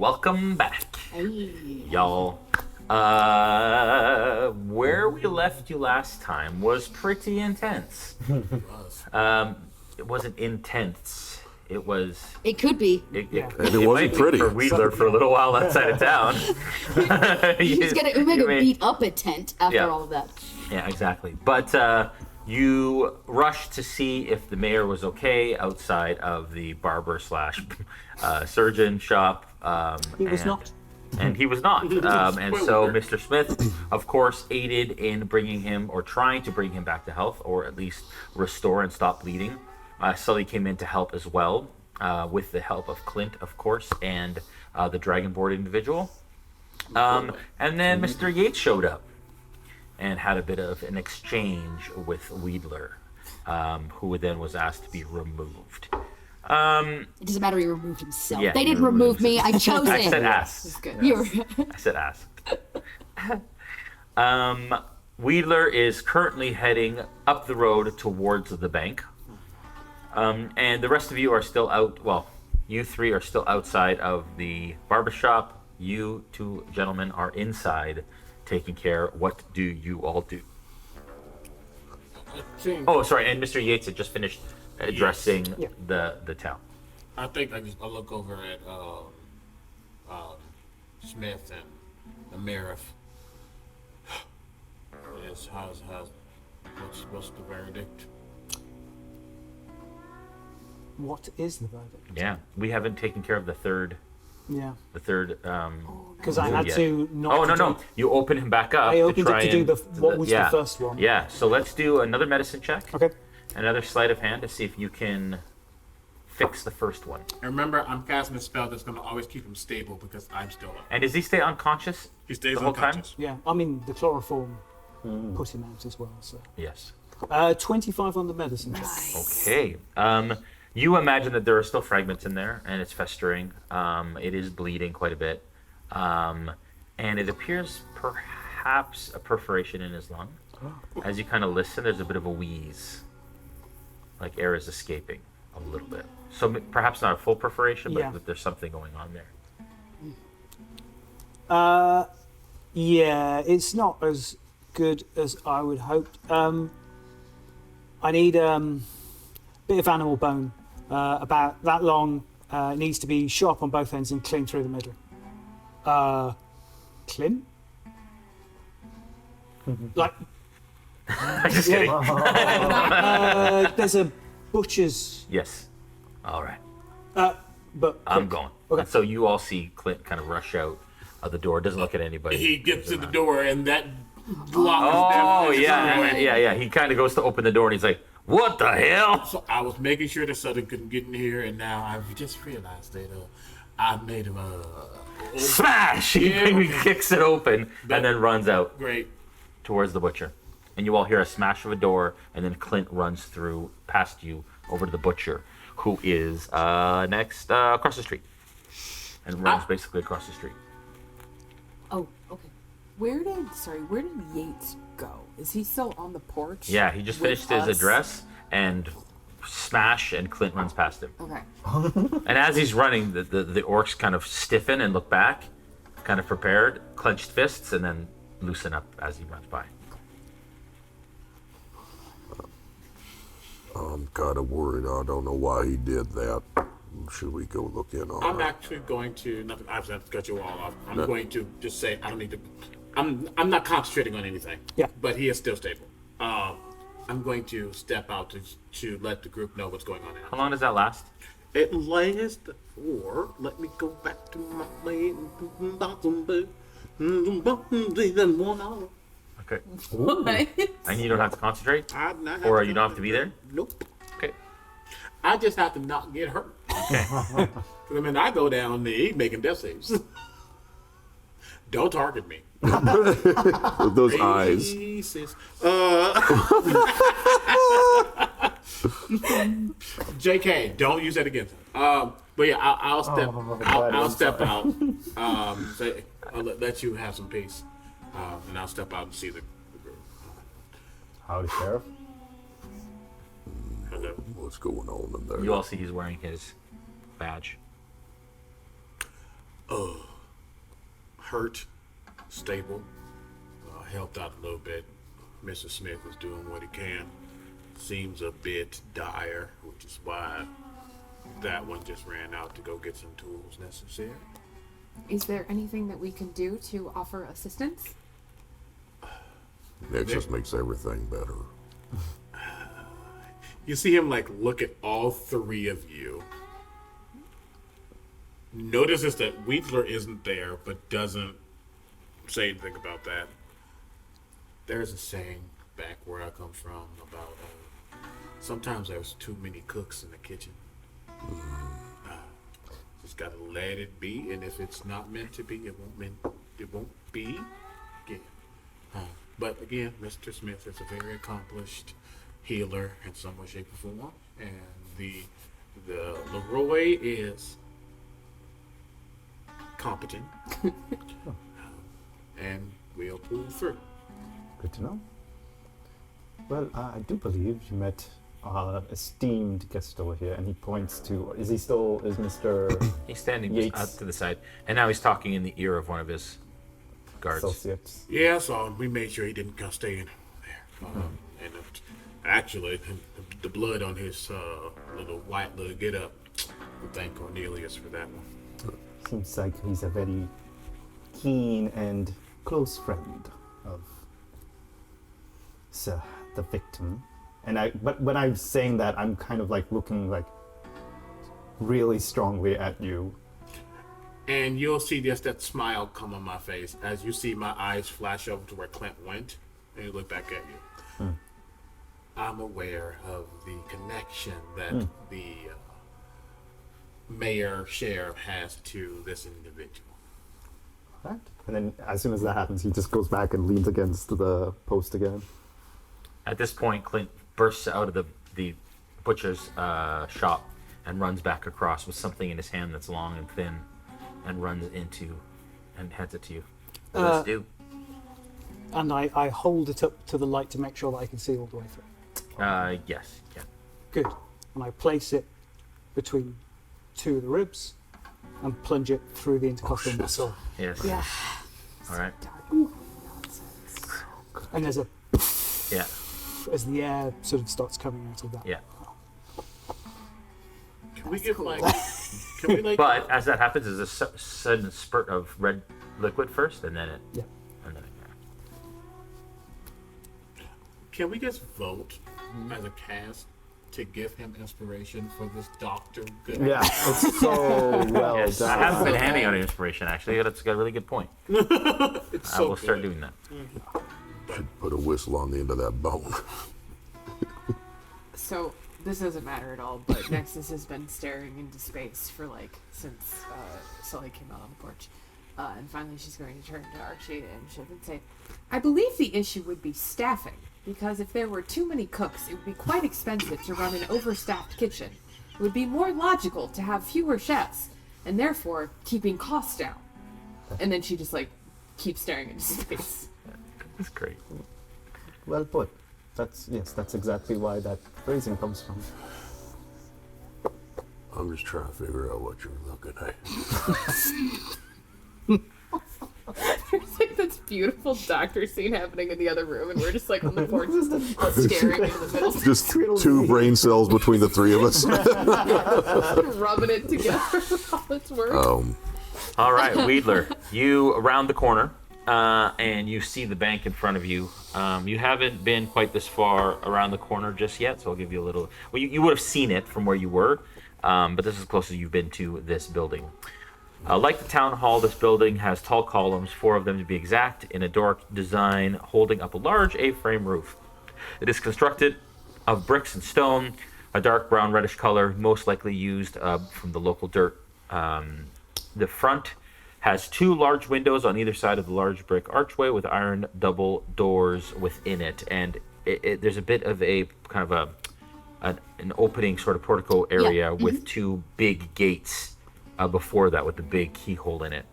welcome back, y'all. Where we left you last time was pretty intense. It wasn't intense. It was. It could be. It wasn't pretty for Wedler for a little while outside of town. He's gonna beat up a tent after all of that. Yeah, exactly. But you rushed to see if the mayor was okay outside of the barber / surgeon shop. He was not. And he was not. And so Mr. Smith, of course, aided in bringing him, or trying to bring him back to health, or at least restore and stop bleeding. Sully came in to help as well, with the help of Clint, of course, and the Dragonboard individual. And then Mr. Yates showed up and had a bit of an exchange with Wedler, who then was asked to be removed. It doesn't matter, he removed himself. Yeah, they didn't remove me, I chose I it. said asked. I said asked. Wedler is currently heading up the road towards the bank. And the rest of you are still out. Well, you three are still outside of the barbershop. You two gentlemen are inside taking care. What do you all do? Oh, sorry. And Mr. Yates had just finished addressing the town. I think I look over at Smith and the mayor. Yes, what's the verdict? What is the verdict? Yeah, we haven't taken care of the third. Yeah. The third. Because I had to not. Oh no! You open him back up. I opened to it to do the what was the first one. Yeah. So let's do another medicine check. Okay. Another sleight of hand to see if you can fix the first one. And remember, I'm casting a spell that's going to always keep him stable because I'm still up. And does he stay unconscious? He stays the whole unconscious. time? Yeah. I mean, the chloroform put him out as well. So. Yes. 25 on the medicine check. Okay. You imagine that there are still fragments in there, and it's festering. It is bleeding quite a bit, and it appears perhaps a perforation in his lung. As you kind of listen, there's a bit of a wheeze, like air is escaping a little bit. So perhaps not a full perforation, but there's something going on there. Yeah, it's not as good as I would hope. I need a bit of animal bone, about that long. It needs to be sharp on both ends and clean through the middle. Clint? Like, Just kidding. there's a butcher's. Yes. All right. But I'm going. Okay. And so you all see Clint kind of rush out of the door. Doesn't look at anybody. He gets to the door and that block Oh is yeah. He kind of goes to open the door and he's like, "What the hell?" So I was making sure that Southern couldn't get in here, and now I've just realized that I made him Smash! He kicks it open and then runs out great. towards the butcher. And you all hear a smash of a door, and then Clint runs through past you over to the butcher, who is next across the street, and runs basically across the street. Oh, okay. Where did Yates go? Is he still on the porch? Yeah, he just finished his address, and smash, and Clint runs past him. Okay. And as he's running, the orcs kind of stiffen and look back, kind of prepared, clenched fists, and then loosen up as he runs by. I'm kind of worried. I don't know why he did that. Should we go look in on I'm it? actually going to. Nothing. I have to cut you all off. I'm going to just say I don't need to. I'm not concentrating on anything. Yeah. But he is still stable. I'm going to step out to let the group know what's going on. How long does that last? It lasts for. Let me go back to my plane. 1 hour. Okay. What? And you don't have to concentrate? I'm not Or you don't have to be there? Nope. Okay. I just have to not get hurt. Okay. Because I mean, I go down there making death saves. Don't target me. With those eyes. Jesus. JK, don't use that against him. But yeah, I'll step out. I'll let you have some peace, and I'll step out and see the group. Howdy, Sheriff. Hello. What's going on in there? You all see he's wearing his badge. hurt, stable, helped out a little bit. Mr. Smith is doing what he can. Seems a bit dire, which is why that one just ran out to go get some tools necessary. Is there anything that we can do to offer assistance? Nexus makes everything better. You see him like look at all three of you. Notices that Wedler isn't there, but doesn't say anything about that. There's a saying back where I come from about sometimes there's too many cooks in the kitchen. Just gotta let it be, and if it's not meant to be, it won't be. Again. But again, Mr. Smith is a very accomplished healer in some way, shape, or form, and the Leroy is competent, and we'll pull through. Good to know. Well, I do believe you met our esteemed guest over here, and he points to. Is Mr. He's standing Yates out to the side, and now he's talking in the ear of one of his guards. associates? Yeah, so we made sure he didn't come stay in there. And actually, the blood on his little white little get up. We thank Cornelius for that one. Seems like he's a very keen and close friend of the victim. But when I'm saying that, I'm kind of like looking like really strongly at you. And you'll see just that smile come on my face as you see my eyes flash over to where Clint went, and you look back at you. I'm aware of the connection that the mayor sheriff has to this individual. Right. And then as soon as that happens, he just goes back and leans against the post again. At this point, Clint bursts out of the butcher's shop and runs back across with something in his hand that's long and thin, and runs into and hands it to you. What does it do? And I hold it up to the light to make sure that I can see all the way through. Yes. Yeah. Good. And I place it between two of the ribs and plunge it through the intercostal muscle. Yes. Yeah. All right. And there's a Yeah. as the air sort of starts coming out of that. Yeah. Can we get Can we like? But as that happens, there's a sudden spurt of red liquid first, and then it. Yeah. And then it. Can we just vote as a cast to give him inspiration for this doctor? Yeah, it's so well Yes, I done. haven't been handing out inspiration actually. That's a really good point. It's I so will start good. doing that. Should put a whistle on the end of that bone. So this doesn't matter at all, but Nexus has been staring into space for since Sully came out on the porch. And finally she's going to turn to Archie and Shiv and say, I believe the issue would be staffing, because if there were too many cooks, it would be quite expensive to run an overstaffed kitchen. It would be more logical to have fewer chefs, and therefore keeping costs down. And then she just keeps staring into space. That's great. Well put. That's exactly why that phrasing comes from. I'm just trying to figure out what you're looking at. There's this beautiful doctor scene happening in the other room, and we're just on the porch staring into the middle, Just two brain cells between the three of us. rubbing it together. All its work. All right, Wedler, you around the corner, and you see the bank in front of you. You haven't been quite this far around the corner just yet, so I'll give you a little. Well, you would have seen it from where you were, but this is as close as you've been to this building. Like the town hall, this building has tall columns, 4 of them to be exact, in a Doric design, holding up a large A-frame roof. It is constructed of bricks and stone, a dark brown reddish color, most likely used from the local dirt. The front has 2 large windows on either side of the large brick archway with iron double doors within it, and there's a bit of a kind of an opening sort of portico area with 2 big gates before that with the big keyhole in it.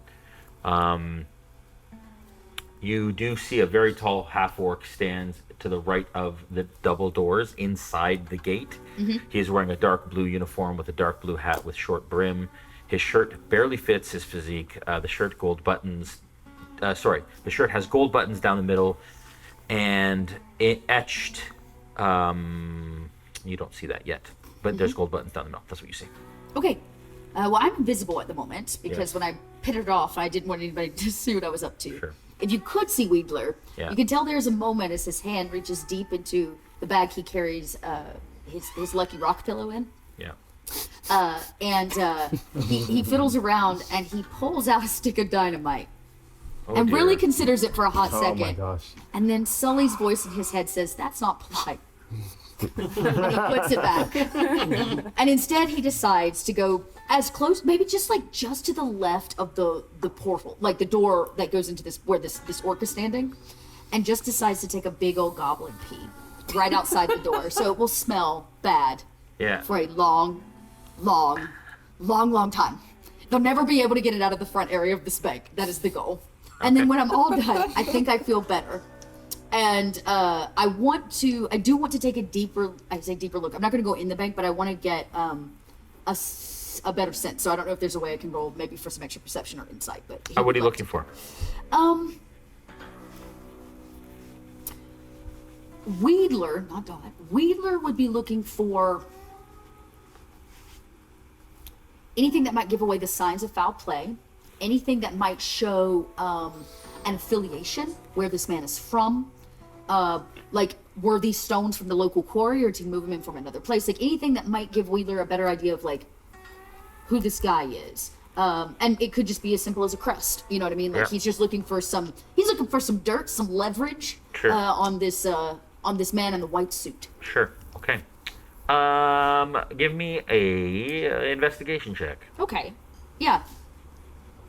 You do see a very tall half-orc stands to the right of the double doors inside the gate. He's wearing a dark blue uniform with a dark blue hat with short brim. His shirt barely fits his physique. The shirt the shirt has gold buttons down the middle, and it etched. You don't see that yet, but there's gold buttons down the middle. That's what you see. Okay. Well, I'm invisible at the moment because Yes. when I pitted it off, I didn't want anybody to see what I was up to. Sure. If you could see Wedler, Yeah. you can tell there's a moment as his hand reaches deep into the bag he carries his lucky rock pillow in. Yeah. And he fiddles around and he pulls out a stick of dynamite Oh, and dear. really considers it for a hot Oh second. my gosh. And then Sully's voice in his head says, "That's not polite." And he puts it back. And instead he decides to go as close, maybe just to the left of the portal, like the door that goes into where this orc is standing, and just decides to take a big old goblin pee right outside the door. So it will smell bad Yeah. for a long time. They'll never be able to get it out of the front area of this bank. That is the goal. And then when I'm all done, I think I feel better. And I do want to take a deeper look. I'm not going to go in the bank, but I want to get a better sense. So I don't know if there's a way I can roll maybe for some extra perception or insight. But What are you looking for? Wedler, not Dot. Wedler would be looking for anything that might give away the signs of foul play, anything that might show an affiliation, where this man is from, like were these stones from the local quarry, or did he move them in from another place? Like anything that might give Wedler a better idea of like who this guy is. And it could just be as simple as a crest. You know what I mean? Like Yeah. he's just looking for some dirt, some leverage Sure. on this man in the white suit. Sure. Okay. Give me a investigation check Okay. Yeah.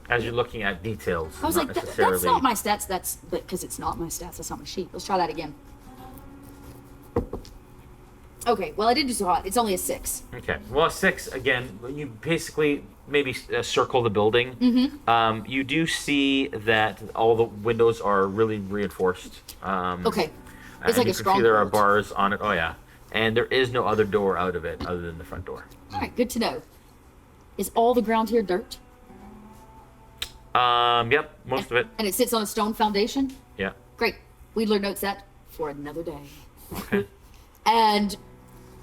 as you're looking at details. I was not like, necessarily. that's not my stats. Because it's not my stats. That's not my sheet. Let's try that again. Okay. Well, I didn't do so hot. It's only a 6. Okay. Well, a 6 again. You basically maybe circle the building. Mm-hmm. You do see that all the windows are really reinforced. Okay. It's and like you a can see there are stronghold. bars on it. Oh yeah. And there is no other door out of it other than the front door. All right. Good to know. Is all the ground here dirt? Yep. Most of it. And it sits on a stone foundation? Yeah. Great. Wheeler notes that for another day. Okay. And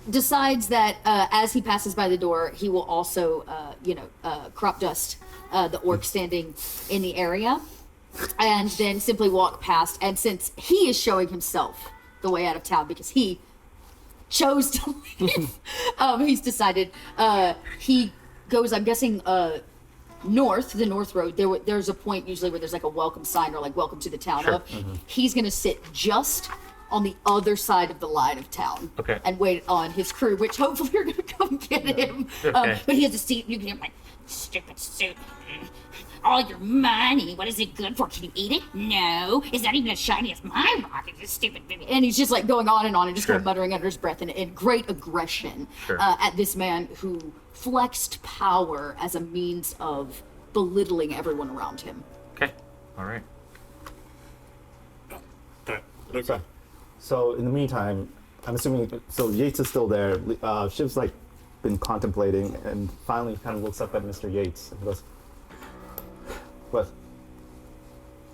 decides that as he passes by the door, he will also, crop dust the orc standing in the area, and then simply walk past. And since he is showing himself the way out of town because he chose to leave, he's decided he goes, I'm guessing, north, the north road. There's a point usually where there's like a welcome sign or like welcome to the town Sure. of. He's going to sit just on the other side of the line of town. Okay. And wait on his crew, which hopefully are going to come get him. Okay. But he has a seat. You can hear like, stupid suit. All your money. What is it good for? Can you eat it? No. It's not even as shiny as my rock. It's a stupid baby. And he's just like going on and just kind of Sure. muttering under his breath in great aggression Sure. at this man who flexed power as a means of belittling everyone around him. Okay. All right. Okay. So in the meantime, I'm assuming so Yates is still there. Shiv's like been contemplating and finally kind of looks up at Mr. Yates and goes, "Well,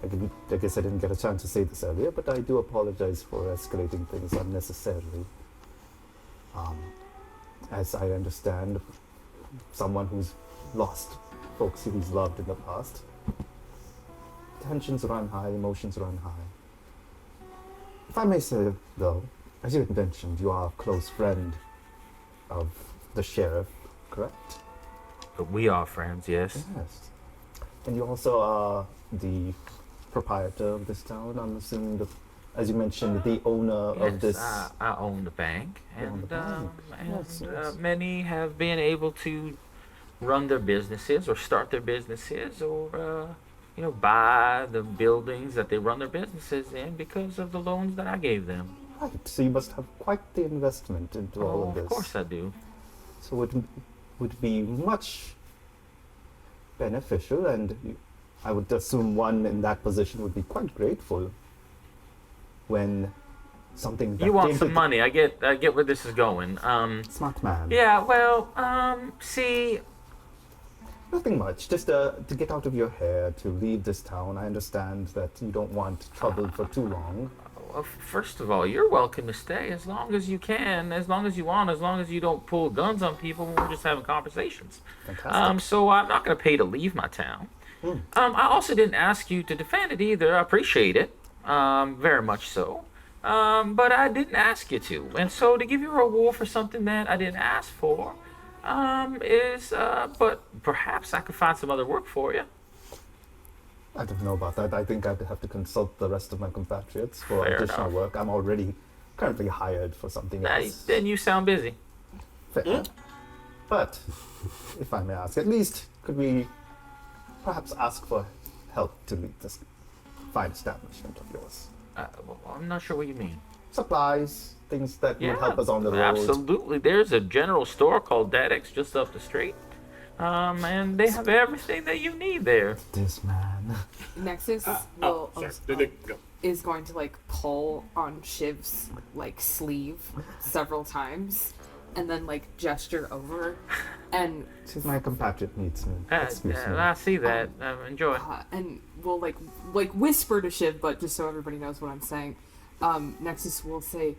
I guess I didn't get a chance to say this earlier, but I do apologize for escalating things unnecessarily. As I understand, someone who's lost folks he's loved in the past, tensions run high, emotions run high. If I may say, though, as you had mentioned, you are a close friend of the sheriff, correct? But we are friends, yes. Yes. And you also are the proprietor of this town. I'm assuming, as you mentioned, the owner of this. I own the bank, You own and, the bank. Yes, yes. many have been able to run their businesses or start their businesses or buy the buildings that they run their businesses in because of the loans that I gave them. Right. So you must have quite the investment into all of this. Of course I do. So it would be much beneficial, and I would assume one in that position would be quite grateful when something that You want came some to- money? I get where this is going. Smart man. Yeah. Well, see, Nothing much. Just to get out of your hair, to leave this town. I understand that you don't want trouble for too long. Well, first of all, you're welcome to stay as long as you can, as long as you want, as long as you don't pull guns on people when we're just having conversations. Fantastic. So I'm not going to pay to leave my town. I also didn't ask you to defend it either. I appreciate it, very much so. But I didn't ask you to. And so to give you a reward for something that I didn't ask for, but perhaps I could find some other work for you. I don't know about that. I think I'd have to consult the rest of my compatriots for Fair additional enough. work. I'm already currently hired for something else. Then you sound busy. Fair. But, if I may ask, at least could we perhaps ask for help to lead this fine establishment of yours? Well, I'm not sure what you mean. Supplies, things that would help us on the road. Absolutely. There's a general store called Dadek's just up the street. And they have everything that you need there. This man. Nexus is going to like pull on Shiv's like sleeve several times, and then like gesture over, and She's my compatriot needs me. Excuse me. I see that. Enjoy. and we'll like whisper to Shiv, but just so everybody knows what I'm saying. Nexus will say,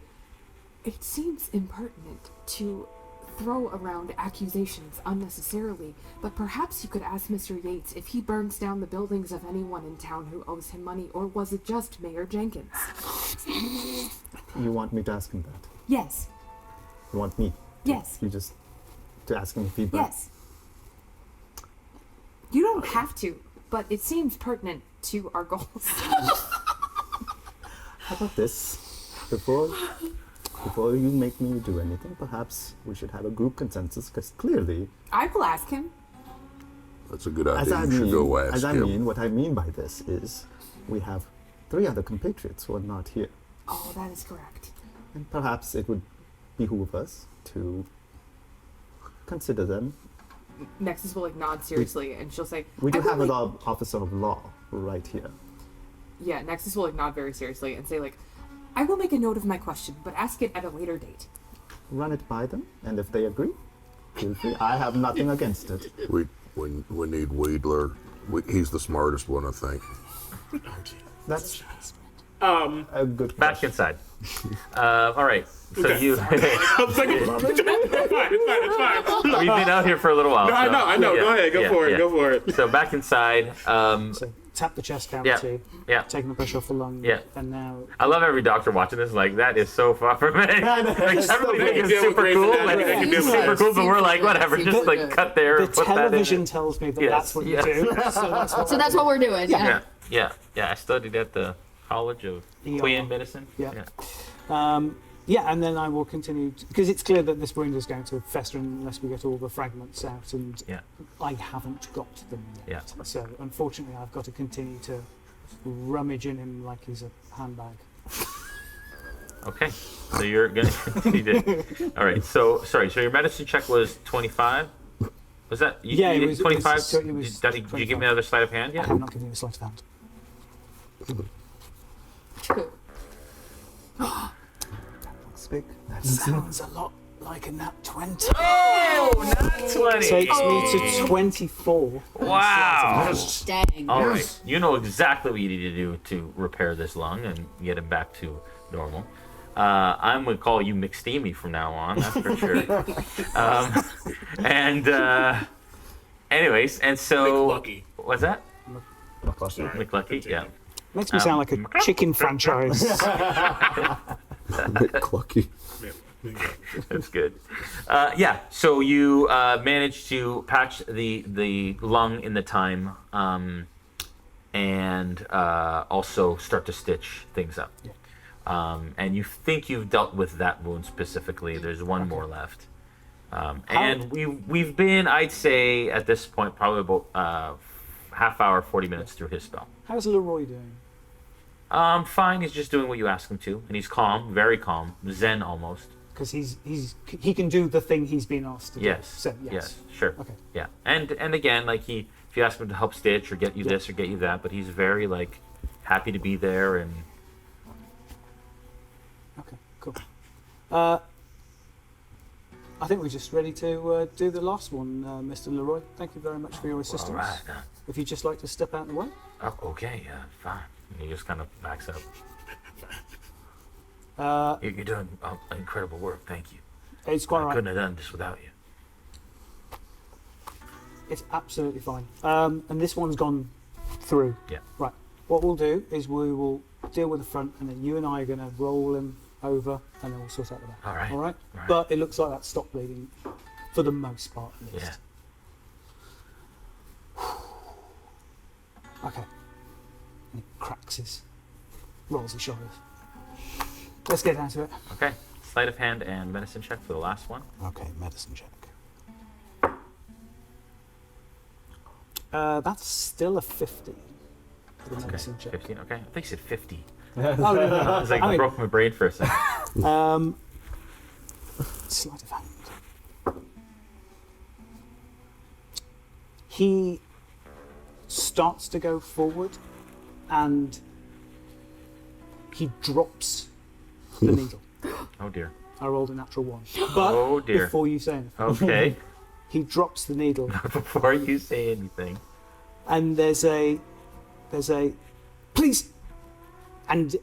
"It seems impertinent to throw around accusations unnecessarily, but perhaps you could ask Mr. Yates if he burns down the buildings of anyone in town who owes him money, or was it just Mayor Jenkins?" You want me to ask him that? Yes. You want me? Yes. You just to ask him if he Yes. You don't have to, but it seems pertinent to our goals. How about this? Before you make me do anything, perhaps we should have a group consensus, because clearly, I will ask him. That's a good idea. You should go ask him. what I mean by this is, we have 3 other compatriots who are not here, Oh, that is correct. and perhaps it would behoove us to consider them. Nexus will like nod seriously, and she'll say, We do "I will, have an like-" officer of law right here. Yeah, Nexus will like nod very seriously and say like, "I will make a note of my question, but ask it at a later date." Run it by them, and if they agree, feel free. I have nothing against it. We need Wedler. He's the smartest one, I think. That's a good Back question. inside. All right. So you. I'm thinking, it's fine. We've been out here for a little while. No, I so- know. Yeah, Go ahead. Go for it. So back inside. So tap the chest cavity, Yeah. taking the pressure off the lung, Yeah. and now I love every doctor watching this. Like, that is so far from me. Like, everybody thinks it's deal with super Grey's cool. Anatomy. Like, They can deal it's with super that. cool, but we're like, whatever. Just like cut there the and put that in. television tells me that Yes, that's what you yes. do. So that's what we're doing. Yeah. Yeah. I studied at the College of ER. Queen Medicine. Yeah. Yeah, and then I will continue because it's clear that this wound is going to fester unless we get all the fragments out, and Yeah. I haven't got them yet. Yeah. So unfortunately, I've got to continue to rummage in him like he's a handbag. Okay. So you're gonna continue to. All right. So sorry. So your medicine check was 25. Was that? Yeah, you it did was- 25. it was Did you give 25. me another sleight of hand I yet? have not given you a sleight of hand. Speak. Sounds a lot like a nat 20. Oh, not 20. Takes me to 24. Wow. Dang. All right. You know exactly what you need to do to repair this lung and get him back to normal. I'm going to call you McSteamy from now on, that's for sure. Anyways, and so... McLucky. What's that? McCluskey. McLucky? Yeah. Makes me sound like a chicken franchise. Clucky. That's good. Yeah, so you managed to patch the lung in the time and also start to stitch things up. And you think you've dealt with that wound specifically. There's one more left. And we've been, I'd say, at this point, probably about half hour, 40 minutes through his spell. How's Leroy doing? Fine, he's just doing what you ask him to. And he's calm, very calm, zen almost. Because he can do the thing he's been asked to do. Yes. So, Yes. Sure. Okay. Yeah. And again, like if you ask him to help stitch or get you this or get you that, but he's very like happy to be there and Okay. Cool. I think we're just ready to do the last one, Mr. Leroy. Thank you very much for your assistance. All right. If you'd just like to step out of the way. Oh, okay. Fine. He just kind of backs up. You're doing incredible work. Thank you. It's quite I all right. couldn't have done this without you. It's absolutely fine. And this one's gone through. Yeah. Right. What we'll do is we will deal with the front, and then you and I are going to roll him over, and then we'll sort out the back. All right. All right? Right. But it looks like that stopped bleeding for the most part, at least. Yeah. Okay. And he cracks rolls his shoulders. Let's get down to it. Okay. Sleight of hand and medicine check for the last one. Okay, medicine check. That's still a 50 for the Okay. medicine check. 15. Okay. I think you said 50. Oh, no. I was like, I mean- broke my brain for a second. Sleight of hand. He starts to go forward and he drops the needle. Oh dear. I rolled a natural 1. But Oh dear. before you say anything, Okay. he drops the needle Before you say anything. and there's a please, and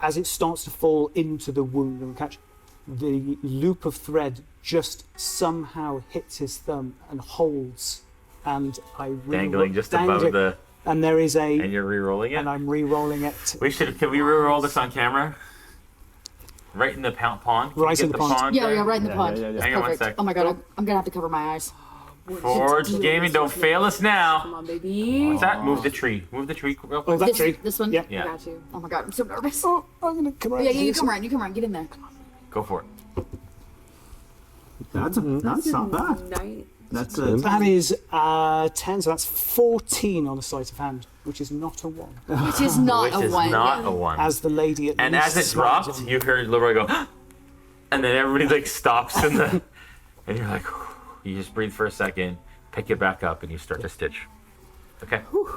as it starts to fall into the wound and catch, the loop of thread just somehow hits his thumb and holds, and Dangling just above the. and there is And you're re-rolling it. and I'm re-rolling it. Can we re-roll this on camera? Right in the pond. Can we Right get in the pond. Yeah, there? yeah, right in the pond. yeah. That's Hang on one perfect. sec. Oh my god, I'm gonna have to cover my eyes. Forge Gaming, don't fail us Come now. on, baby. What's that? Move the tree. Move the tree. Real Oh, quick. that tree. This one? Yeah. Yeah. I got you. Oh my god, I'm so nervous. Oh, I'm gonna come around. Yeah, to you this come one. around, you come around, get in there. Go for it. That's not bad. Night. That's That is 10, so that's 14 on a sleight of hand, which is not a 1. Which is not Which a is one. not a one. As the lady at And least as it smiles dropped, on you heard Leroy go, and then everybody like stops in the, and you're like, you just breathe for a second, pick it back up, and you start to stitch. Okay. All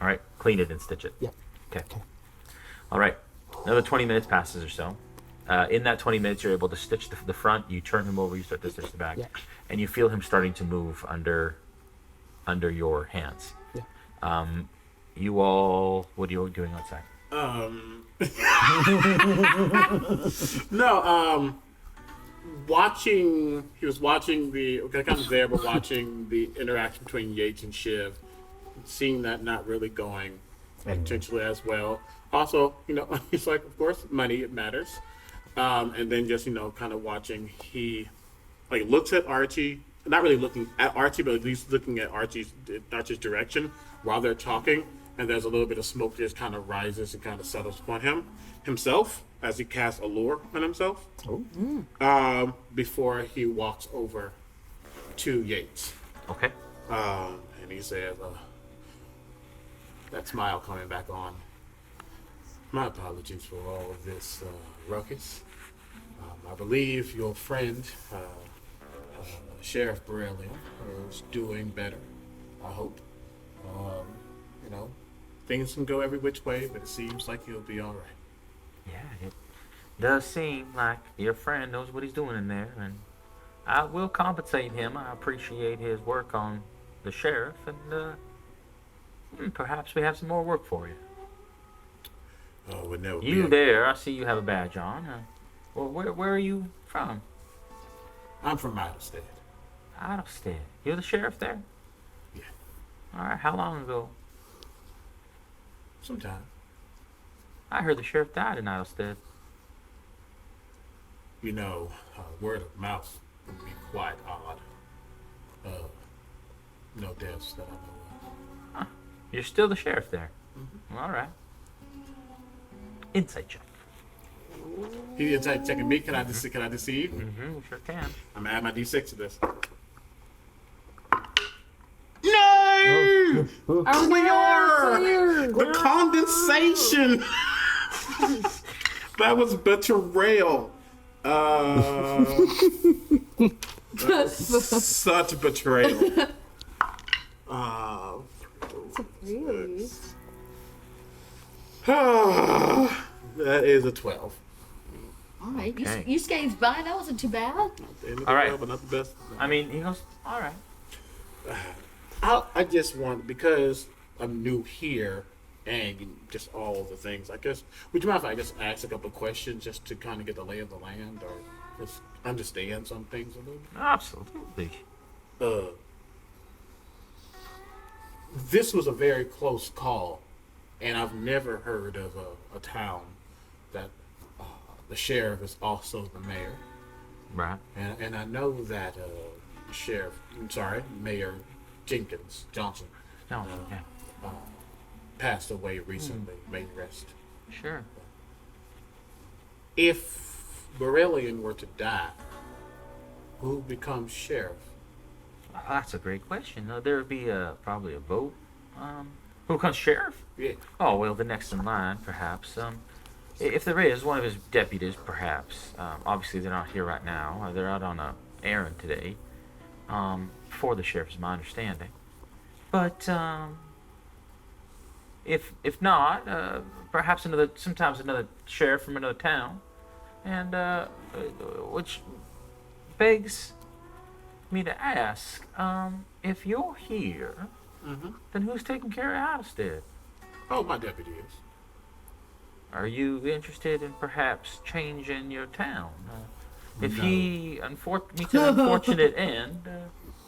right. Clean it and stitch it. Yeah. Okay. All right. Another 20 minutes passes or so. In that 20 minutes, you're able to stitch the front. You turn him over. You start to stitch the back, Yeah. and you feel him starting to move under your hands. Yeah. You all, what are you doing outside? No, he was watching kind of there, but watching the interaction between Yates and Shiv, seeing that not really going potentially as well. Also, he's like, of course, money, it matters. And then just, kind of watching, he like looks at Archie, not really looking at Archie, but at least looking at Archie's direction while they're talking. And there's a little bit of smoke that just kind of rises and kind of settles upon himself as he casts Allure on himself. Before he walks over to Yates. Okay. And he says, that smile coming back on. My apologies for all of this ruckus. I believe your friend, Sheriff Borrellian, is doing better, I hope. Things can go every which way, but it seems like he'll be all right. Yeah, it does seem like your friend knows what he's doing in there, and I will compensate him. I appreciate his work on the sheriff, and perhaps we have some more work for you. Oh, would never You be. there? I see you have a badge on. Well, where are you from? I'm from out of state. Out of state. You're the sheriff there? Yeah. All right. How long ago? Sometime. I heard the sheriff died in Idlestead. Word of mouth would be quite odd. No deaths that I know of. You're still the sheriff there. All right. Insight check. He inside checking me. Can I deceive? Mm-hmm. Sure can. I'm gonna add my D6 to this. No! Clear! The condensation! That was betrayal. Such betrayal. Really? That is a 12. All right, Okay. you scathed by. That wasn't too bad. All right. But not the best. I mean, he goes, all right. I just want, because I'm new here and just all the things, I guess, would you mind if I just ask a couple of questions just to kind of get the lay of the land or just understand some things a little? Absolutely. This was a very close call, and I've never heard of a town that the sheriff is also the mayor. Right. And I know that Mayor Johnson No, yeah. passed away recently, may rest. Sure. If Borellian were to die, who becomes sheriff? Well, that's a great question. There would be probably a vote. Who becomes sheriff? Yeah. Oh, well, the next in line, perhaps. If there is, one of his deputies, perhaps. Obviously, they're not here right now. They're out on a errand today. For the sheriff, is my understanding. But if not, perhaps sometimes another sheriff from another town, and which begs me to ask, if you're here, then who's taking care of Howdy? Oh, my deputy is. Are you interested in perhaps changing your town? If No. he meets an unfortunate end,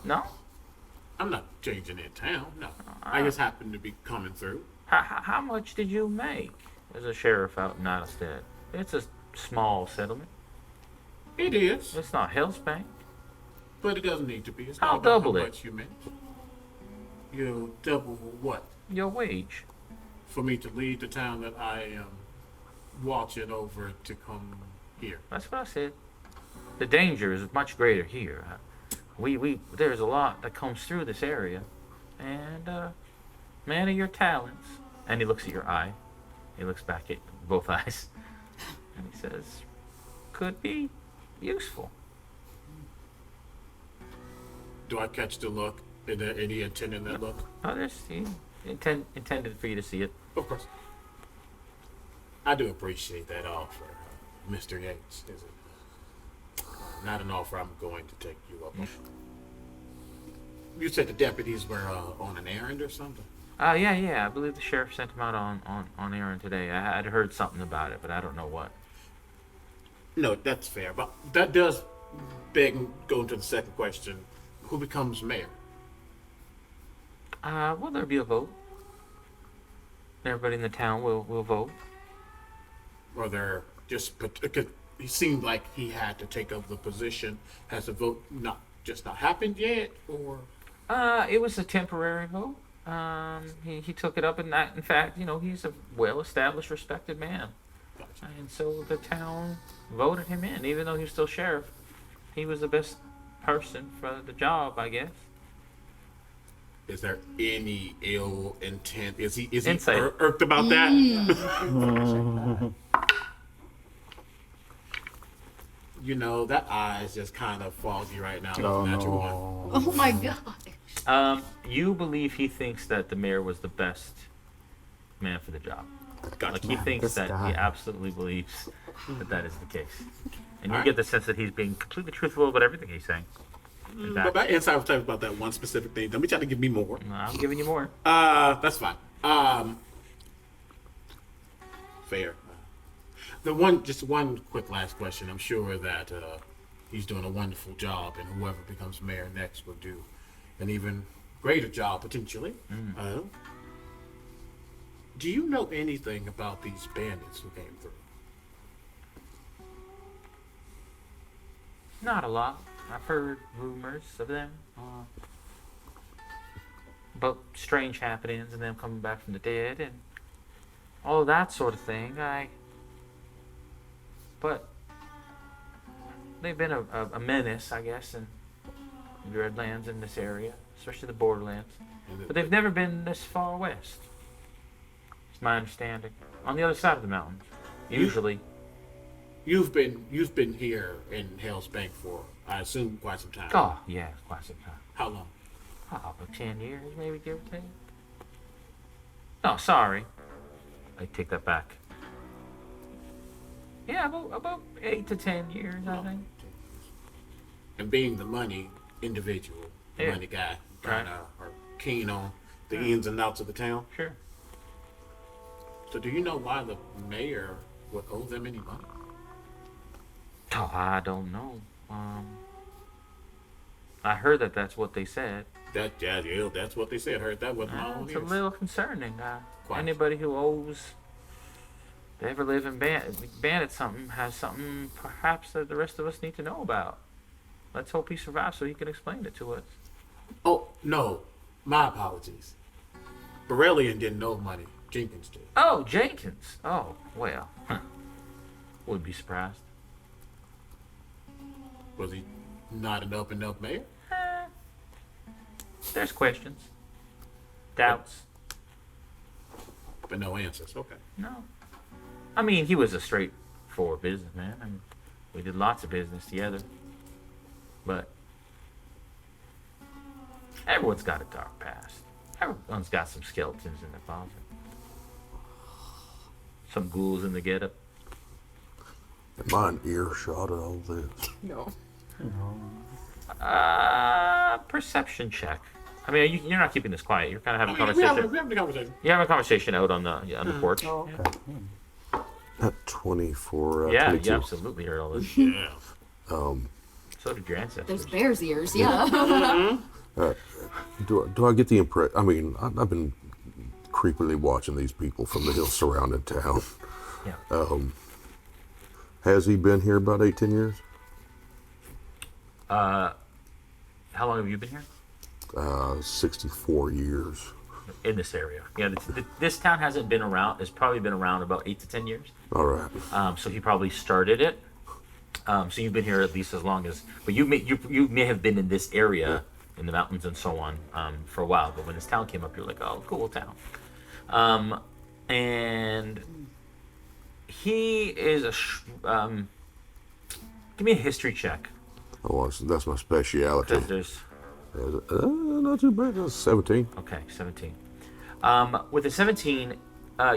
no? I'm not changing in town, no. I just happen to be coming through. How much did you make as a sheriff out in Howdy? It's a small settlement. It is, It's not Hell's Bank. but it doesn't need to be. It's I'll not about double how it. much you make. You'll double what? Your wage. For me to leave the town that I am watching over to come here. That's what I said. The danger is much greater here. There's a lot that comes through this area, and man of your talents. And he looks at your eye. He looks back at both eyes, and he says, "Could be useful." Do I catch the look? Is there any intent in that look? Oh, he intended for you to see it. Of course. I do appreciate that offer, Mr. Yates. Is it not an offer I'm going to take you up on? You said the deputies were on an errand or something? Yeah. I believe the sheriff sent him out on errand today. I'd heard something about it, but I don't know what. No, that's fair. But that does beg go into the second question. Who becomes mayor? Well, there'll be a vote. Everybody in the town will vote. Or there just, because he seemed like he had to take up the position. Has the vote not happened yet? Or It was a temporary vote. He took it up, and that, in fact, he's a well-established, respected man. Gotcha. And so the town voted him in, even though he was still sheriff. He was the best person for the job, I guess. Is there any ill intent? Is he Insight. irked about that? That eye is just kind of foggy right now. Oh, Natural no. one. Oh my god. You believe he thinks that the mayor was the best man for the job. Gotcha. Like, he thinks this that guy. he absolutely believes that is the case. And you Alright. get the sense that he's being completely truthful about everything he's saying. In But fact, my insight was talking about that one specific thing. Don't be trying to give me more. I'm giving you more. That's fine. Fair. Just one quick last question. I'm sure that he's doing a wonderful job, and whoever becomes mayor next will do an even greater job potentially. Do you know anything about these bandits who came through? Not a lot. I've heard rumors of them. About strange happenings and them coming back from the dead and all that sort of thing. But they've been a menace, I guess, in the Redlands in this area, especially the borderlands. But they've never been this far west. It's my understanding. On the other side of the mountains, usually. You've been here in Hell's Bank for, I assume, quite some time. Oh, yeah, quite some time. How long? Oh, about 10 years, maybe, give or take. No, sorry. I take that back. Yeah, about 8 to 10 years, I think. And being the money individual, the Yeah. money guy, Right. kind of are keen on the ins and outs of the town. Sure. So do you know why the mayor would owe them any money? Oh, I don't know. I heard that that's what they said. Yeah, that's what they said. Heard that with my own It's a ears. little concerning. Quite. Anybody who owes, they ever live in Bandit something, has something perhaps that the rest of us need to know about. Let's hope he survives so he can explain it to us. Oh, no. My apologies. Borellian didn't know money. Jenkins did. Oh, Jenkins. Oh, well. Wouldn't be surprised. Was he not an up-and-up mayor? There's questions. Doubts. But no answers. Okay. No. I mean, he was a straightforward businessman. I mean, we did lots of business together. But everyone's got a dark past. Everyone's got some skeletons in their closet. Some ghouls in the getup. Am I an earshot of all this? No. Perception check. I mean, you're not keeping this quiet. You're kind of having a We conversation. having a conversation. You're having a conversation out on the porch. Oh, okay. At 24, Yeah, 22. you absolutely heard all this. Yeah. So did your ancestors. Those bear's ears, yeah. Do I get the impression? I mean, I've been creepily watching these people from the hills surrounding town. Yeah. Has he been here about 8, 10 years? How long have you been here? 64 years. In this area. Yeah, this town hasn't been around. It's probably been around about 8 to 10 years. All right. So he probably started it. So you've been here at least as long as. But you may have been in this area, in the mountains and so on, for a while. But when this town came up, you're like, oh, cool town. And he is give me a history check. Oh, that's my specialty. Because there's. Not too bad. That's 17. Okay, 17. With the 17,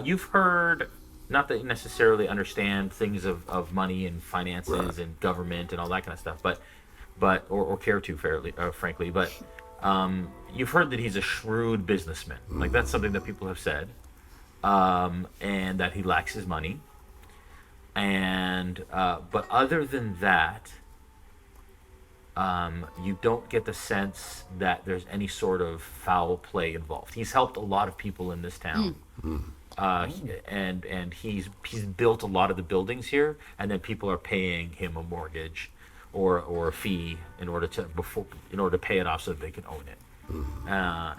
you've heard, not that you necessarily understand things of money and finances Right. and government and all that kind of stuff, but or care to frankly, but you've heard that he's a shrewd businessman. Like that's something that people have said, and that he lacks his money. And but other than that, you don't get the sense that there's any sort of foul play involved. He's helped a lot of people in this town, and he's built a lot of the buildings here, and then people are paying him a mortgage or a fee in order to pay it off so that they can own it.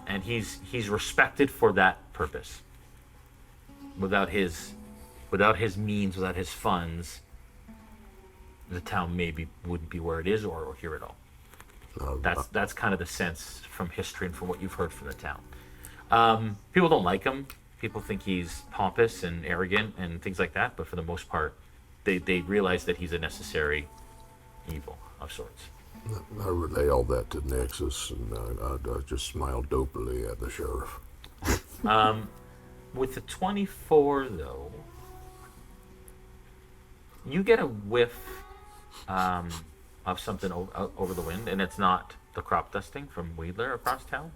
And he's respected for that purpose. Without his means, without his funds, the town maybe wouldn't be where it is or here at all. That's kind of the sense from history and from what you've heard from the town. People don't like him. People think he's pompous and arrogant and things like that. But for the most part, they realize that he's a necessary evil of sorts. I relay all that to Nexus, and I just smile dopily at the sheriff. With the 24, though, you get a whiff of something over the wind, and it's not the crop dusting from Wedler across town.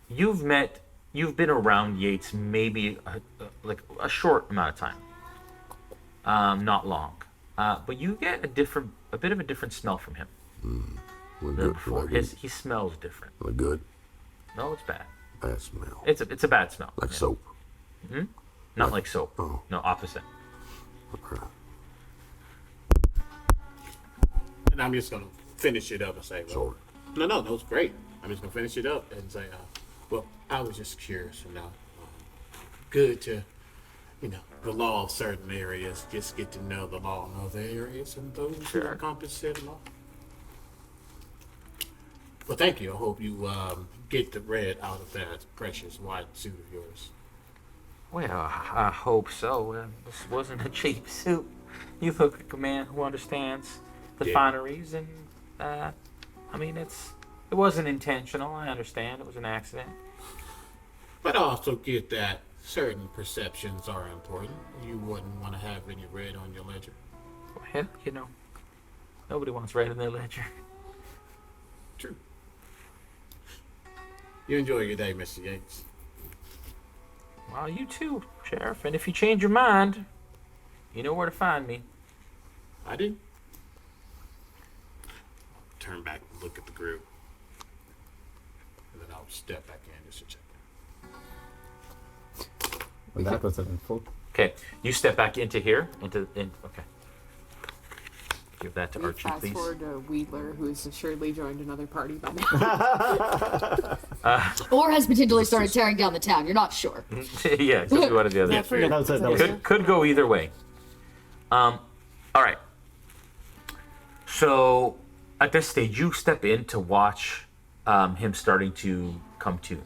You've been around Yates maybe a short amount of time, not long, but you get a bit of a different smell from him We're than good. before. He smells different. We're good. No, it's bad. Bad smell. It's a bad smell. Like Yeah. soap. Not like soap. Oh. No, opposite. Okay. And I'm just going to finish it up and say, well, Sorry. no, it's great. I'm just going to finish it up and say, well, I was just curious, good to, the law of certain areas, just get to know the law in other areas and those who Sure. encompass said law. Well, thank you. I hope you get the red out of that precious white suit of yours. Well, I hope so. This wasn't a cheap suit. You look like a man who understands the Yeah. fineries, and I mean, it wasn't intentional. I understand it was an accident. But I also get that certain perceptions are important. You wouldn't want to have any red on your ledger. Hell, nobody wants red in their ledger. True. You enjoy your day, Mr. Yates. Well, you too, Sheriff. And if you change your mind, you know where to find me. I do. Turn back and look at the group. And then I'll step back in just to check in. Well, that was an info. Okay, you step back into here. Okay. Give that to We Archie, fast please. forward to Wedler, who has assuredly joined another party by now. Or has potentially started tearing down the town. You're not sure. Yeah, it could be one or the other. Yeah, that was it. Could go either way. All right. So at this stage, you step in to watch him starting to come to,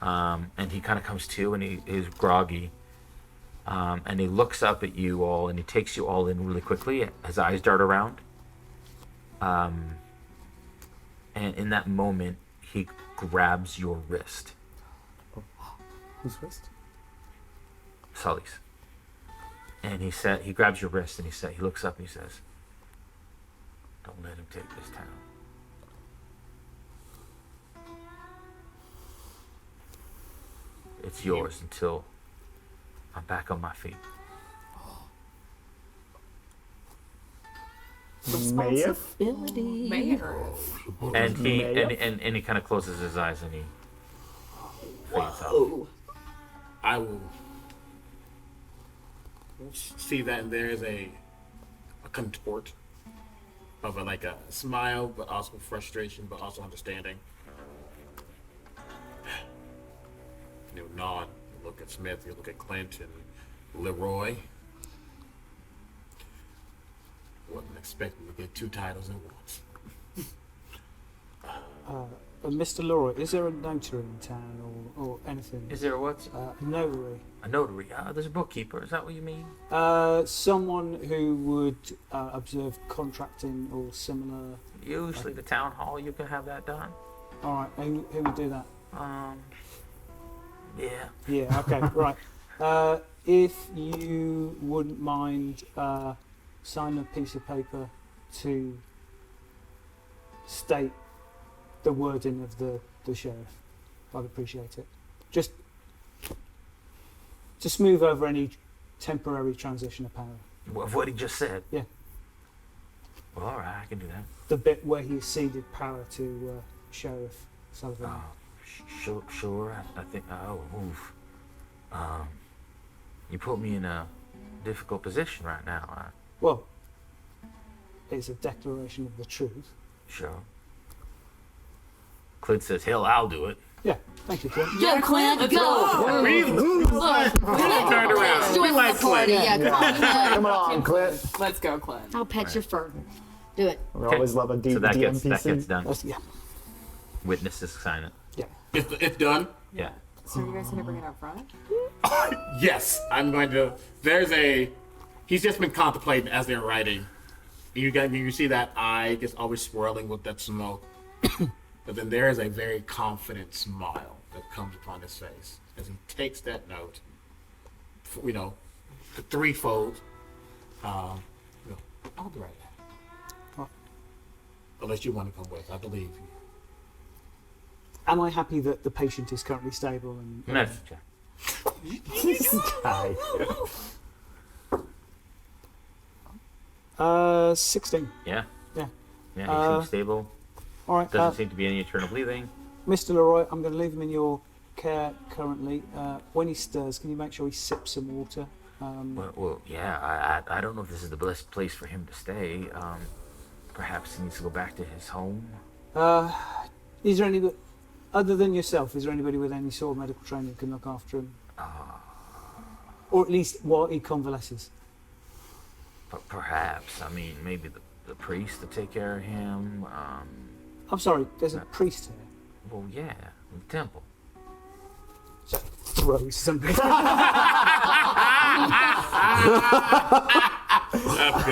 and he kind of comes to, and he is groggy, and he looks up at you all, and he takes you all in really quickly. His eyes dart around, and in that moment, he grabs your wrist, Whose wrist? Sully's. And he grabs your wrist, and he looks up and he says, "Don't let him take this town." It's yours until I'm back on my feet. Mayor? Mayor. And he Mayor? and he kind of closes his eyes and he fades out. Ooh. I will see that, and there is a contort of like a smile, but also frustration, but also understanding. You nod, you look at Smith, you look at Clint and Leroy. Wasn't expecting to get 2 titles at once. Mr. Leroy, is there a notary in town or anything? Is there what? A notary. A notary? There's a bookkeeper. Is that what you mean? Someone who would observe contracting or similar. Usually the town hall. You can have that done. All right, who would do that? Yeah. Yeah, okay, right. If you wouldn't mind signing a piece of paper to state the wording of the sheriff, I'd appreciate it. Just to smooth over any temporary transition of power. What he just said. Yeah. Well, all right, I can do that. The bit where he ceded power to Sheriff Sullivan. Sure. I think. Oh, oof. You put me in a difficult position right now. Well, it's a declaration of the truth. Sure. Clint says, "Hell, I'll do it." Yeah, thank you, Clint. Go, Clint, go! Turned around. Join the party. Yeah, come on. Come on, Clint. Let's go, Clint. I'll pet your fur. Do it. We always love a So that gets DMPC. done. Yeah, Witnesses sign it. yeah. It's done. Yeah. So you guys gonna bring it up front? Yes, I'm going to. He's just been contemplating as they're writing. You see that eye just always swirling with that smoke. But then there is a very confident smile that comes upon his face as he takes that note, the threefold. I'll do right now. Unless you want to come with, I believe you. Am I happy that the patient is currently stable and? That's Hi. 16. Yeah. Yeah. Yeah, he seems stable. All right. Doesn't seem to be any internal bleeding. Mr. Leroy, I'm going to leave him in your care currently. When he stirs, can you make sure he sips some water? Well, yeah. I don't know if this is the best place for him to stay. Perhaps he needs to go back to his home. Is there any, other than yourself, is there anybody with any sort of medical training who can look after him? Or at least while he convalesces? But perhaps. I mean, maybe the priest to take care of him. I'm sorry, there's a priest here. Well, yeah, the temple. So throws something. That's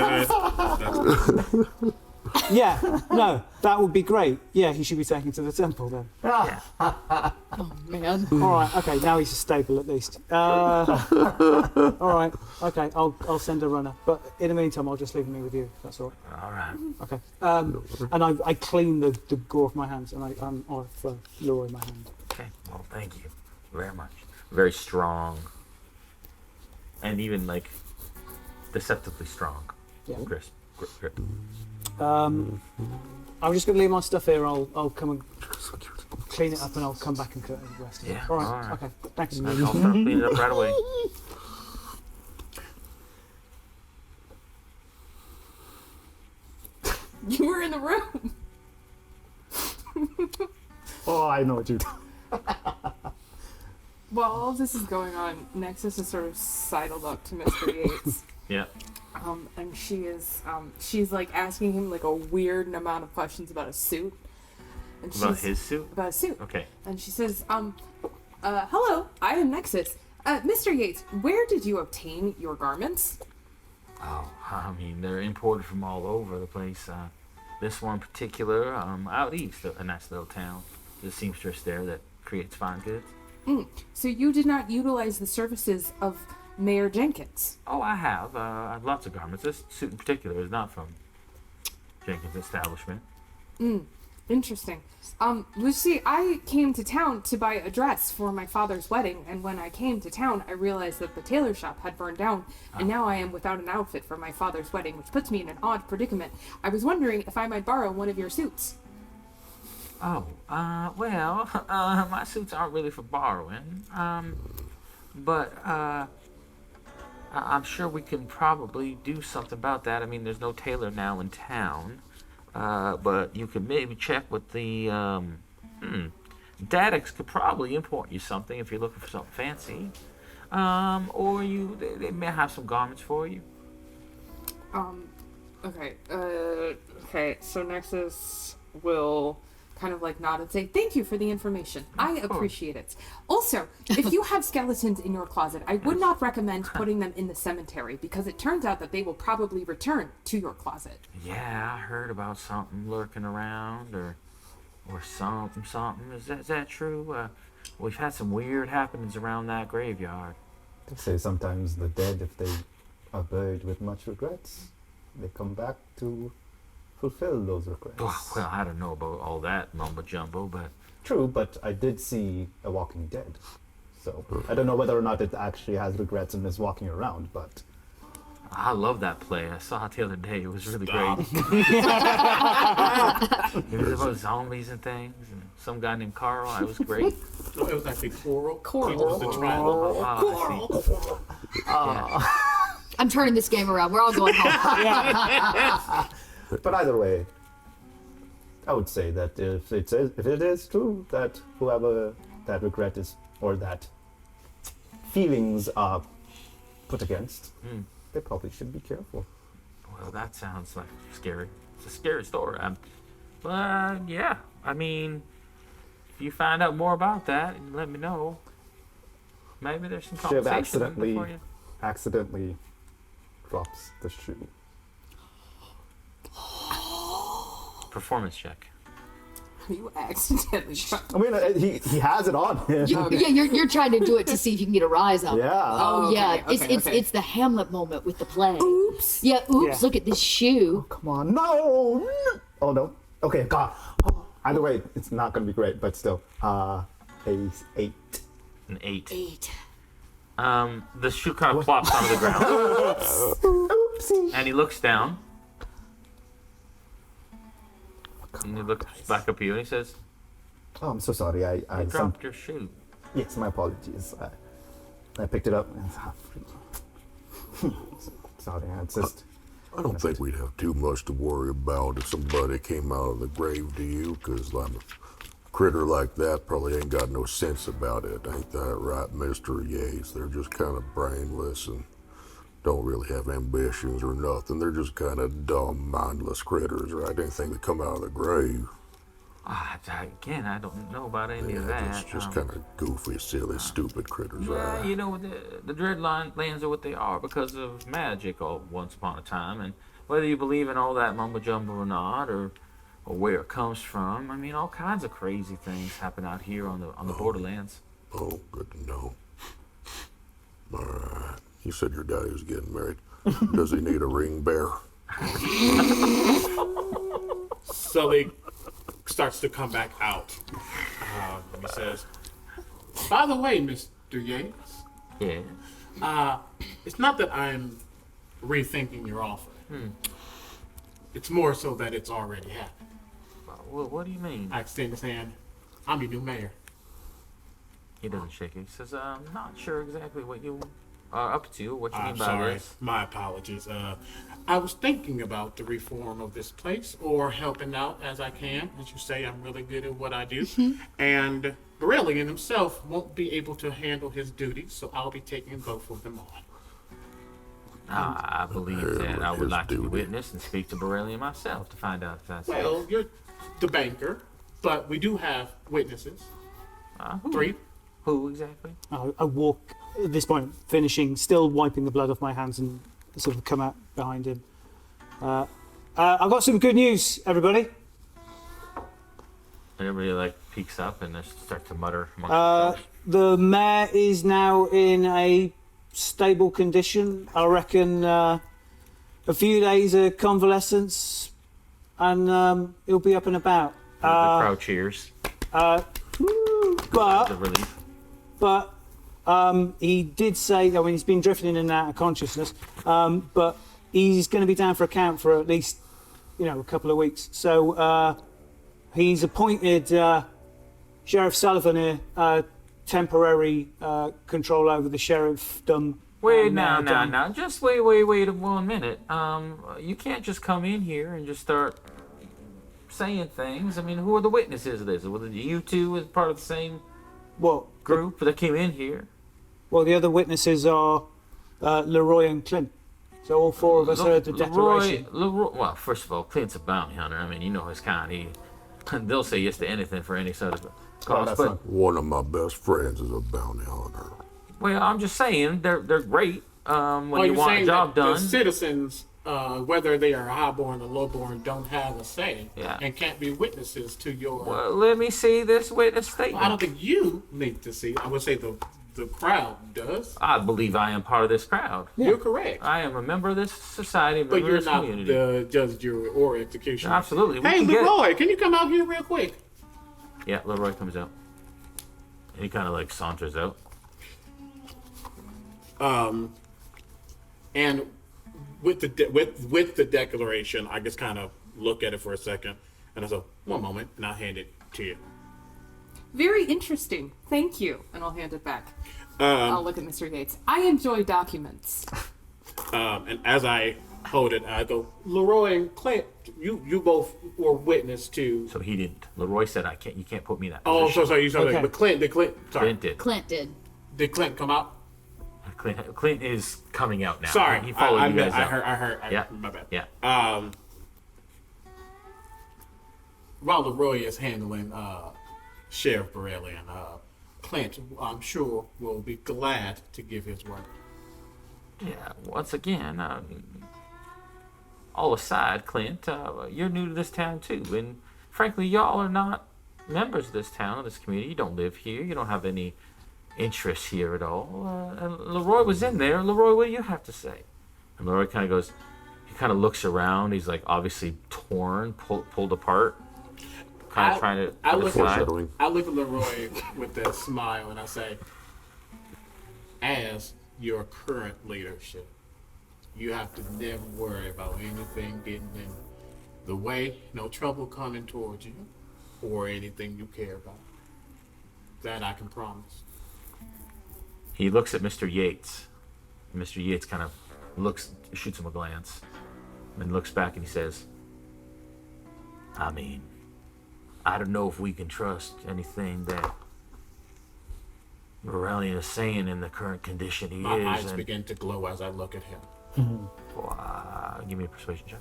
good. Yeah, no, that would be great. Yeah, he should be taken to the temple then. Yeah. Oh man. All right, okay, now he's stable at least. All right, okay, I'll send a runner. But in the meantime, I'll just leave me with you. If that's all right. All right. Okay. And I clean the gore off my hands, and I have lure in my hand. Okay. Well, thank you very much. Very strong. And even like deceptively strong. Yeah. Crisp. Grip. I'm just going to leave my stuff here. I'll come and clean it up, and I'll come back and cut the rest of it. Yeah, All right. all right. Okay. Thanks. I'll start cleaning it up right away. You were in the room. Oh, I know what you. While all of this is going on, Nexus is sort of sidled up to Mr. Yates. Yeah. And she's like asking him like a weird amount of questions about a suit. And About his suit? About a suit. Okay. And she says, hello, I am Nexus. Mr. Yates, where did you obtain your garments? Oh, I mean, they're imported from all over the place. This one in particular, out east, a nice little town. There's a seamstress there that creates fine goods. So you did not utilize the services of Mayor Jenkins? Oh, I have. I have lots of garments. This suit in particular is not from Jenkins' establishment. Interesting. You see, I came to town to buy a dress for my father's wedding, and when I came to town, I realized that the tailor shop had burned down, and now I am without an outfit for my father's wedding, which puts me in an odd predicament. I was wondering if I might borrow one of your suits. Oh, well, my suits aren't really for borrowing. But I'm sure we can probably do something about that. I mean, there's no tailor now in town. But you could maybe check with the, Daddix could probably import you something if you're looking for something fancy. Or they may have some garments for you. Okay, so Nexus will kind of like nod and say, thank you for the information. I appreciate it. Also, if you have skeletons in your closet, I would not recommend putting them in the cemetery because it turns out that they will probably return to your closet. Yeah, I heard about something lurking around or something. Is that true? We've had some weird happenings around that graveyard. They say sometimes the dead, if they are buried with much regrets, they come back to fulfill those regrets. Well, I don't know about all that mumbo jumbo, but True, but I did see a Walking Dead. So I don't know whether or not it actually has regrets and is walking around, but I love that play. I saw it the other day. It was really Stop. great. It was about zombies and things, and some guy named Carl. It was great. No, it was actually Coral. Coral. He was the trial. I see. Yeah. I'm turning this game around. We're all going home. But either way, I would say that if it is true that whoever that regret is or that feelings are put against, they probably should be careful. Well, that sounds like scary. It's a scary story. But yeah, I mean, if you find out more about that, let me know. Maybe there's some Shiv conversation for you. accidentally drops the shoe. Performance check. You accidentally. I mean, he has it on him. Yeah, you're trying to do it to see if you can get a rise up. Yeah. Oh, yeah, okay, it's the Hamlet moment with the play. Oops. Yeah, oops, Yeah. look at this shoe. Come on, no! Oh no. Okay, God. Either way, it's not gonna be great, but still. Ace 8. An 8. 8. The shoe kind of plops onto the ground, Oopsie. and he looks down. And he looks back up at you and he says, Oh, I'm so sorry. I "You dropped your shoe." Yes, my apologies. I picked it up and sorry, it's just I don't think we'd have too much to worry about if somebody came out of the grave to you, because a critter like that probably ain't got no sense about it. Ain't that right, Mr. Yates? They're just kind of brainless and don't really have ambitions or nothing. They're just kind of dumb, mindless critters, right? Anything that come out of the grave. Again, I don't know about any of Yeah, that. it's just kind of goofy, silly, stupid critters, Yeah, right? you know, the Dreadlands are what they are because of magic once upon a time. And whether you believe in all that mumbo jumbo or not, or where it comes from, I mean, all kinds of crazy things happen out here on the Borderlands. Oh, good to know. All right. You said your daddy was getting married. Does he need a ring bearer? Sully starts to come back out. He says, "By the way, Mr. Yates, Yeah. it's not that I'm rethinking your offer. It's more so that it's already happened." Well, what do you mean? I extend his hand. "I'm your new mayor." He doesn't shake it. He says, "I'm not sure exactly what you are up to. What you mean I'm by sorry. this?" My apologies. I was thinking about the reform of this place or helping out as I can. As you say, I'm really good at what I do. And Borellian himself won't be able to handle his duties, so I'll be taking both of them on. I believe that I would his like to be duty. witness and speak to Borellian myself to find out if that's Well, you're the banker, but we do have witnesses. who? 3. Who exactly? I walk at this point, finishing, still wiping the blood off my hands, and sort of come out behind him. I've got some good news, everybody. And everybody like peeks up and they start to mutter amongst Uh, themselves. the mare is now in a stable condition. I reckon a few days of convalescence, and he'll be up and about. The crowd cheers. But The relief. But he did say, I mean, he's been drifting in and out of consciousness, but he's going to be down for account for at least, a couple of weeks. So he's appointed Sheriff Sullivan here, temporary control over the sheriffdom. Wait, and, now. Just wait 1 minute. You can't just come in here and just start saying things. I mean, who are the witnesses of this? Were you two as part of the same Well, group that came in here? well, the other witnesses are Leroy and Clint. So all four of us heard the declaration. Leroy, well, first of all, Clint's a bounty hunter. I mean, you know his kind. They'll say yes to anything for any sort of cause. that's But not- One of my best friends is a bounty hunter. well, I'm just saying they're great when you you're want a saying job that done. the citizens, whether they are highborn or lowborn, don't have a say Yeah. and can't be witnesses to your... Well, let me see this witness statement. I don't think you need to see. I would say the crowd does. I believe I am part of this crowd. You're correct. I am a member of this society, a member But of you're this not community. the judge, jury, or executioner. Absolutely. We Hey, can get- Leroy, can you come out here real quick? Yeah, Leroy comes out. He kind of like saunters out. And with the declaration, I just kind of look at it for a second, and I say, "One moment," and I'll hand it to you. Very interesting. Thank you. And I'll hand it back. I'll look at Mr. Yates. I enjoy documents. And as I hold it, I go, "Leroy and Clint, you both were witness to." So he didn't. Leroy said, "I can't. You can't put me in that Oh, position." so sorry, you said Okay. that. But Clint, sorry, Clint did. Clint did. did Clint come out? Clint is coming out now. Sorry, he followed I you guys out. heard. Yeah. My bad. Yeah. While Leroy is handling Sheriff Borellian, Clint, I'm sure, will be glad to give his word. Yeah. Once again, all aside, Clint, you're new to this town too, and frankly, y'all are not members of this town, of this community. You don't live here. You don't have any interest here at all. And Leroy was in there. Leroy, what do you have to say? And Leroy kind of goes. He kind of looks around. He's like obviously torn, pulled apart. Kind of trying to I put look, aside. Foreshadowing. I look at Leroy with that smile and I say, as your current leadership, you have to never worry about anything getting in the way, no trouble coming towards you, or anything you care about. That I can promise. He looks at Mr. Yates. Mr. Yates kind of shoots him a glance, and looks back and he says, I mean, I don't know if we can trust anything that Borellian is saying in the current condition he My is. eyes And, begin to glow as I look at him. give me a persuasion check.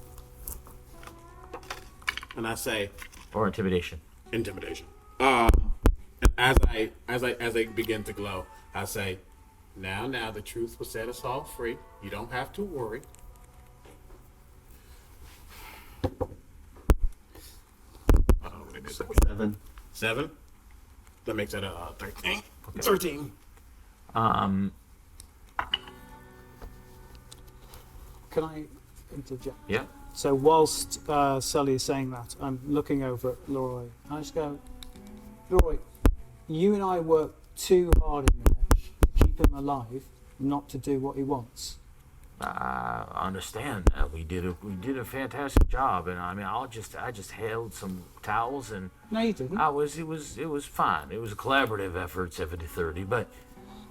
And I say, Or intimidation. intimidation. And as I begin to glow, I say, now the truth will set us all free. You don't have to worry. What it is again? 7. That makes it 13. Okay. 13. Can I interject? Yeah. So whilst Sully is saying that, I'm looking over at Leroy. I just go, Leroy, you and I work too hard in there to keep him alive, not to do what he wants. I understand that we did a fantastic job, and I mean I just held some towels and No, you didn't. it was fine. It was a collaborative effort, 70-30, but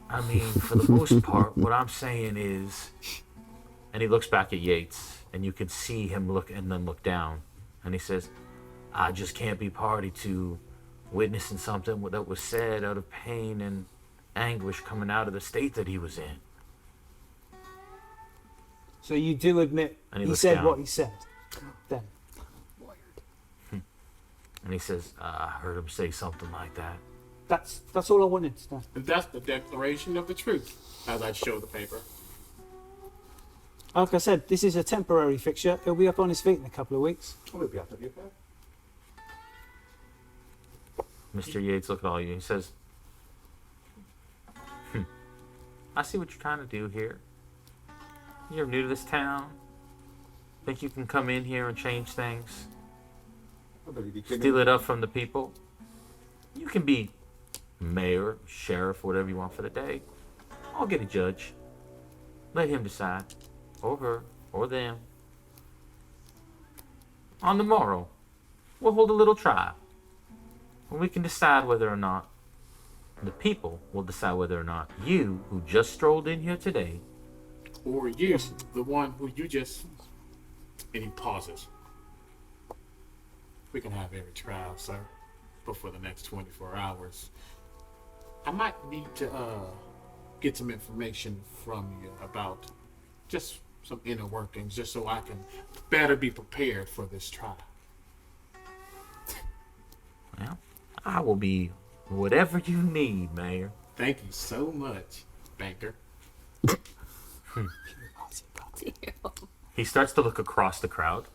I mean for the most part, what I'm saying is, and he looks back at Yates, and you can see him look and then look down, and he says, I just can't be party to witnessing something that was said out of pain and anguish coming out of the state that he was in. So you do admit And he looks said down. what he said, then? And he says, I heard him say something like that. That's all I wanted to know. That's the declaration of the truth, as I show the paper. Like I said, this is a temporary fixture. He'll be up on his feet in a couple of weeks. We'll be after you, okay? Mr. Yates looked at all you. He says, I see what you're trying to do here. You're new to this town. Think you can come in here and change things? I believe you can. Steal it up from the people? You can be mayor, sheriff, whatever you want for the day. I'll get a judge. Let him decide. Or her. Or them. On the morrow, we'll hold a little trial. And we can decide whether or not the people will decide whether or not you, who just strolled in here today, Or you, the one who you just... And he pauses. We can have every trial, sir, but for the next 24 hours. I might need to get some information from you about just some inner workings, just so I can better be prepared for this trial. well, I will be whatever you need, Mayor. Thank you so much, banker. He starts to look across the crowd,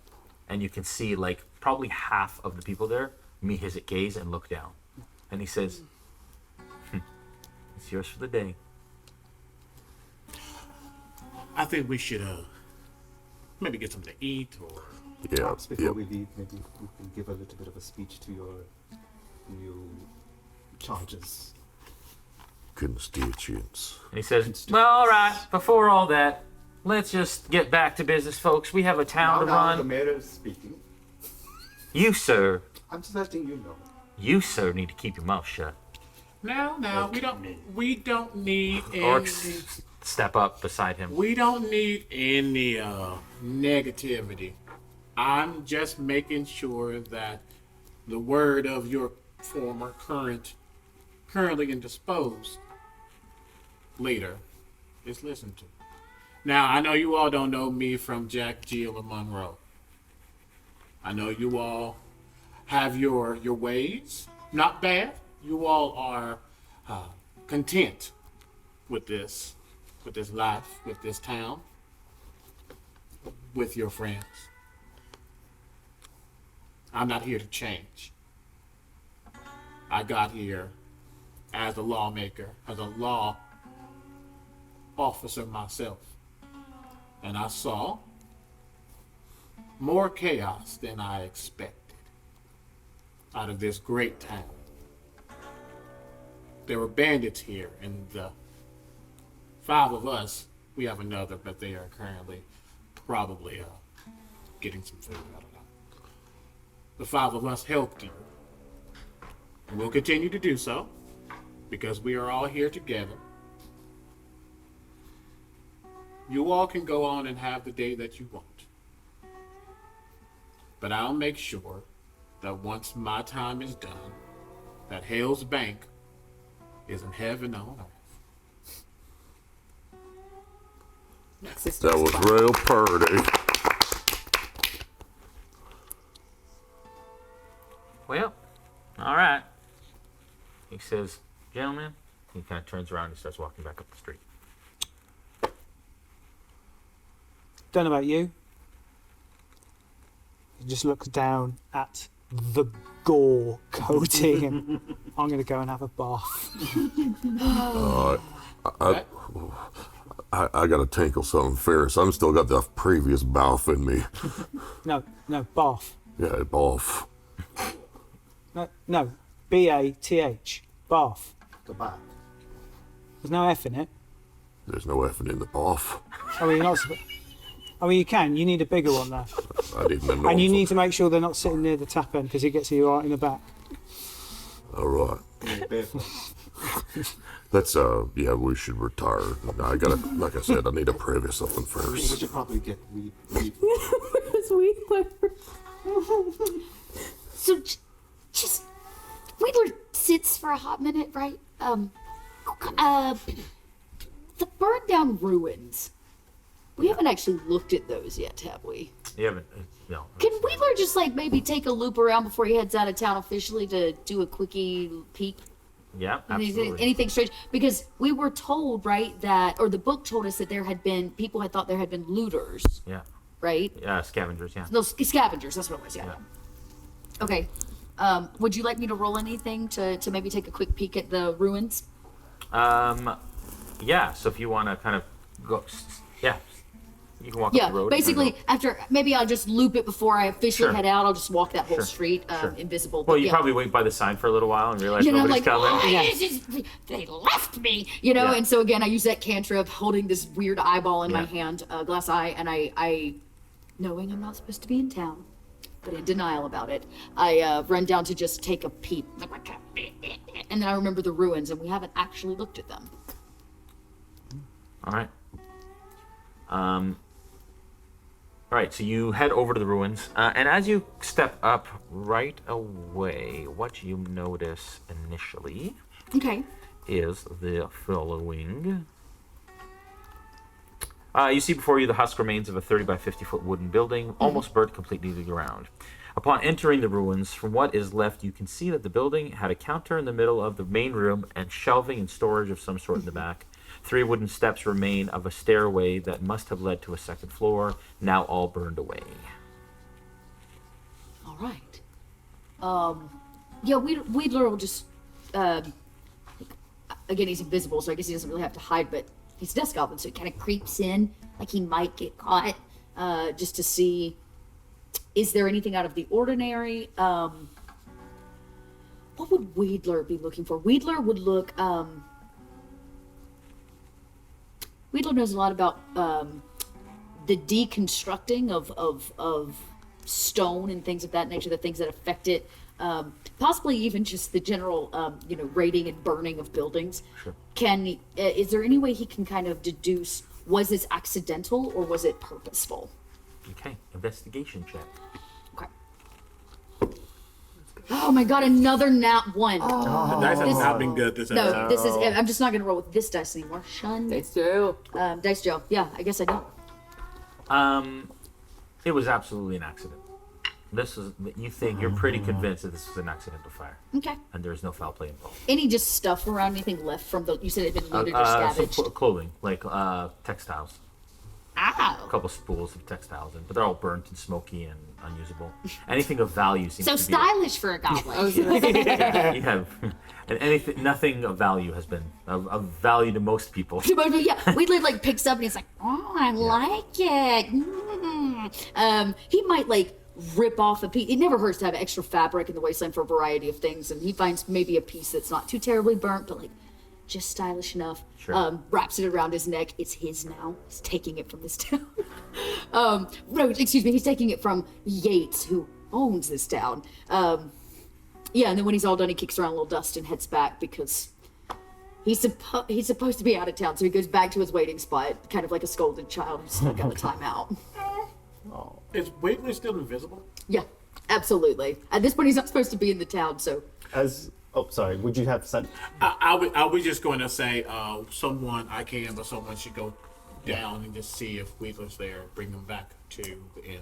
and you can see like probably half of the people there meet his gaze and look down. And he says, it's yours for the day. I think we should maybe get something to eat, or Yeah, Perhaps before yeah. we leave, maybe you can give a little bit of a speech to your new charges. Constituents. And he says, well, all right, before all that, let's just get back to business, folks. We have a town to The run. mayor is speaking. You, sir, I'm just letting you know. need to keep your mouth shut. now we don't need any. Orcs step up beside him. We don't need any negativity. I'm just making sure that the word of your former, currently indisposed leader is listened to. Now, I know you all don't know me from Jack, Jill, or Monroe. I know you all have your ways. Not bad. You all are content with this life, with this town, with your friends. I'm not here to change. I got here as a lawmaker, as a law officer myself. And I saw more chaos than I expected out of this great town. There were bandits here, and the 5 of us, we have another, but they are currently probably getting some food. I don't know. The 5 of us helped you. And we'll continue to do so because we are all here together. You all can go on and have the day that you want. But I'll make sure that once my time is done, that Hell's Bank is in heaven on earth. Nexus That was real purty. Well, He says, "Gentlemen," he kind of turns around and starts walking back up the street. Don't know about you. He just looks down at the gore coating and I'm going to go and have a bath. I gotta tinkle something fierce. I'm still got the previous bath in me. No, bath. Yeah, bath. No, B-A-T-H. Bath. The back. There's no F in it. There's no effing in the bath. I mean, you can. You need a bigger one, though. I didn't know. And you need to make sure they're not sitting near the tap end because he gets you right in the back. All right. Let's, yeah, we should retire. I gotta, like I said, I need to preview something We first. should probably get weed. So, just Wedler sits for a hot minute, right? The burned down ruins. We haven't actually looked at those yet, have we? You haven't, no. Can Wedler just like maybe take a loop around before he heads out of town officially to do a quickie peek? Yeah, absolutely. Anything strange? Because we were told, right, that, or the book told us that people had thought there had been looters, Yeah, right? scavengers. Yeah. Those scavengers, that's what it was, yeah. Okay. Would you like me to roll anything to maybe take a quick peek at the ruins? Yeah. So if you want to kind of go, yeah, you can walk up Yeah, the road. basically, after, maybe I'll just loop it before I officially Sure. head out. I'll just walk that whole Sure. street, Sure. invisible. Well, but you yeah. probably wait by the sign for a little while and realize You know, nobody's like, coming. they left me, you know? Yeah. And so again, I use that cantrip holding this weird eyeball in my Yeah. hand, glass eye, and I, knowing I'm not supposed to be in town, but in denial about it, I run down to just take a peep. And then I remember the ruins, and we haven't actually looked at them. All right. All right, so you head over to the ruins, and as you step up right away, what you notice initially Okay. is the following. You see before you the husk remains of a 30 by 50 foot wooden building, almost burnt completely to the ground. Upon entering the ruins, from what is left, you can see that the building had a counter in the middle of the main room and shelving and storage of some sort in the back. 3 wooden steps remain of a stairway that must have led to a second floor, now all burned away. All right. Yeah, Wedler will just, again, he's invisible, so I guess he doesn't really have to hide, but he's a desk goblin, so he kind of creeps in like he might get caught, just to see, is there anything out of the ordinary? What would Wedler be looking for? Wedler would look, Wedler knows a lot about the deconstructing of stone and things of that nature, the things that affect it, possibly even just the general, raiding and burning of buildings. Sure. Is there any way he can kind of deduce, was this accidental or was it purposeful? Okay, investigation check. Okay. Oh my god, another nat 1. The dice have This- not been good this No, episode. this is, I'm just not going to roll with this dice anymore. Shun. It's true. Dice Joe. Yeah, I guess I don't. It was absolutely an accident. You're pretty convinced that this was an accidental fire, Okay. and there's no foul play involved. Any just stuff around, anything left from you said it had been looted or Some scavenged? clothing, like textiles. Ow. A couple spools of textiles, but they're all burnt and smoky and unusable. Anything of value seems So to stylish for a goblin. be. You have, and nothing of value has been of value to most people. Yeah, Wedler like picks up and he's like, "Oh, I like it." He might like rip off a piece. It never hurts to have extra fabric in the wasteland for a variety of things, and he finds maybe a piece that's not too terribly burnt, but like just stylish enough. Sure. Wraps it around his neck. It's his now. He's taking it from this town. No, excuse me. He's taking it from Yates, who owns this town. Yeah, and then when he's all done, he kicks around a little dust and heads back because he's supposed to be out of town, so he goes back to his waiting spot, kind of like a scolded child who's stuck out a timeout. Is Wedler still invisible? Yeah, absolutely. At this point, he's not supposed to be in the town, so Would you have sent? I was just going to say, someone should go down and just see if Wedler's there, bring him back to the inn.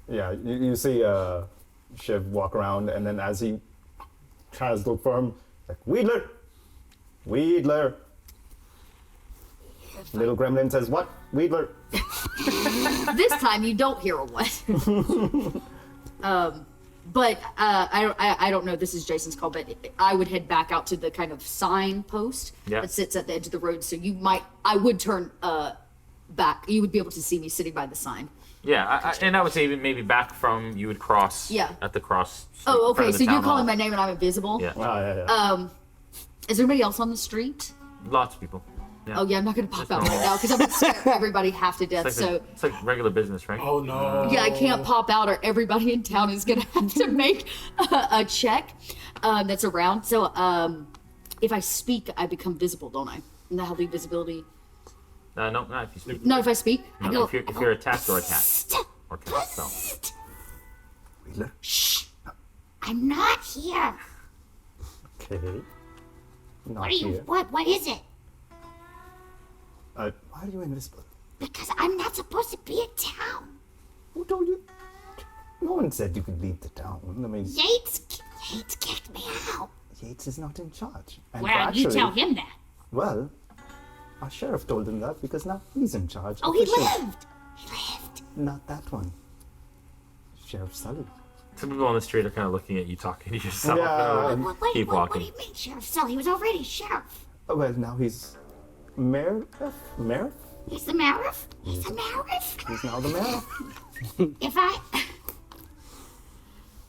Yeah, you see Shiv walk around, and then as he tries to look for him, like, Wedler, Wedler. Little gremlin says, what? Wedler. This time you don't hear a what. But I don't know. This is Jason's call, but I would head back out to the kind of sign post that sits at the edge of the road. So I would turn back. You would be able to see me sitting by the sign. Yeah, and I would say even maybe back from you would cross. Yeah. At the cross. Oh, okay. So you're town calling hall. my name and I'm invisible. Yeah. Is there anybody else on the street? Lots of people. Yeah. Oh yeah, I'm not gonna pop There's out no- right now because I'm gonna scare everybody half to death. It's like, So it's like regular business, right? Oh no. yeah, I can't pop out or everybody in town is gonna have to make a check that's around. So if I speak, I become visible, don't I? Isn't that how the visibility? No, not if you speak. No, if I speak, I No, go. if you're attacked or attacked. Or cast spell. Wheeler? Shh! I'm not here. Okay. Not What are you? here. What is it? Why are you invisible? Because I'm not supposed to be in town. Who told you? No one said you could leave the town. I mean, Yates kicked me out. Yates is not in charge. And Well, actually, you tell him that. Well, our sheriff told him that because now he's in charge. Oh, he officially. lived. He lived. Not that one. Sheriff Sully. Some people on the street are kind of looking at you talking to yourself. Yeah. Keep What walking. do you mean, Sheriff Sully? He was already sheriff. Oh, well, now he's mayor. Mayor? He's the sheriff. He's the sheriff. He's now the mayor. If I...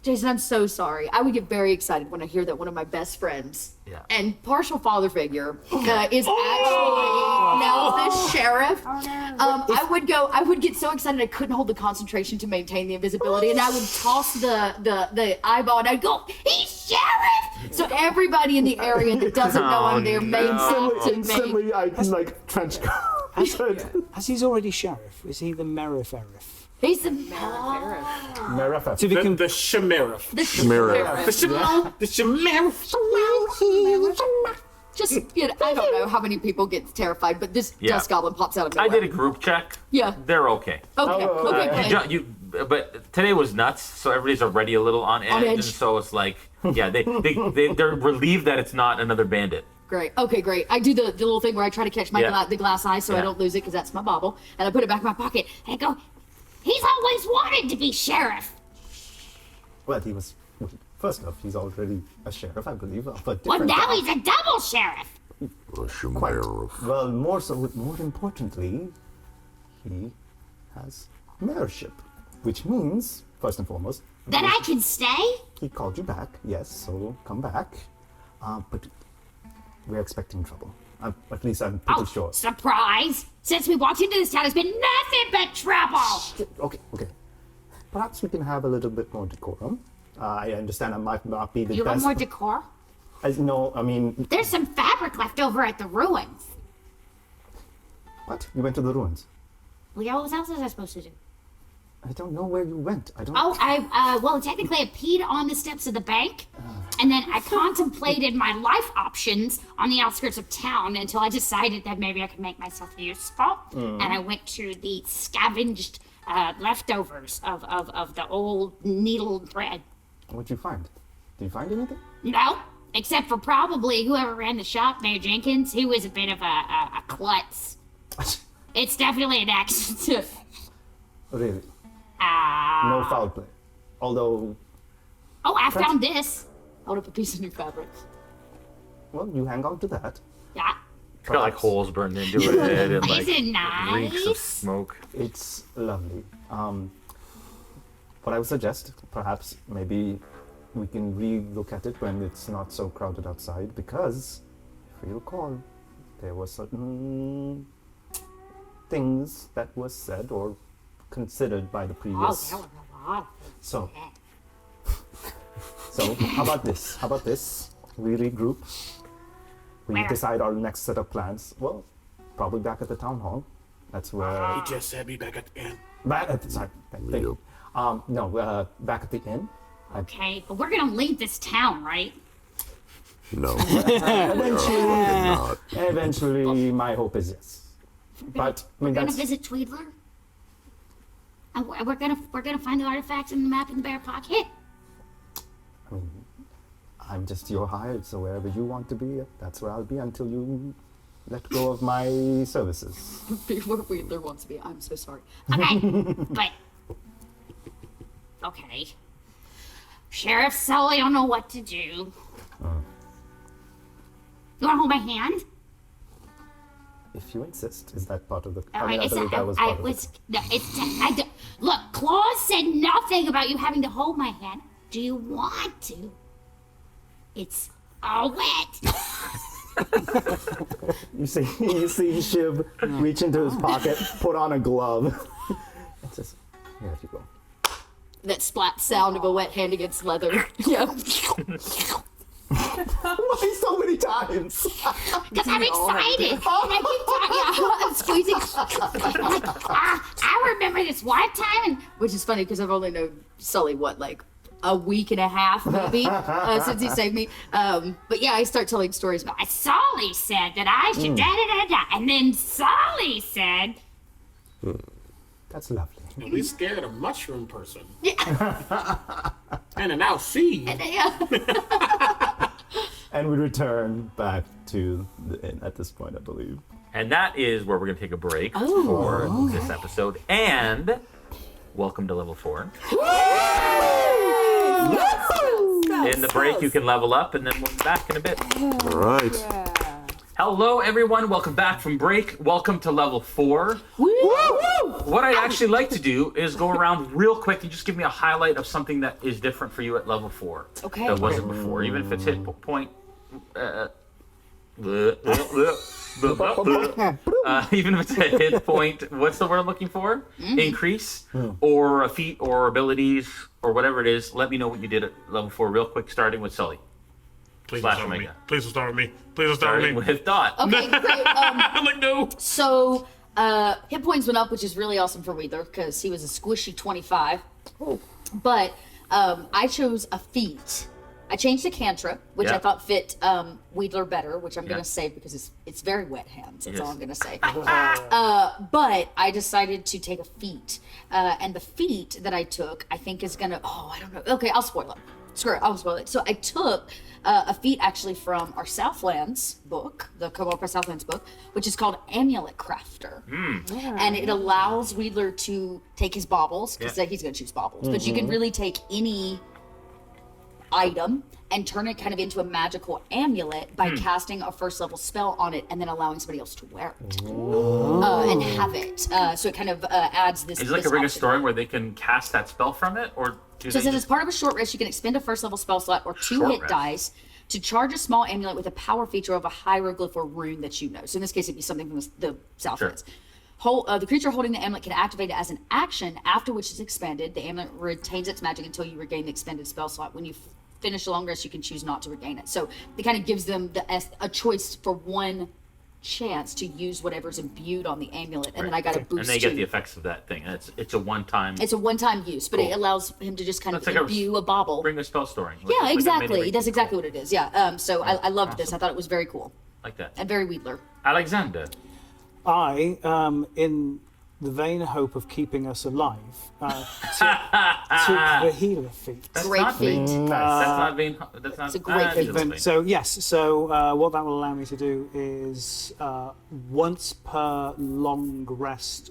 Jason, I'm so sorry. I would get very excited when I hear that one of my best friends Yeah. and partial father figure is actually now the sheriff. I would get so excited I couldn't hold the concentration to maintain the invisibility, and I would toss the eyeball and I'd go, "He's sheriff!" So everybody in the area that doesn't know I'm there may no. seem to me. Instantly, I like trench coat. As he's already sheriff, is he the sheriff? He's the Mayor. To become The sheriff. the Sheriff. sheriff. The sheriff. Just I don't know how many people get terrified, but this Yeah. dust goblin pops out of I nowhere. did a group check. Yeah. They're okay. Okay. Oh, Okay. okay. Good. But today was nuts, so everybody's already a little on edge, edge. and so it's like, yeah, they're relieved that it's not another bandit. Great. Okay, great. I do the little thing where I try to catch my Yeah. the glass eye so I Yeah. don't lose it because that's my bauble, and I put it back in my pocket. I go, he's always wanted to be sheriff. Well, he was. First off, he's already a sheriff, I believe. But Well, different now town. he's a double sheriff. The sheriff. Well, more importantly, he has mayorship, which means, first and foremost, That I can stay? he called you back. Yes, so come back. But we're expecting trouble. At least I'm pretty sure. Surprise! Since we walked into this town, it's been nothing but trouble. Okay. Perhaps we can have a little bit more decorum. I understand I might not be the You want best. more decor? No, I mean, There's some fabric left over at the ruins. what? You went to the ruins. Well, yeah, what else was I supposed to do? I don't know where you went. I don't. Oh, well, technically I peed on the steps of the bank, and then I contemplated my life options on the outskirts of town until I decided that maybe I could make myself useful, and I went to the scavenged leftovers of the old needle thread. What'd you find? Did you find anything? No, except for probably whoever ran the shop, Mayor Jenkins. He was a bit of a klutz. It's definitely an accident. Really? No foul play. Although, Oh, I found this. Hold up a piece of new fabric. well, you hang on to that. Yeah. It's got like holes burned into it and like Is it nice? reeks of smoke. It's lovely. What I would suggest, perhaps, maybe we can re-look at it when it's not so crowded outside, because, if you recall, there were certain things that were said or considered by the Oh, previous. there was a lot. So, how about this? How about this? We regroup. We Where? decide our next set of plans. Well, probably back at the town hall. That's where. He just said me back at the end. Back at sorry. Thank you. No, back at the inn. Okay, but we're gonna leave this town, right? No. Eventually, Not. eventually, my hope is yes. But I mean, We're gonna that's visit Tweedler. And we're gonna find the artifacts and the map in the bear pocket. I'm just your hired, so wherever you want to be, that's where I'll be until you let go of my services. Be where Wheeler wants to be. I'm so sorry. Okay, but okay. Sheriff Sully, I don't know what to do. You want to hold my hand? If you insist, is that part of the? All right, I believe that was part of it. No, look, Claus said nothing about you having to hold my hand. Do you want to? It's all wet. You see Shiv reach into his pocket, put on a glove, and just here you go. That splat sound of a wet hand against leather. Yeah. Why so many times? Because I'm excited. And I keep talking. I'm squeezing. I remember this one time. And Which is funny because I've only known Sully, like a week and a half maybe since he saved me. But yeah, I start telling stories about Sully said that I should da-da-da-da. And then Sully said... That's lovely. And we scared a mushroom person. Yeah. And an out seed. And we return back to the inn at this point, I believe. And that is where we're going to take a break for this episode. And welcome to level 4. In the break, you can level up, and then we'll be back in a bit. All right. Hello, everyone. Welcome back from break. Welcome to level 4. Woo! What I'd actually like to do is go around real quick and just give me a highlight of something that is different for you at level 4. Okay. That wasn't before, even if it's hit point. Even if it's a hit point, what's the word I'm looking for? Increase, or a feat, or abilities, or whatever it is. Let me know what you did at level 4 real quick, starting with Sully. Please Slash don't start with me. Omega. Please don't start with me. Please don't start Starting with me. with Dot. Okay, great. I'm like, no. So hit points went up, which is really awesome for Wheeler because he was a squishy 25. But I chose a feat. I changed the cantrip, which I Yeah. thought fit Wheeler better, which I'm Yeah. going to save because it's very wet hands. That's all Yes. I'm going to say. But I decided to take a feat. And the feat that I took, I think is going to... Oh, I don't know. Okay, I'll spoil it. Screw it, I'll spoil it. So I took a feat actually from our Southlands book, the Kobold Press Southlands book, which is called Amulet Crafter. And it allows Wheeler to take his baubles, because he's going to choose baubles, but you can really take any item and turn it kind of into a magical amulet by casting a first level spell on it and then allowing somebody else to wear it and have it. So it kind of adds this. Is it like this a Ring of option. Storm where they can cast that spell from it, or do So they it says as just... part of a short rest, you can expend a first level spell slot or 2 Short hit rest. dice to charge a small amulet with a power feature of a hieroglyph or rune that you know. So in this case, it'd be something from the Southlands. The creature holding the amulet can activate it as an action, after which it's expended. The amulet retains its magic until you regain the expended spell slot. When you finish a long rest, you can choose not to regain it. So it kind of gives them a choice for one chance to use whatever's imbued on the amulet, and then I got a boost. And they get to- the effects of that thing. It's a one-time... It's a one-time use, but it Cool. allows him to just kind It's of like imbue a bauble. Ring of Spell Storing. Yeah, Like a exactly. mini That's ring. exactly what it is. Yeah. So I loved this. Awesome. I thought it was very cool Like that. and very Wheeler. Alexander. I, in the vain hope of keeping us alive, took the healer feat. That's Great not feat. being... That's not being... That's not... It's a great feat. it's a thing. So yes, so what that will allow me to do is once per long rest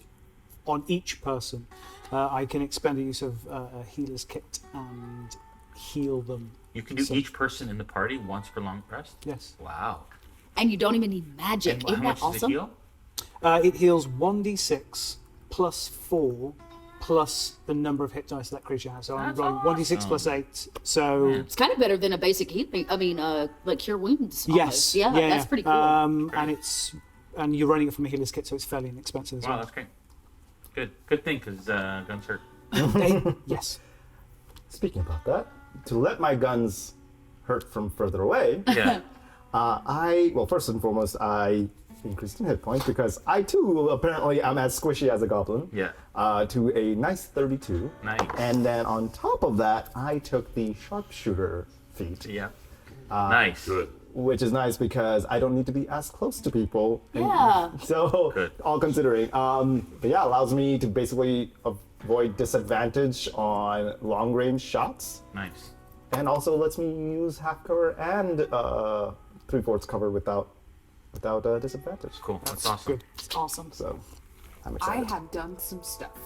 on each person, I can expend the use of a healer's kit and heal them. You can do So- each person in the party once per long rest? Yes. Wow. And you don't even need magic. And how Isn't much that does it awesome? heal? It heals 1d6 plus 4 plus the number of hit dice that creature has. So I'm That's rolling 1d6 plus awesome. 8. So It's kind of better than a basic healing. I mean, like cure wounds. yes, almost. Yeah, that's pretty cool. And you're running it from a healer's kit, so it's fairly inexpensive as Wow, well. that's great. Good thing, because guns hurt. Yes. Speaking about that, to let my guns hurt from further away, Yeah. first and foremost, I increased in hit points because I too apparently am as squishy as a goblin. Yeah. To a nice 32. Nice. And then on top of that, I took the sharpshooter feat, Yeah. Nice. Good. which is nice because I don't need to be as close to people. Yeah. So, Good. all considering. But yeah, allows me to basically avoid disadvantage on long range shots. Nice. and also lets me use half cover and 3/4 cover without disadvantage. Cool. That's awesome. It's awesome. So I'm I excited. have done some stuff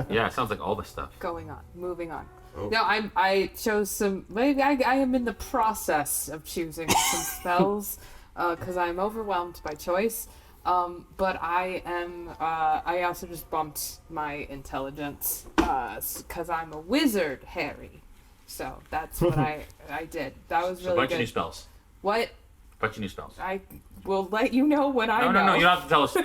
Yeah, it sounds like all the stuff. going on. Moving on. Oh. No, I chose some. Maybe I am in the process of choosing some spells because I'm overwhelmed by choice. But I am. I also just bumped my intelligence because I'm a wizard, Harry. So that's what I did. That was So a really bunch good. of new spells. What? Bunch of new spells. I will let you know when I know. No, you don't have to tell us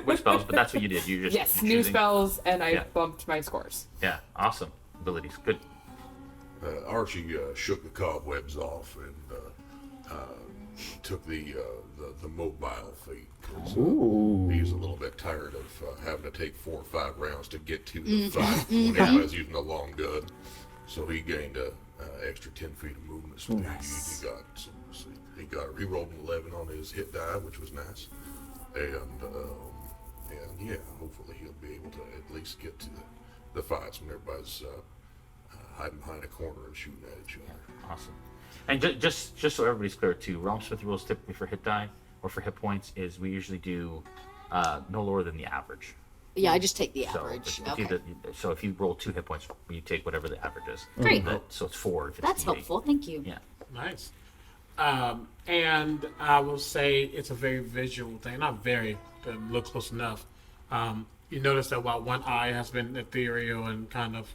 which spells, but that's what you did. You just Yes, you're new choosing- spells, and I Yeah. bumped my scores. Yeah, awesome abilities. Good. Archie shook the cobwebs off and took the mobile feat. 'Cause, he's a little bit tired of having to take 4 or 5 rounds to get to the fight when everybody's using a long gun. So he gained a extra 10 feet of movement speed. Nice. He got some. He rolled an 11 on his hit die, which was nice. And yeah, hopefully he'll be able to at least get to the fights when everybody's hiding behind a corner and shooting at each other. Awesome. And just so everybody's clear too, Realm Smith rules typically for hit die or for hit points is we usually do no lower than the average. Yeah, I just take the So average. it's Okay. either, so if you roll 2 hit points, you take whatever the average is. Great. So it's 4 if it's That's D8. helpful. Thank you. Yeah. Nice. And I will say it's a very visual thing. Not very, but look close enough. You notice that while one eye has been ethereal and kind of,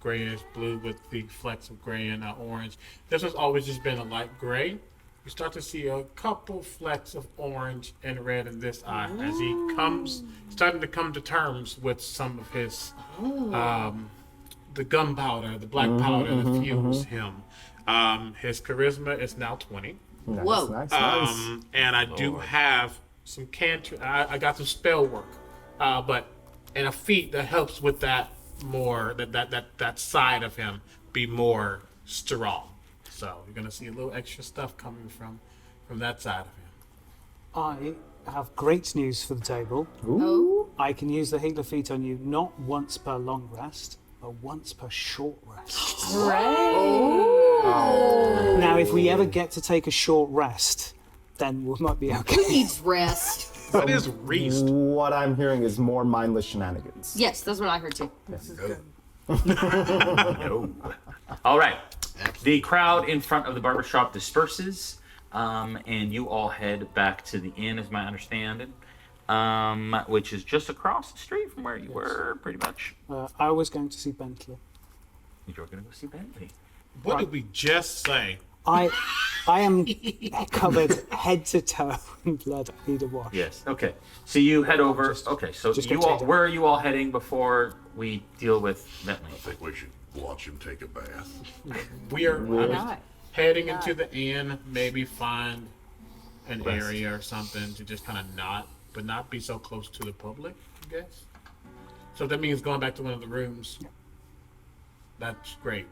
grayish blue with the flecks of gray and orange, this has always just been a light gray. You start to see a couple flecks of orange and red in this eye as he starting to come to terms with some of his, the gunpowder, the black powder that fuels him. His charisma is now 20. Nice, Whoa. nice. And I do have some I got some spell work, but and a feat that helps with that more that side of him be more strong. So you're gonna see a little extra stuff coming from that side of him. I have great news for the table. Oh. I can use the healer feat on you not once per long rest, but once per short rest. Now, if we ever get to take a short rest, then we might be okay. Who needs rest? That is Reese. What I'm hearing is more mindless shenanigans. Yes, that's what I heard too. No. All right. The crowd in front of the barbershop disperses, and you all head back to the inn, is my understanding, which is just across the street from where you were, pretty much. I was going to see Bentley. You're going to go see Bentley. What did we just say? I am covered head to toe in blood. I need a wash. Yes. Okay. So you head over. Okay. So just you get all, taken. where are you all heading before we deal with Bentley? I think we should watch him take a bath. We are Not. heading into the inn. Maybe find an area or something to just kind of not be so close to the public. I guess. So that means going back to one of the rooms. That's great.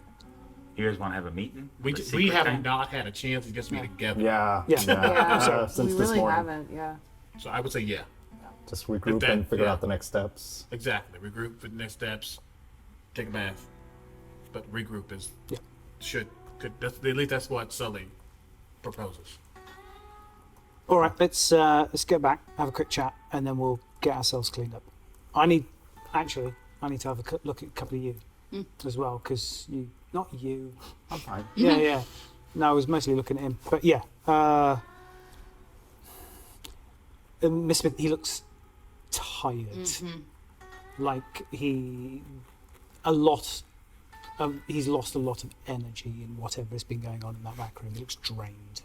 You guys want to have a meeting? We A we secret have thing? not had a chance to just be together. Yeah. Yeah. Yeah, Since we this really morning. haven't. Yeah. So I would say yeah. Just regroup that- and figure yeah. out the next steps. Exactly. Regroup for the next steps. Take a bath. But regroup is could at least that's what Sully proposes. All right, let's get back, have a quick chat, and then we'll get ourselves cleaned up. I need to have a look at a couple of you as well, because not you. I'm fine. Yeah. No, I was mostly looking at him, but yeah. Miss Smith, he looks tired, like he's lost a lot of energy in whatever has been going on in that back room. He looks drained.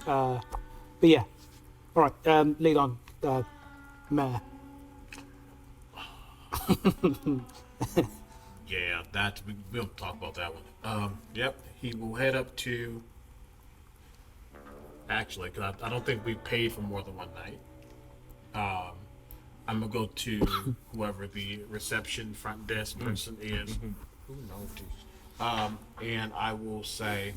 But yeah, all right. Lead on, Mayor. Yeah, we'll talk about that one. Yep, he will head up to. Actually, because I don't think we paid for more than one night. I'm gonna go to whoever the reception front desk person is. Who knows? And I will say,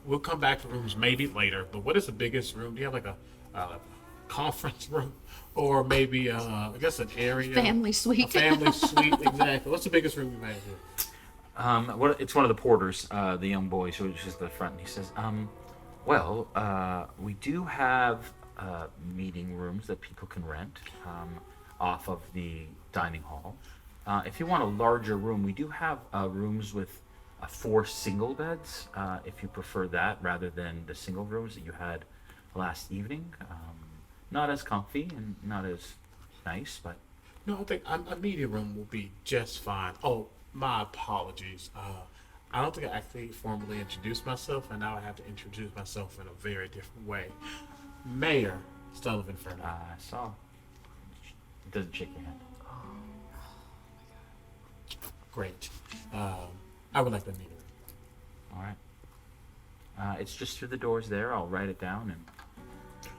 we'll come back to rooms maybe later. But what is the biggest room? Do you have like a conference room, or maybe I guess an area? Family A suite. family suite, exactly. What's the biggest room you have here? It's one of the porters, the young boy, who's just at the front. And he says, we do have meeting rooms that people can rent off of the dining hall. If you want a larger room, we do have rooms with 4 single beds, if you prefer that, rather than the single rooms that you had last evening. Not as comfy and not as nice, but... No, I think a meeting room will be just fine. Oh, my apologies. I don't think I actually formally introduced myself, and now I have to introduce myself in a very different way. Mayor Sullivan Fernandez. I saw. It doesn't shake your hand. Great. I would like the meeting room. All right. It's just through the doors there. I'll write it down and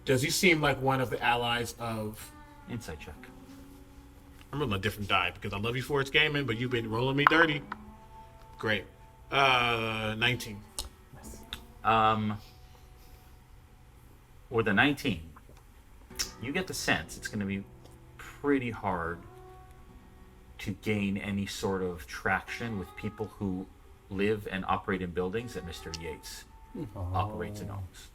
Does he seem like one of the allies of... insight check. I'm rolling a different die because I love you for its gaming, but you've been rolling me dirty. Great. 19. With a 19, you get the sense it's going to be pretty hard to gain any sort of traction with people who live and operate in buildings that Mr. Yates operates and owns.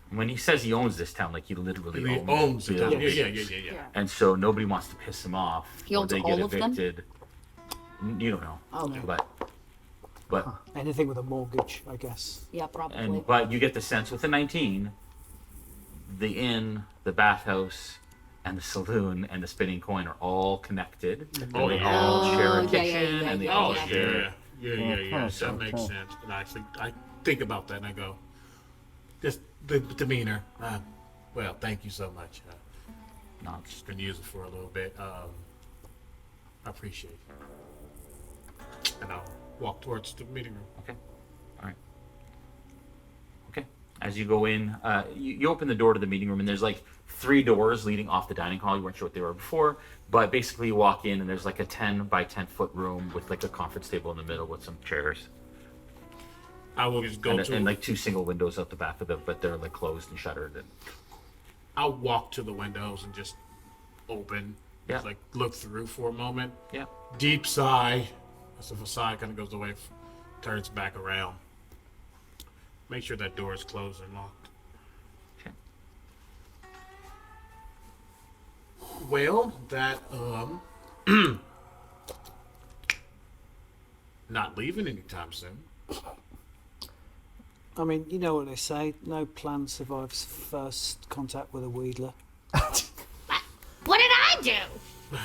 When he says he owns this town, like he literally He owns the town. buildings. Yeah. And so nobody wants to piss him off. He owns or they all get of them? evicted. You don't know. Oh, no. But Anything with a mortgage, I guess. Yeah, probably. but you get the sense with the 19, the inn, the bathhouse, and the saloon and the spinning coin are all connected. Oh, They yeah. all share a yeah, kitchen yeah, and they yeah, all yeah. share. Yeah. That makes sense. And I think about that and I go, just the demeanor. Well, thank you so much. Not Just gonna use it for a little bit. I appreciate it. And I'll walk towards the meeting room. okay. All right. Okay. As you go in, you open the door to the meeting room, and there's like 3 doors leading off the dining hall. You weren't sure what they were before, but basically you walk in, and there's like a 10 by 10 foot room with like a conference table in the middle with some chairs, I will just go and like 2 single windows out the back of them, but they're like closed and shuttered. And I'll walk to the windows and just open. Yeah. Just like look through for a moment. yeah. Deep sigh. As the facade kind of goes away, turns back around. Make sure that door is closed and locked. Okay. Well, that not leaving anytime soon. I mean, you know what they say, no plan survives first contact with a wheedler. What did I do? No,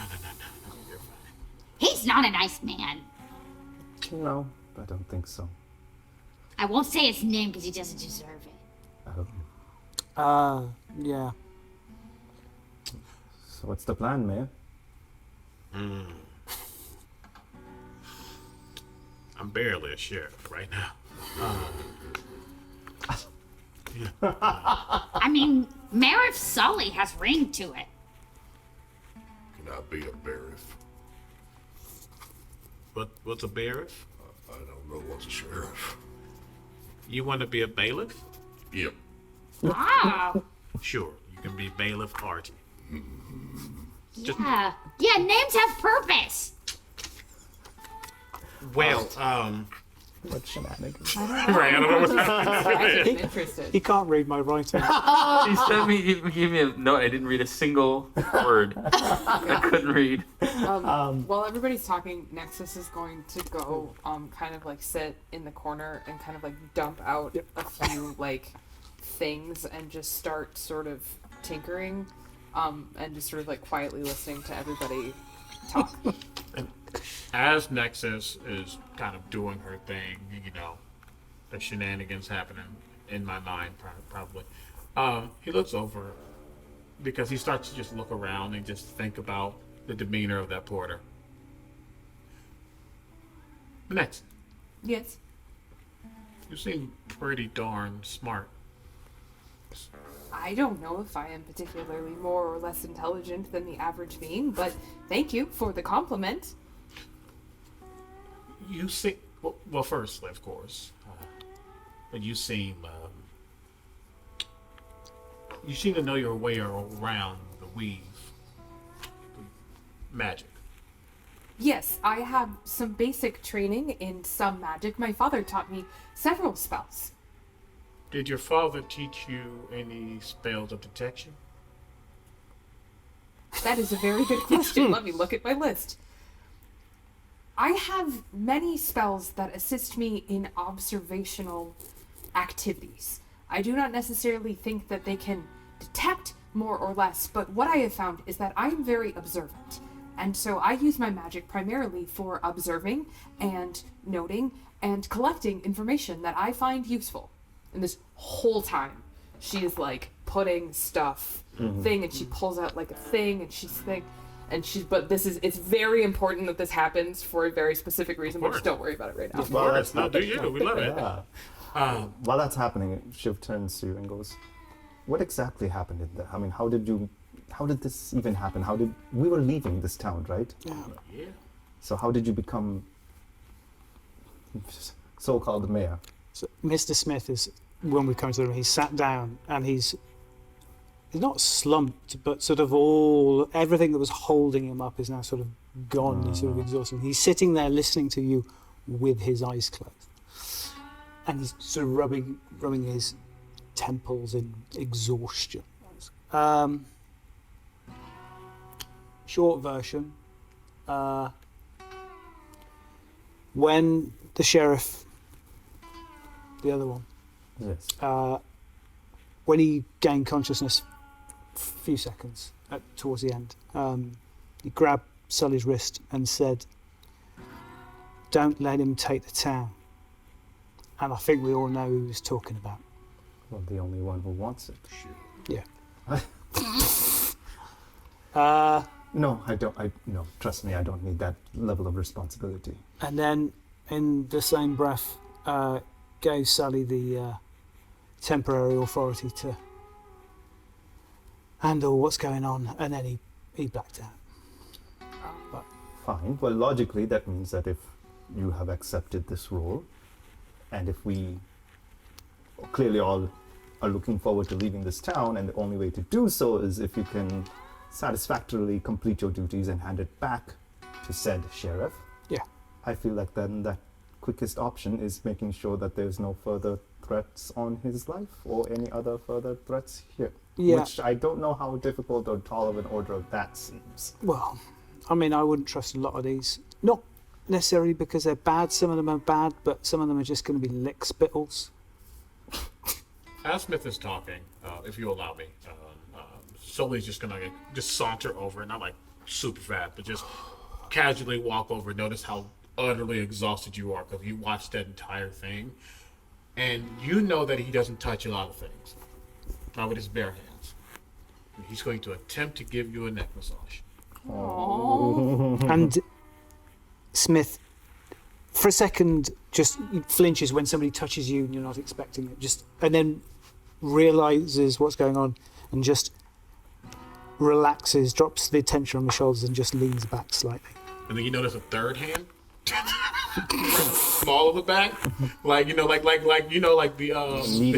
you're fine. He's not a nice man. No, I don't think so. I won't say his name because he doesn't deserve it. Yeah. So what's the plan, Mayor? I'm barely a sheriff right now. I mean, Mayor Sully has ring to it. Can I be a bailiff? What's a bailiff? I don't know what's a sheriff. You want to be a bailiff? Yep. Oh, Sure, you can be bailiff Archie. yeah. Yeah, names have purpose. Well, What shenanigans? right, I don't know what's happening. I'm interested. He can't read my writing. He sent me. He gave me a note. I didn't read a single word. I couldn't read. While everybody's talking, Nexus is going to go, kind of like sit in the corner and kind of like dump out a few like things and just start sort of tinkering, and just sort of like quietly listening to everybody talk. As Nexus is kind of doing her thing, you know, the shenanigans happening in my mind, probably. He looks over because he starts to just look around and just think about the demeanor of that porter. Next, Yes. you seem pretty darn smart. I don't know if I am particularly more or less intelligent than the average being, but thank you for the compliment. You seem well. Firstly, of course, but you seem to know your way around the weave, the magic. Yes, I have some basic training in some magic. My father taught me several spells. Did your father teach you any spells of detection? That is a very good question. Let me look at my list. I have many spells that assist me in observational activities. I do not necessarily think that they can detect more or less, but what I have found is that I am very observant. And so I use my magic primarily for observing and noting and collecting information that I find useful. And this whole time, she is like putting stuff, thing, and she pulls out like a thing, and but it's very important that this happens for a very specific reason, but just don't worry about it right now. Well, that's No, do you? We love it. Yeah. While that's happening, Shiv turns to you and goes, "What exactly happened in there? I mean, how did this even happen? We were leaving this town, right? Yeah. So how did you become so-called mayor?" So Mr. Smith is, when we come to the room, he's sat down and he's not slumped, but sort of everything that was holding him up is now sort of gone. He's sort of exhausted. He's sitting there listening to you with his eyes closed. And he's sort of rubbing his temples in exhaustion. Short version. When the sheriff, the other one, Yes. when he gained consciousness, a few seconds towards the end, he grabbed Sully's wrist and said, "Don't let him take the town." And I think we all know who he was talking about. Well, the only one who wants it. Yeah. No, I don't. No, trust me, I don't need that level of responsibility. And then, in the same breath, gave Sully the temporary authority to handle what's going on, and then he backed out. Fine. Well, logically, that means that if you have accepted this role, and if we clearly all are looking forward to leaving this town, and the only way to do so is if you can satisfactorily complete your duties and hand it back to said sheriff. Yeah. I feel like then that quickest option is making sure that there's no further threats on his life or any other further threats here. Yeah. Which I don't know how difficult or tall of an order that seems. Well, I mean, I wouldn't trust a lot of these. Not necessarily because they're bad. Some of them are bad, but some of them are just going to be lick spittles. As Smith is talking, if you allow me, Sully's just gonna just saunter over, not like super fast, but just casually walk over. Notice how utterly exhausted you are because you watched that entire thing, and you know that he doesn't touch a lot of things, not with his bare hands. And he's going to attempt to give you a neck massage. And Smith, for a second, just flinches when somebody touches you and you're not expecting it. And then realizes what's going on and just relaxes, drops the tension on the shoulders, and just leans back slightly. And then you notice a third hand, small of the back, like the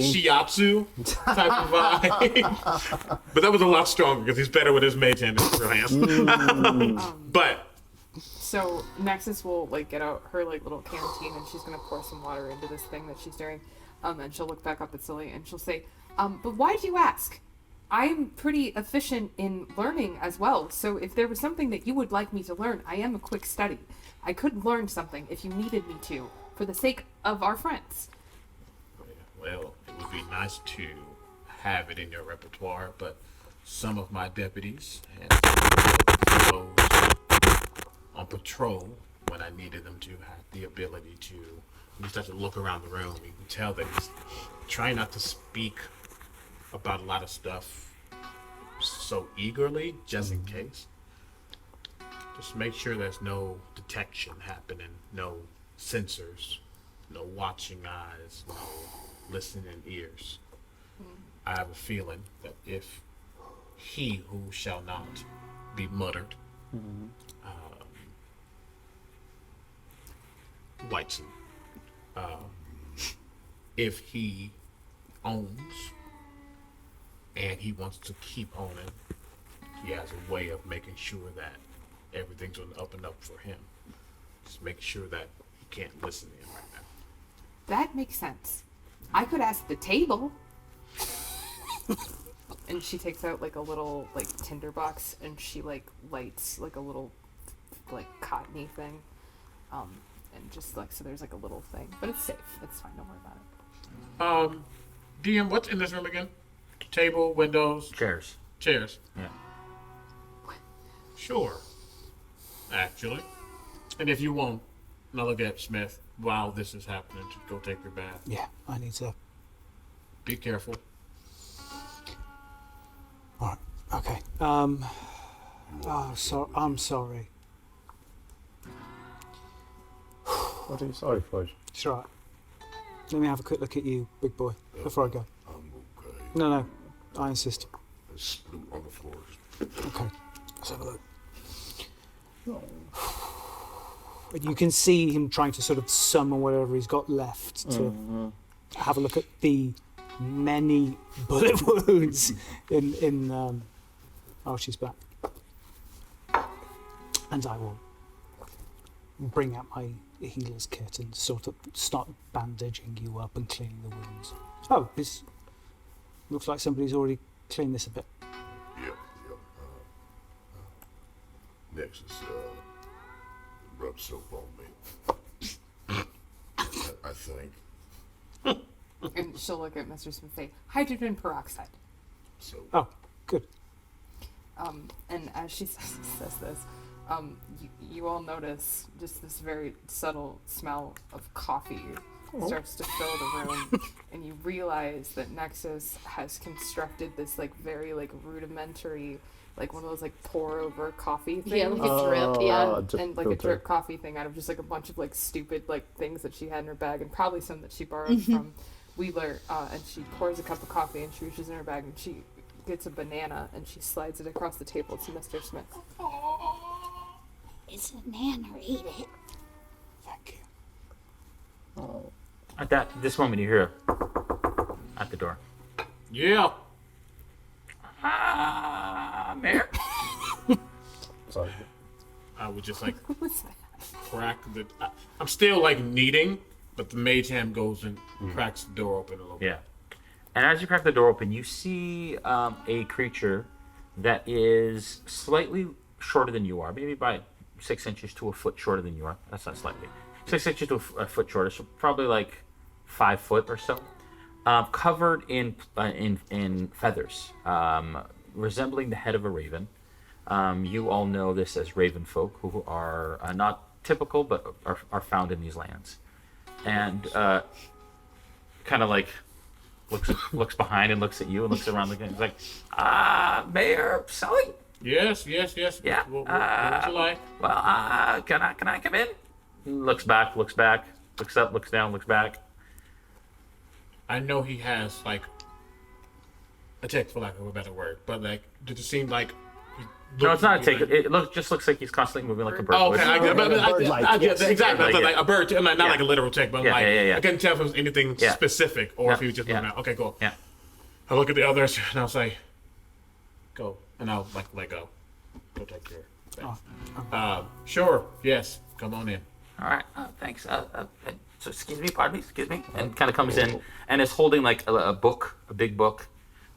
shiatsu type of vibe. But that was a lot stronger because he's better with his mage hand than his real hands. But So Nexus will get out her little canteen, and she's gonna pour some water into this thing that she's doing. And she'll look back up at Sully and she'll say, "But why do you ask? I'm pretty efficient in learning as well. So if there was something that you would like me to learn, I am a quick study. I could learn something if you needed me to, for the sake of our friends." well, it would be nice to have it in your repertoire, but some of my deputies and those on patrol when I needed them to have the ability to. You just have to look around the room. You can tell that he's trying not to speak about a lot of stuff so eagerly, just in case. Just make sure there's no detection happening, no sensors, no watching eyes, no listening ears. I have a feeling that if he who shall not be muttered, Whiteson, if he owns and he wants to keep owning, he has a way of making sure that everything's going to open up for him. Just make sure that he can't listen in right now. That makes sense. I could ask the table. And she takes out like a little like tinder box and she like lights like a little like cottony thing. And just like so there's like a little thing. But it's safe. It's fine, don't worry about it. DM, what's in this room again? Table, windows, Chairs. chairs. Yeah. Sure. Actually. And if you want, now look at Smith while this is happening to go take your bath. Yeah, I need to. Be careful. All right. Okay. I'm sorry. What are you sorry for? It's all right. Let me have a quick look at you, big boy, before I go. I'm okay. No, I insist. There's sploot on the floor. Okay. Let's have a look. And you can see him trying to sort of summon whatever he's got left to have a look at the many bullet wounds in Archie's back. And I will bring out my healer's kit and sort of start bandaging you up and cleaning the wounds. Oh, this looks like somebody's already cleaned this a bit. Yep. Nexus, rub soap on me. I think. And she'll look at Mr. Smith and say, hydrogen peroxide. So. Oh, good. And as she says this, you all notice just this very subtle smell of coffee starts to fill the room, and you realize that Nexus has constructed this like very like rudimentary, like one of those like pour over coffee things. Yeah, like a drip. Yeah. And like a drip coffee thing out of just like a bunch of like stupid like things that she had in her bag, and probably some that she borrowed from Wheeler. And she pours a cup of coffee and she reaches in her bag and she gets a banana and she slides it across the table to Mr. Smith. It's a banana, eat it. Thank you. At this moment, you hear at the door. Yeah. Mayor. Sorry. I would just like What's that? crack the. I'm still like kneading, but the mage hand goes and cracks the door open a little bit. Yeah. And as you crack the door open, you see a creature that is slightly shorter than you are, maybe by 6 inches to a foot shorter than you are. That's not slightly. 6 inches to a foot shorter, so probably like 5 foot or so. Covered in feathers, resembling the head of a raven. You all know this as raven folk, who are not typical, but are found in these lands. And kind of like looks behind and looks at you and looks around again. He's like, Mayor Sully? Yes. Yeah. What would you like? Well, can I come in? Looks back, looks up, looks down, looks back. I know he has like a tick, for lack of a better word, but like, did it seem like? No, it's not a tick. It just looks like he's constantly moving like a bird. Oh, okay. Exactly. Yeah. Like a bird, not like a literal tick, but Yeah, like yeah. I couldn't tell if it was anything specific or if he was just moving out. Okay, cool. Yeah. I look at the others and I'll say, "Go," and I'll like let go. Go take care of that. Sure. Yes. Come on in. All right. Thanks. So excuse me, and kind of comes in and is holding like a book, a big book,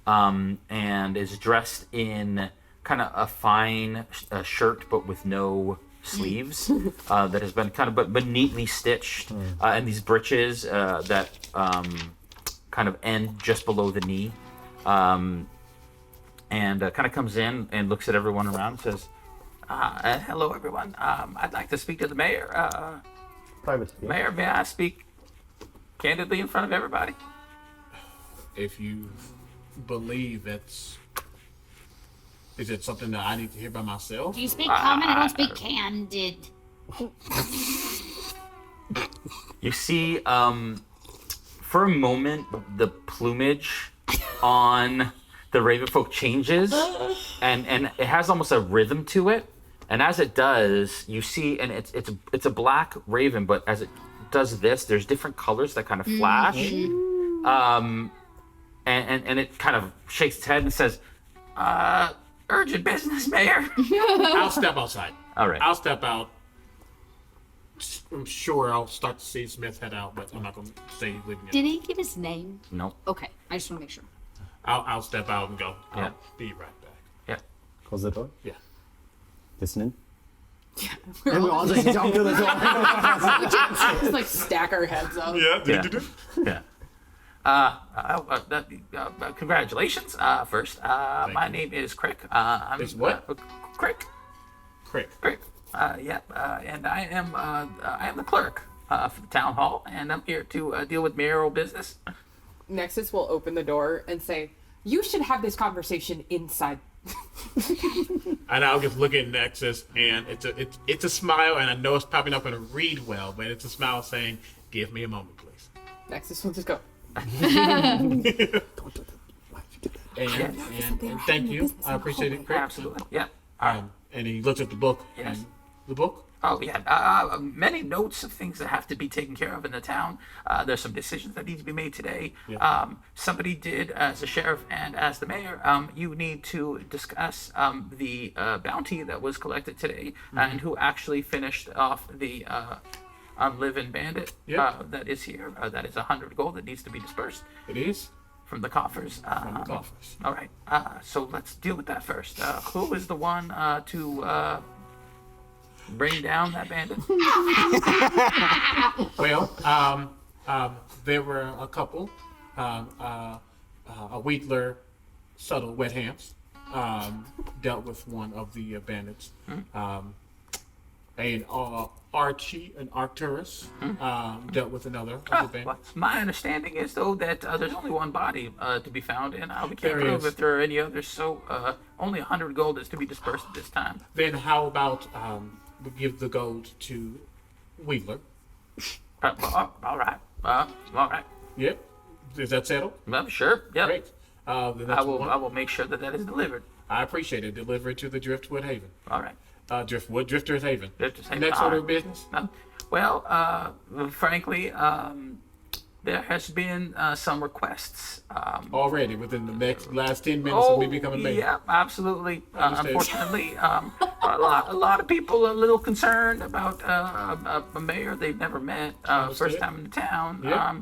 and is dressed in kind of a fine shirt, but with no sleeves, that has been kind of but neatly stitched, and these breeches that kind of end just below the knee, and kind of comes in and looks at everyone around and says, hello everyone, I'd like to speak to the mayor. Private. Mayor, may I speak candidly in front of everybody? If you believe is it something that I need to hear by myself? Do you speak common? I don't speak candid. You see, for a moment, the plumage on the Ravenfolk changes, and it has almost a rhythm to it. And as it does, you see, and it's a black raven, but as it does this, there's different colors that kind of flash. And it kind of shakes its head and says, urgent business, Mayor. I'll step outside. All right. I'll step out. I'm sure I'll start to see Smith head out, but I'm not going to say he's leaving Did yet. he give his name? No. Okay, I just want to make sure. I'll step out and go. Yeah. I'll be right back. Yeah. Close the door. Yeah. Listening. Yeah. And we all just jump to the door. Just like stack our heads up. Yeah. Congratulations. First, my name is Crick. I'm It's what? Crick. Crick. Crick. And I am the clerk for the town hall, and I'm here to deal with mayoral business. Nexus will open the door and say, "You should have this conversation inside." And I'll just look at Nexus, and it's a smile, and I know it's probably not going to read well, but it's a smile saying, "Give me a moment, please." Nexus will just go. And thank you. I appreciate it, Crick. Absolutely. Yeah. And he looks at the book. Yes. And the book? Oh, yeah. Many notes of things that have to be taken care of in the town. There's some decisions that need to be made today. Yeah. Somebody did, as the sheriff and as the mayor, you need to discuss the bounty that was collected today and who actually finished off the unliving bandit that is here. That is 100 gold that needs to be dispersed It is? from the coffers. From the coffers. All right. So let's deal with that first. Who is the one to bring down that bandit? Well, there were a couple. A Wheatler, subtle wet hands, dealt with one of the bandits. An Archie, an Arcturus, dealt with another of the bandits. Well, my understanding is, though, that there's only one body to be found, and we can't There prove is. if there are any others, so only 100 gold is to be dispersed at this time. Then how about we give the gold to Wheatler? All right. All right. Yep. Is that settled? Well, sure. Yep. Great. Then that's I will. one. I will make sure that that is delivered. I appreciate it. Deliver it to the Driftwood Haven. All right. Drifter's Haven. Drifter's Haven, Next all order right. of business? Well, frankly, there has been some requests. Already within the last 10 minutes of me becoming mayor. Yeah, absolutely. Understood. Unfortunately, a lot of people are a little concerned about a mayor they've never met, Understood. first time in the town. Yeah.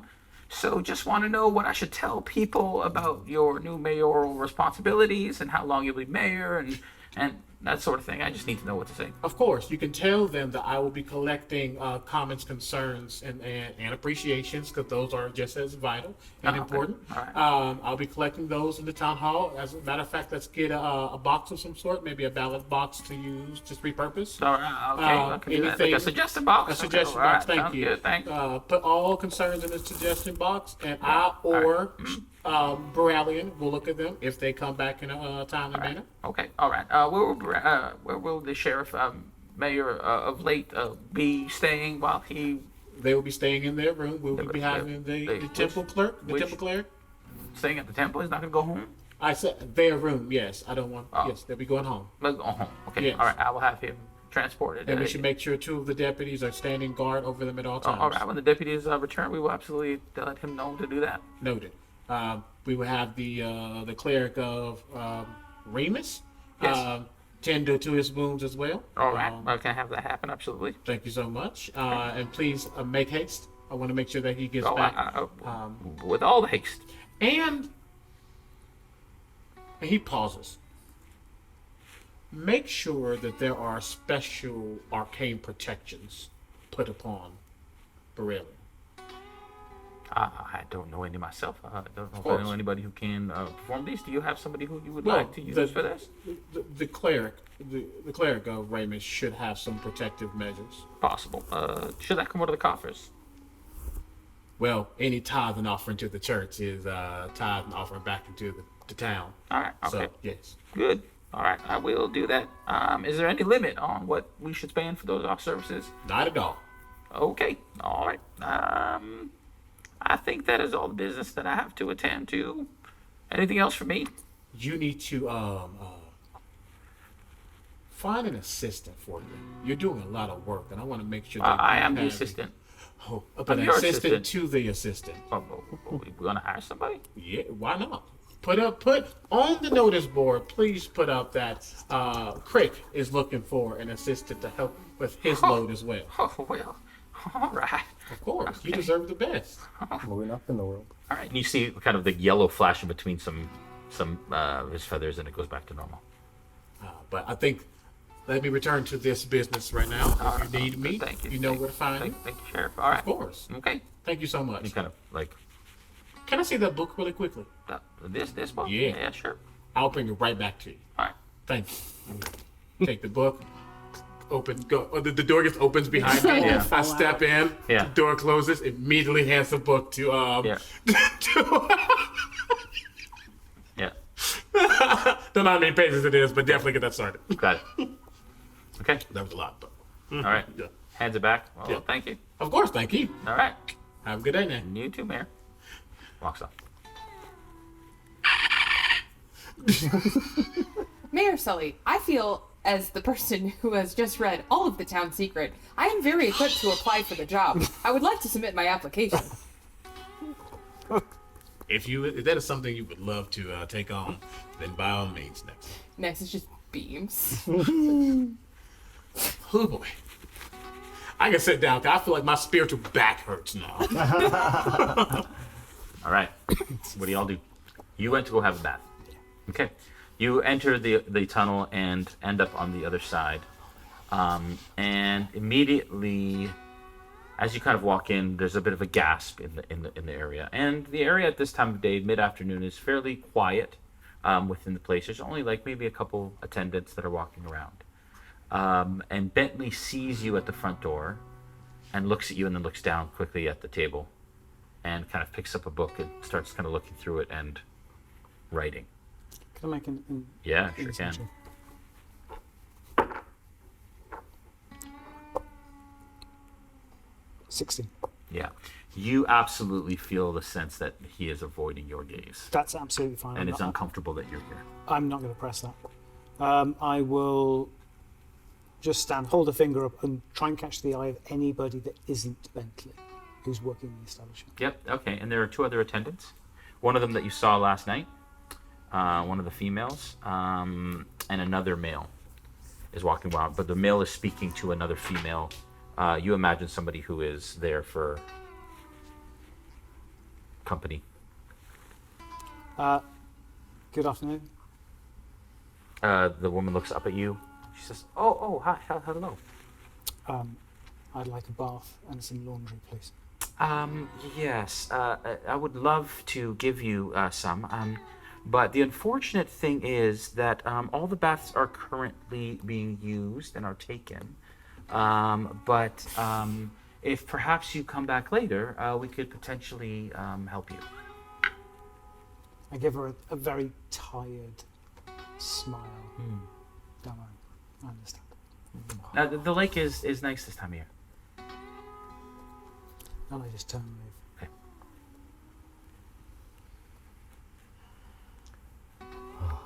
So just want to know what I should tell people about your new mayoral responsibilities and how long you'll be mayor and that sort of thing. I just need to know what to say. Of course, you can tell them that I will be collecting comments, concerns, and appreciations, because those are just as vital and Okay. important. All right. I'll be collecting those in the town hall. As a matter of fact, let's get a box of some sort, maybe a ballot box to use, just repurpose. All right, okay, I can do that. Like anything- a suggestion box. A suggestion Okay, all box, right, thank sounds you. Good, thanks. Put all concerns in the suggestion box, and Boralian will look at them if they come back in a timely manner. Okay, all right. Where will the sheriff, mayor of late, be staying while he They will be staying in their room. We'll be having the temple clerk, the which- temple cleric. staying at the temple? He's not gonna go home. I said their room. Yes, I don't want. Oh. Yes, they'll be going home. Let's go home. Okay, Yes. all right. I will have him transported. And we should make sure 2 of the deputies are standing guard over them at all times. All right. When the deputies return, we will absolutely let him know to do that. Noted. We will have the cleric of Remus Yes. tend to his wounds as well. All right. I can have that happen. Absolutely. Thank you so much. And please make haste. I want to make sure that he gets Oh, back. with all the haste. And he pauses. Make sure that there are special arcane protections put upon Borelli. I don't know any myself. I don't know if I course. know anybody who can perform these. Do you have somebody who you would Well, like to use for this? The cleric, the cleric of Ramus should have some protective measures. Possible. Should that come out of the coffers? Well, any tithe and offering to the church is tithe and offering back into the town. All right. Okay. So yes, Good. All right. I will do that. Is there any limit on what we should spend for those services? not at all. Okay. All right. I think that is all the business that I have to attend to. Anything else for me? You need to find an assistant for you. You're doing a lot of work, and I want to make sure that I you am the have- assistant. Oh, but I'm an your assistant assistant. to the assistant. We're gonna hire somebody. Yeah, why not? put on the notice board. Please put up that Crick is looking for an assistant to help with his load as well. Oh, well, all right. Of course, you deserve the best. Moving up in the world. All right, and you see kind of the yellow flashing between some his feathers, and it goes back to normal. But I think let me return to this business right now. If you need me, Thank you. you know where to find me. Thank you, Sheriff. All right. Of course. Okay. Thank you so much. You kind of like Can I see that book really quickly? this book. Yeah. Yeah, sure. I'll bring it right back to you. All right. Thank you. Take the book. Open. Go. The door just opens behind me. Yeah. I step in. Yeah. The door closes. Immediately hands the book to Yeah. Yeah. Don't know how many pages it is, but definitely get that started. Got it. Okay. That was a lot, but All right. yeah. Hands it back. Well, Yeah. thank you. Of course. Thank you. All right. Have a good day, now. You too, Mayor. Walks off. Mayor Sully, I feel, as the person who has just read all of the town secret, I am very equipped to apply for the job. I would like to submit my application. If that is something you would love to take on, then by all means, next. Nexus just beams. Oh boy. I can sit down 'cause I feel like my spiritual back hurts now. All right. What do y'all do? You went to go have a bath. Okay. You enter the tunnel and end up on the other side. And immediately, as you kind of walk in, there's a bit of a gasp in the area. And the area at this time of day, mid-afternoon, is fairly quiet within the place. There's only like maybe a couple attendants that are walking around. And Bentley sees you at the front door and looks at you and then looks down quickly at the table and kind of picks up a book and starts kind of looking through it and writing. Can I make an Yeah, sure insight can. check? 16. Yeah. You absolutely feel the sense that he is avoiding your gaze. That's absolutely fine. And I'm it's not- uncomfortable that you're here. I'm not going to press that. I will just hold a finger up and try and catch the eye of anybody that isn't Bentley, who's working in the establishment. Yep, okay. And there are two other attendants. One of them that you saw last night, one of the females, and another male is walking around. But the male is speaking to another female. You imagine somebody who is there for company. Good afternoon. The woman looks up at you. She says, "Oh, hi, hello. I'd like a bath and some laundry, please. Yes, I would love to give you some. But the unfortunate thing is that all the baths are currently being used and are taken. But if perhaps you come back later, we could potentially help you." I give her a very tired smile. Don't worry, I understand. Now, the lake is nice this time of year. And I just turn and leave.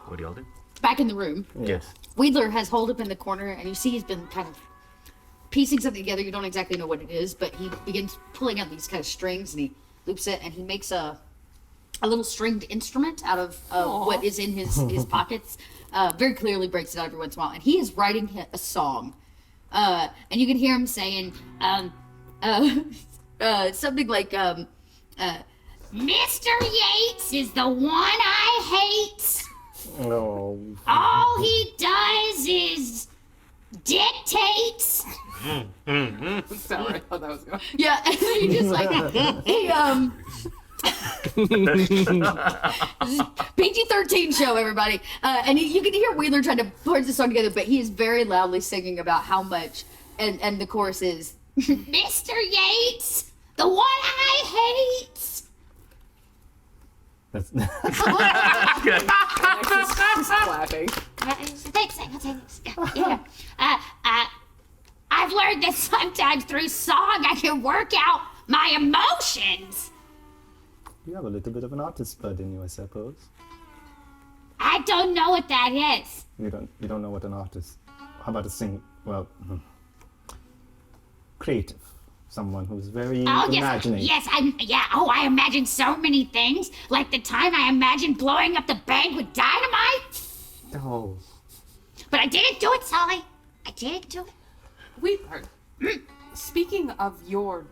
What do y'all do? Back in the room, Yes. Wedler has holed up in the corner, and you see he's been kind of piecing something together. You don't exactly know what it is, but he begins pulling out these kind of strings, and he loops it, and he makes a little stringed instrument out of what is in his pockets. Very clearly breaks it out every once in a while, and he is writing a song, and you can hear him saying something like Mr. Yates is the one I hate. No. All he does is dictate. Sorry, I thought that was going. yeah, and he just like he PG-13 show, everybody. And you can hear Wheeler trying to put this song together, but he is very loudly singing about how much, and the chorus is, Mr. Yates, the one I hate. That's Nexus is clapping. Thanks. Yeah. I've learned that sometimes through song I can work out my emotions. You have a little bit of an artist blood in you, I suppose. I don't know what that is. You don't know what an artist. How about a creative. someone who's very Oh, imaginative. I imagine so many things. Like the time I imagined blowing up the bank with dynamite. Oh, But I didn't do it, Sully. I didn't do it. Weedler, speaking of your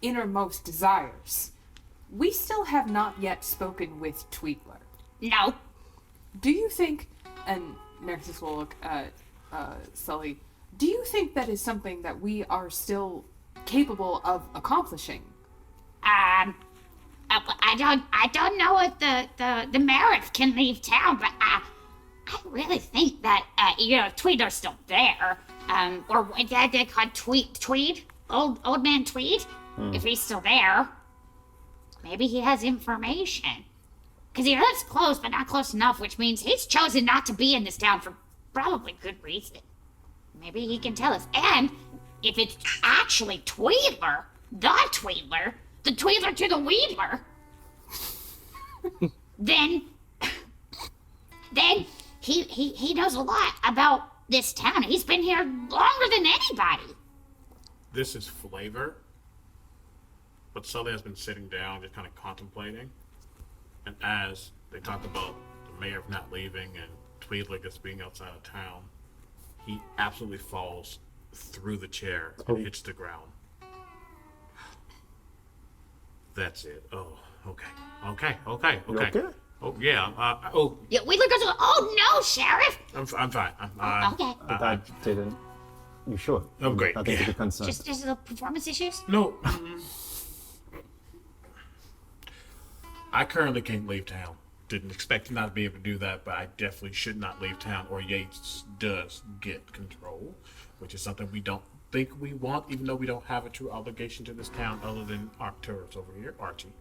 innermost desires, we still have not yet spoken with Tweedler. No. Do you think, and Nexus will look at Sully, do you think that is something that we are still capable of accomplishing? I don't know if the Meredith can leave town, but I really think that Tweedler's still there. Or they called Tweed, old man Tweed. If he's still there, maybe he has information. Because he lives close, but not close enough, which means he's chosen not to be in this town for probably good reason. Maybe he can tell us. And if it's actually Tweedler, the Tweedler to the Wheedler, then he knows a lot about this town. He's been here longer than anybody. This is flavor. But Sully has been sitting down, just kind of contemplating. And as they talk about the mayor not leaving and Tweedler just being outside of town, he absolutely falls through the chair and hits the ground. That's it. Oh, okay. You okay? Oh, yeah. Yeah, Wheedler goes, oh no, Sheriff! I'm fine. Okay. But that didn't. You sure? Oh, great. Nothing to Yeah. be concerned. Just the performance issues? No. I currently can't leave town. Didn't expect to not be able to do that, but I definitely should not leave town or Yates does get control, which is something we don't think we want, even though we don't have a true obligation to this town other than Arcturus over here, Archie.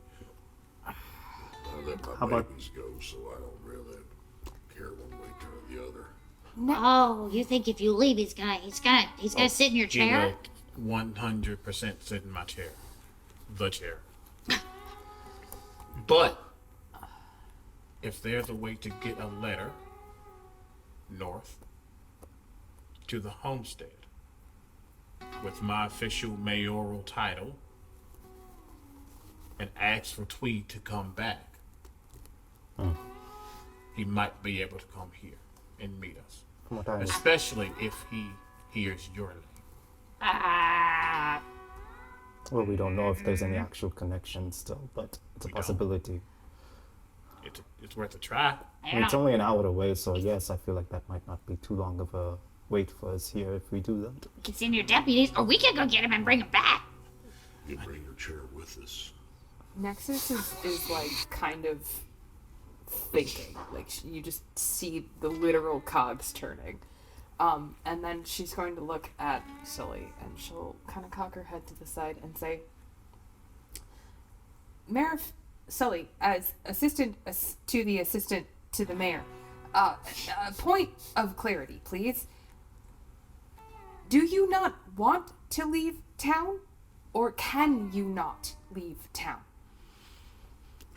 I let my How about- babies go, so I don't really care one way or the other. Oh, you think if you leave, he's gonna sit in your He chair? will 100% sit in my chair. The chair. But if there's a way to get a letter north to the homestead with my official mayoral title and ask for Tweed to come back, he might be able to come here and meet us. From what I Especially if he hears your name. Well, we don't know if there's any actual connection still, but it's a We don't. possibility. It's worth a try. I mean, it's only an hour away, so yes, I feel like that might not be too long of a wait for us here if we do that. You can send your deputies, or we can go get him and bring him back. You bring your chair with us. Nexus is like kind of thinking. Like you just see the literal cogs turning. And then she's going to look at Sully and she'll kind of cock her head to the side and say, Mayor Sully, as assistant to the mayor, a point of clarity, please. Do you not want to leave town, or can you not leave town?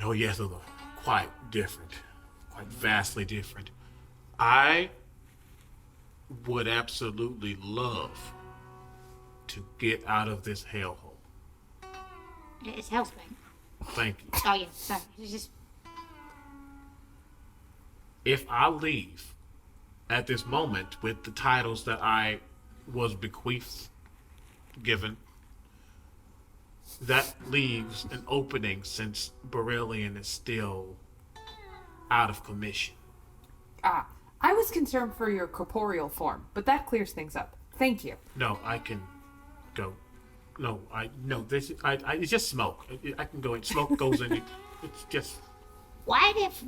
Oh yes, those are quite different. Quite vastly different. I would absolutely love to get out of this hellhole. It's Hellspring. Thank you. Oh yeah, sorry. It's just If I leave at this moment with the titles that I was bequeathed, given, that leaves an opening since Beryllion is still out of commission. I was concerned for your corporeal form, but that clears things up. Thank you. No, I can go. No, it's just smoke. I can go in. Smoke goes in. It's just. what if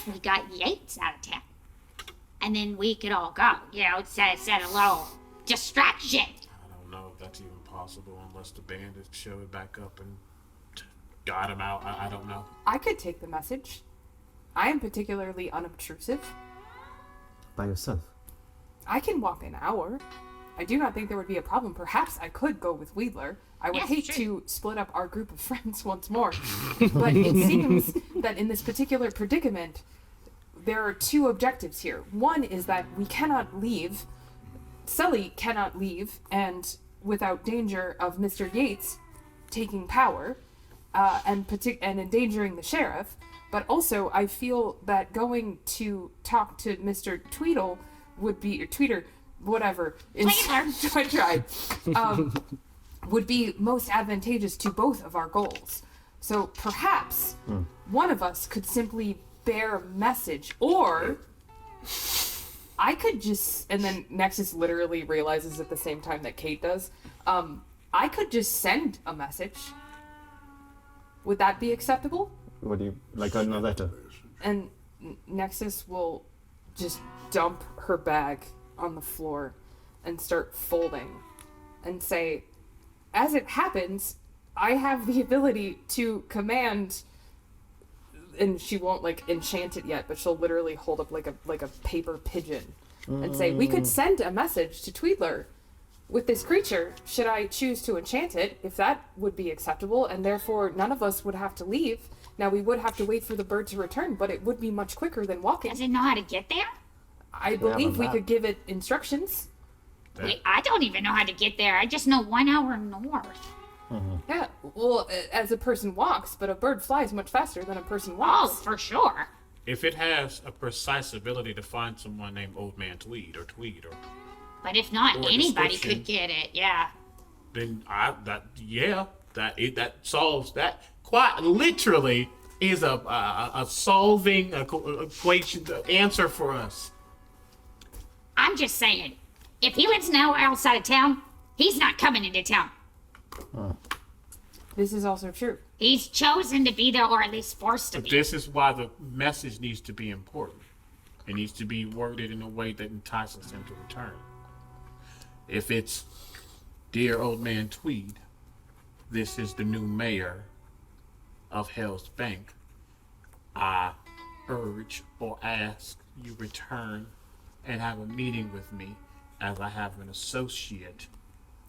we got Yates out of town, and then we could all go? Set a little distraction. I don't know if that's even possible unless the bandits showed back up and got him out. I don't know. I could take the message. I am particularly unobtrusive. By yourself. I can walk an hour. I do not think there would be a problem. Perhaps I could go with Wheedler. I would Yes, hate true. to split up our group of friends once more. But it seems that in this particular predicament, there are two objectives here. One is that we cannot leave Sully cannot leave, and without danger of Mr. Yates taking power and endangering the sheriff. But also, I feel that going to talk to Mr. Tweedle would be, or Tweeter, whatever. I tried. Would be most advantageous to both of our goals. So perhaps one of us could simply bear a message, or I could just, and then Nexus literally realizes at the same time that Kate does, I could just send a message. Would that be acceptable? What do you, like a letter? And Nexus will just dump her bag on the floor and start folding and say, as it happens, I have the ability to command, and she won't like enchant it yet, but she'll literally hold up like a paper pigeon and say, we could send a message to Tweedler with this creature, should I choose to enchant it, if that would be acceptable, and therefore none of us would have to leave. Now, we would have to wait for the bird to return, but it would be much quicker than walking. Does it know how to get there? I believe we could give it instructions. Wait, I don't even know how to get there. I just know 1 hour north. Yeah, well, as a person walks, but a bird flies much faster than a person Oh, walks. for sure. If it has a precise ability to find someone named Old Man Tweed, or But if not, Or anybody description. could get it. Yeah. then that solves that. Quite literally is a solving equation answer for us. I'm just saying, if he lives now outside of town, he's not coming into town. This is also true. He's chosen to be there, or at least forced to But be. this is why the message needs to be important. It needs to be worded in a way that entices him to return. If it's, dear Old Man Tweed, this is the new mayor of Hell's Bank, I urge or ask you return and have a meeting with me, as I have an associate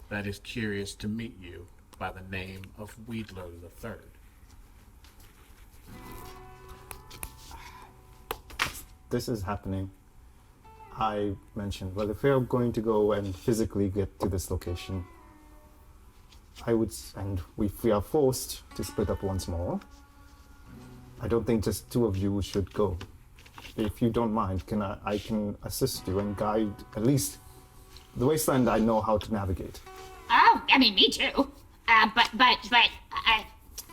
that is curious to meet you by the name of Wedler III. This is happening. I mentioned, well, if we are going to go and physically get to this location, if we are forced to split up once more, I don't think just two of you should go. If you don't mind, I can assist you and guide at least the wasteland. I know how to navigate. Oh, I mean, me too.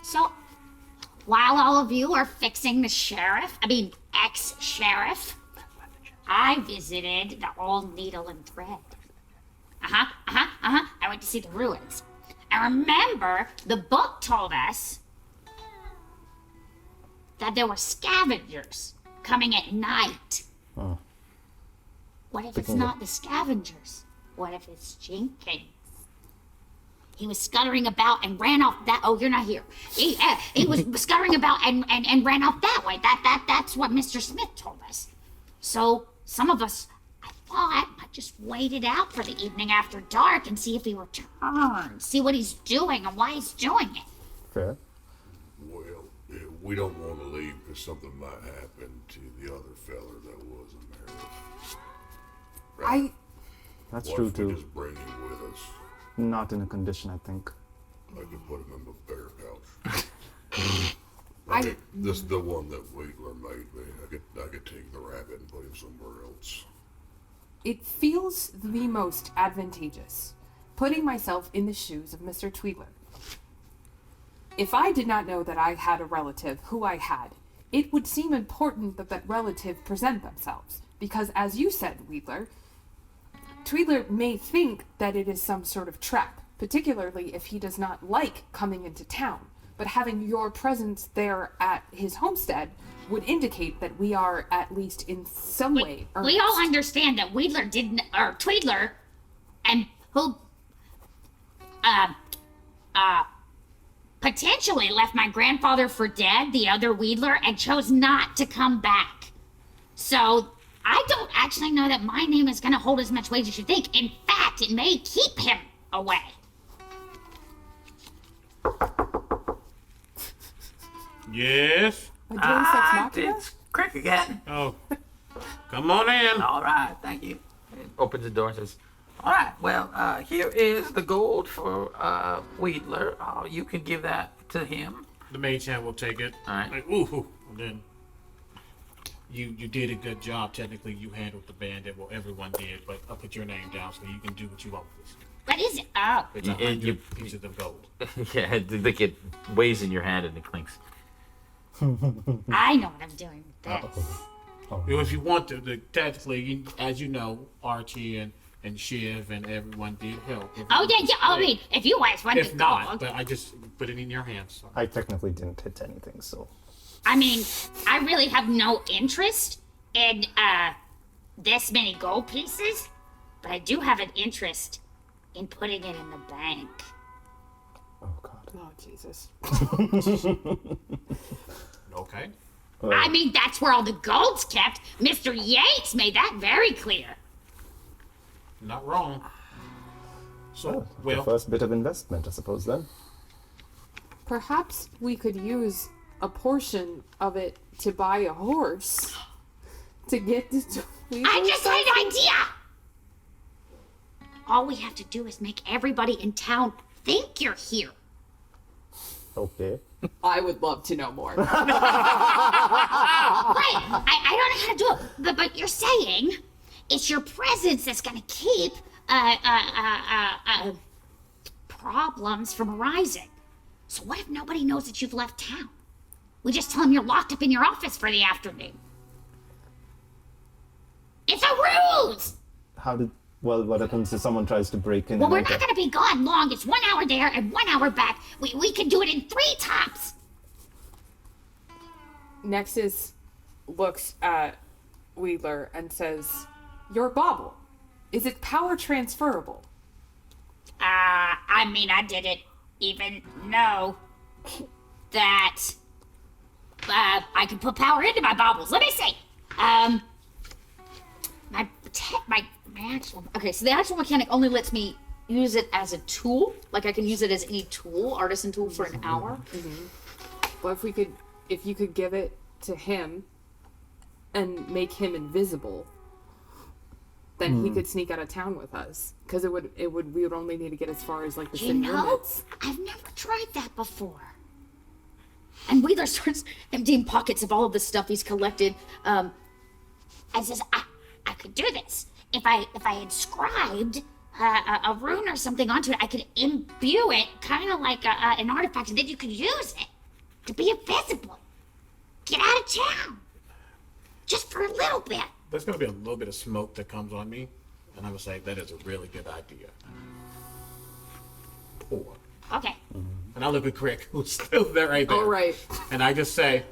So, while all of you are fixing the ex-sheriff, I visited the old Needle and Thread. I went to see the ruins. And remember, the book told us that there were scavengers coming at night. Oh. What if it's not the scavengers? What if it's Jenkins? He was scuttering about and ran off that. Oh, you're not here. He was scuttering about and ran off that way. That's what Mr. Smith told us. So some of us, I thought, might just wait it out for the evening after dark and see if he returns. See what he's doing and why he's doing it. Fair. Well, we don't want to leave because something might happen to the other feller that was in there. That's What true if we too. just bring him with us? Not in a condition, I think. I could put him in the bear pouch. This is the one that Wheatler made me. I could take the rabbit and put him somewhere else. It feels the most advantageous, putting myself in the shoes of Mr. Tweedler. If I did not know that I had a relative who I had, it would seem important that that relative present themselves. Because as you said, Wheatler, Tweedler may think that it is some sort of trap, particularly if he does not like coming into town. But having your presence there at his homestead would indicate that we are at least in some way earnest. We all understand that Tweedler, and who, potentially left my grandfather for dead, the other Wheedler, and chose not to come back. So, I don't actually know that my name is going to hold as much weight as you think. In fact, it may keep him away. Yes? A Deus Ex Machina? It's Crick again. Oh, come on in. All right, thank you. And opens the door and says, All right. Well, here is the gold for Wedler. You can give that to him. The mage hand will take it. All right. Like, ooh, and then you did a good job. Technically, you handled the bandit. Well, everyone did, but I'll put your name down so you can do what you want with this. What is it? Oh, It's And 100 pieces of gold. Yeah, like it weighs in your hand and it clinks. I know what I'm doing with this. If you want to, technically, as you know, Archie and Shiv and everyone did help. Oh, yeah. I mean, if you guys want If the not, gold, but I just put it in your hands. So. I technically didn't hit anything, so. I mean, I really have no interest in this many gold pieces, but I do have an interest in putting it in the bank. Oh, God. Oh, Jesus. Okay. I mean, that's where all the gold's kept. Mr. Yates made that very clear. Not wrong. So, The well, first bit of investment, I suppose, then. Perhaps we could use a portion of it to buy a horse to get the I just had an idea! All we have to do is make everybody in town think you're here. Okay. I would love to know more. Right, I don't know how to do it, but you're saying it's your presence that's gonna keep problems from arising. So what if nobody knows that you've left town? We just tell them you're locked up in your office for the afternoon. It's a ruse! Well, what happens if someone tries to break in? Well, and we're enter? not gonna be gone long. It's 1 hour there and 1 hour back. We can do it in 3 tops. Nexus looks at Wheeler and says, "Your bauble, is it power transferable?" I mean, I didn't even know that I could put power into my baubles. Let me see. My actual. Okay, so the actual mechanic only lets me use it as a tool. Like I can use it as any tool, artisan tool, for an hour. Well, if you could give it to him and make him invisible, then he could sneak out of town with us. Because we would only need to get as far as like the You city know, limits. I've never tried that before. And Wheeler starts emptying pockets of all of the stuff he's collected. And says, I could do this. If I inscribed a rune or something onto it, I could imbue it, kind of like an artifact, and then you could use it to be invisible. Get out of town. Just for a little bit. there's going to be a little bit of smoke that comes on me, and I'm going to say that is a really good idea. Pour. Okay. And I look at Crick, who's still there right there. All right. And I just say,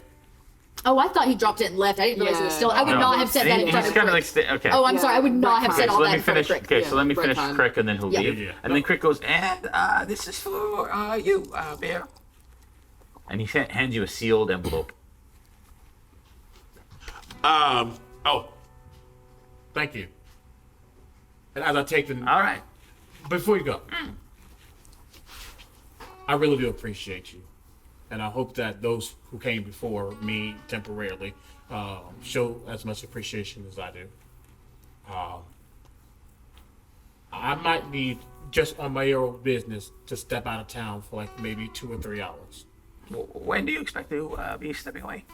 Oh, I thought he dropped it and left. I didn't realize it was still. I would No. not have said that in He's front of kind of Crick. like, okay. Oh, I'm Yeah, sorry. I would not have right said Okay, all so that let me in front of finish. Crick. Okay, so let me right finish time. Crick, and then he'll Yeah. leave. Yeah. And then Crick goes, and this is for you, Bear. And he hands you a sealed envelope. oh, thank you. And as I take the, All right. before you go, I really do appreciate you. And I hope that those who came before me temporarily show as much appreciation as I do. I might need, just on my own business, to step out of town for like maybe 2 or 3 hours. When do you expect to be stepping away?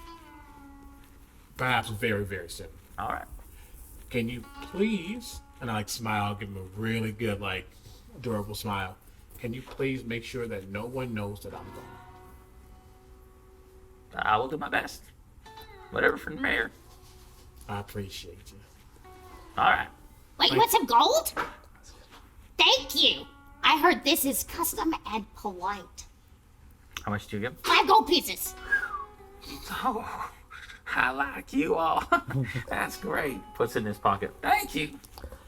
Perhaps very, very soon. All right. Can you please, and I like smile, give him a really good, like, adorable smile. Can you please make sure that no one knows that I'm gone? I will do my best. Whatever for the mayor. I appreciate you. All right. Wait, you want some gold? Thank you. I heard this is custom and polite. How much do you give? 5 gold pieces. Oh, I like you all. That's great. Puts it in his pocket. Thank you.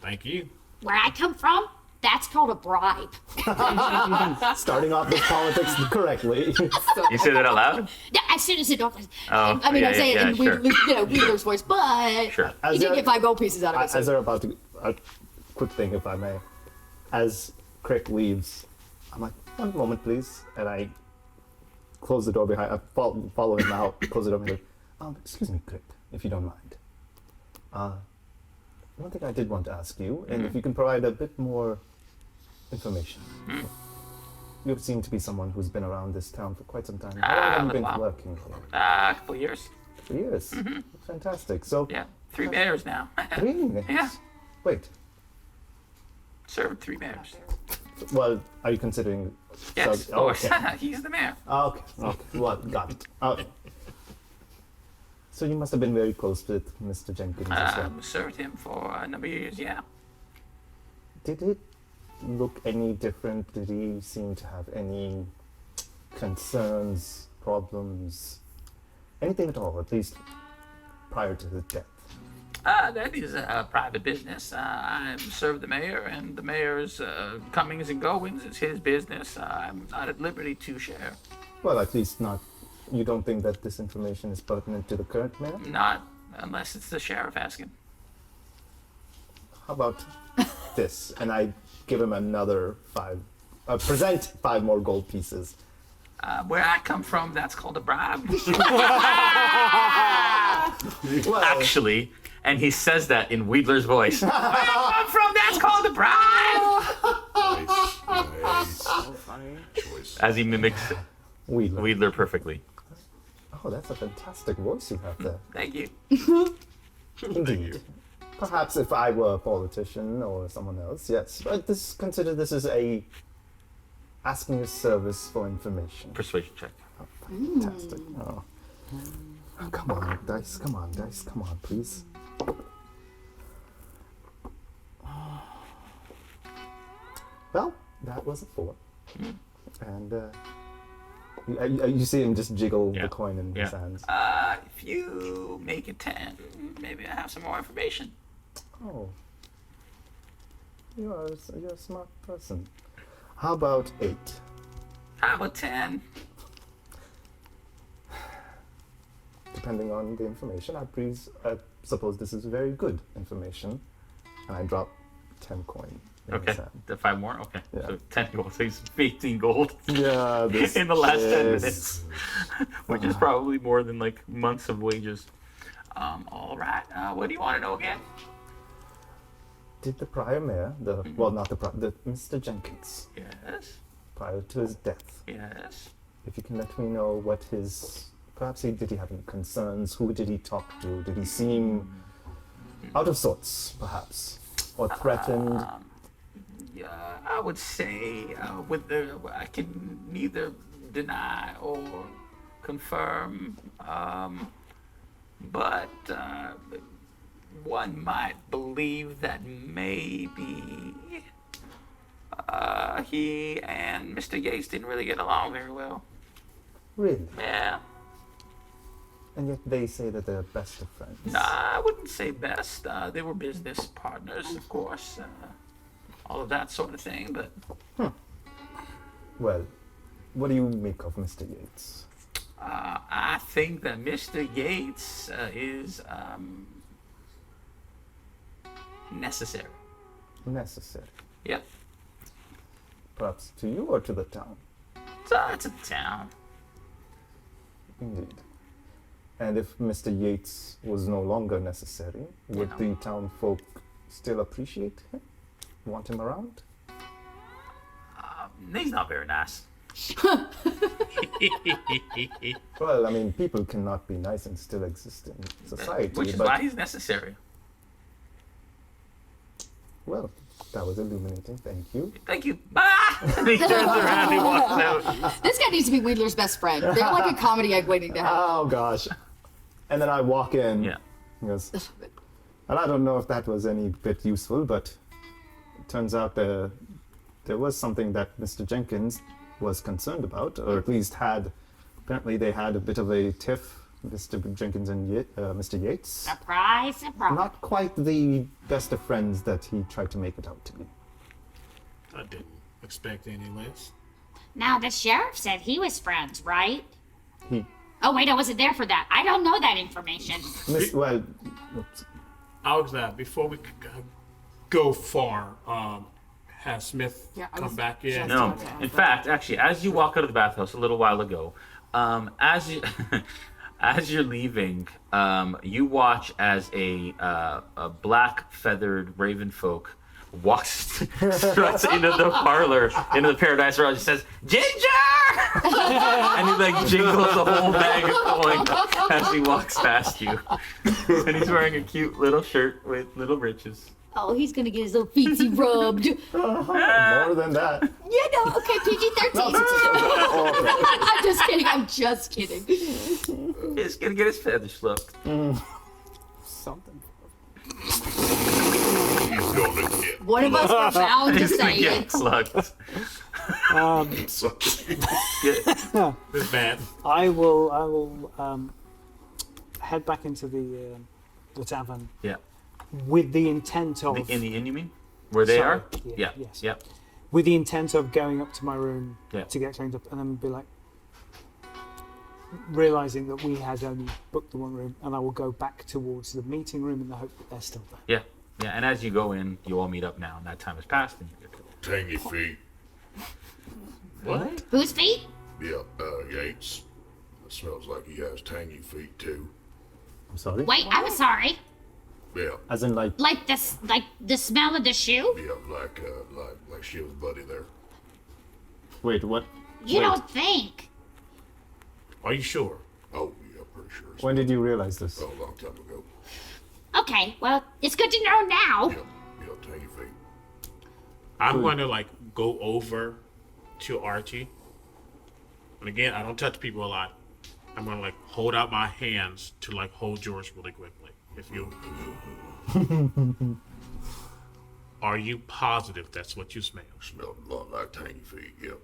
Thank you. Where I come from, that's called a bribe. Starting off this politics correctly. You say that out loud? Yeah, as soon as the door closes. Oh, I mean, yeah, I'm saying yeah, it in sure. Wheeler's voice, but Sure. he did get 5 gold pieces out of it. As So. they're about to, a quick thing, if I may. As Crick leaves, I'm like, one moment, please. And I close the door behind, I follow him out, close the door behind him. Excuse me, Crick, if you don't mind. one thing I did want to ask you, and if you can provide a bit more information. You seem to be someone who's been around this town for quite some time. How long have you been Wow. working here? A couple years. 3 years. Fantastic. So, Yeah, 3 mayors now. really? Yeah. Wait. Served 3 mayors. Well, are you considering? Yes, so, of course. okay. He's the mayor. Okay. Okay. Well, got it. Okay. So you must have been very close with Mr. Jenkins as well. Served him for a number of years, yeah. Did it look any different? Did he seem to have any concerns, problems, anything at all, at least prior to his death? That is a private business. I serve the mayor, and the mayor's comings and goings is his business. I'm not at liberty to share. Well, at least not. You don't think that this information is pertinent to the current mayor? Not unless it's the sheriff asking. How about this? And I give him another 5. Present 5 more gold pieces. Where I come from, that's called a bribe. Well, Actually, and he says that in Wedler's voice. Where I come from, that's called a bribe. Nice. So funny. Choice. As he mimics Wheeler. Wedler perfectly. Oh, that's a fantastic voice you have there. Thank you. Indeed. Perhaps if I were a politician or someone else, yes. But consider this as a asking a service for information. Persuasion check. Oh, fantastic. Oh. Oh, come on, dice. Come on, dice. Come on, please. Well, that was a 4. And you see him just jiggle Yeah. the coin in his Yeah. hands. If you make it 10, maybe I have some more information. Oh. You're a smart person. How about 8? How about 10? Depending on the information, I suppose this is very good information. And I drop 10 coin in Okay, his hand. the 5 more? Okay, Yeah. so 10 gold, so he's 18 gold Yeah, this in the last 10 is- minutes, which is probably more than like months of wages. All right, what do you want to know again? Did the prior mayor, well, not the prior, Mr. Jenkins, Yes, prior to his death, yes. if you can let me know what did he have any concerns? Who did he talk to? Did he seem out of sorts, perhaps, or threatened? Yeah, I would say I can neither deny or confirm, but one might believe that maybe he and Mr. Yates didn't really get along very well. Really? Yeah, And yet they say that they're best of friends. nah, I wouldn't say best. They were business partners, of course, all of that sort of thing, but Well, what do you make of Mr. Yates? I think that Mr. Yates is necessary. Necessary. Yep. Perhaps to you or to the town? It's a town. Indeed. And if Mr. Yates was no longer necessary, would Yeah. the town folk still appreciate him? Want him around? He's not very nice. Well, I mean, people cannot be nice and still exist in society, Which is but, why he's necessary. well, that was illuminating. Thank you. Thank you. Ah! And he turns around and walks out. This guy needs to be Wheeler's best friend. They're like a comedy egg waiting to happen. Oh, gosh. And then I walk in. Yeah. He goes, and I don't know if that was any bit useful, but it turns out there was something that Mr. Jenkins was concerned about, or at least apparently they had a bit of a tiff, Mr. Jenkins and Mr. Yates. Surprise, surprise. Not quite the best of friends that he tried to make it out to be. I didn't expect any less. Now, the sheriff said he was friends, right? He, Oh, wait, I wasn't there for that. I don't know that information. well, oops. Auge, before we go far, has Smith Yeah, I come was back in? just- No. Yeah. In fact, actually, as you walk out of the bathhouse a little while ago, as you As you're leaving, you watch as a black feathered raven folk struts into the parlor, into the Paradise Row, and says, "Ginger!" And he like jingles the whole bag of coin as he walks past you. And he's wearing a cute little shirt with little breeches. Oh, he's gonna get his little feetsies rubbed. More than that. Yeah, no, okay, PG-13. I'm just kidding. He's gonna get his feathers fluffed. Something. He's gonna get One of us are bound to He's gonna say get it. plucked. This bad. I will head back into the tavern Yeah. with the intent of In the inn, you mean? Where they Sorry, are? yeah, Yeah. yes. Yep. with the intent of going up to my room Yeah. to get cleaned up, and then be like realizing that we had only booked the one room, and I will go back towards the meeting room in the hope that they're still there. Yeah. Yeah. And as you go in, you all meet up now, and that time has passed, and you're good. tangy feet. What? Whose feet? Yeah, Yates. It smells like he has tangy feet too. I'm sorry. Wait, I'm sorry. Yeah, As in, like, Like this, like the smell of the shoe? yeah, like Shiv's buddy there. wait, what? You Wait. don't think? Are you sure? Oh, yeah, pretty sure. It's When did you realize this? a long time ago. Okay, well, it's good to know now. Yeah, tangy feet. I'm going to like go over to Archie. And again, I don't touch people a lot. I'm going to like hold out my hands to like hold yours really quickly. If you are you positive that's what you smell? Smelled a lot like tangy feet. Yep.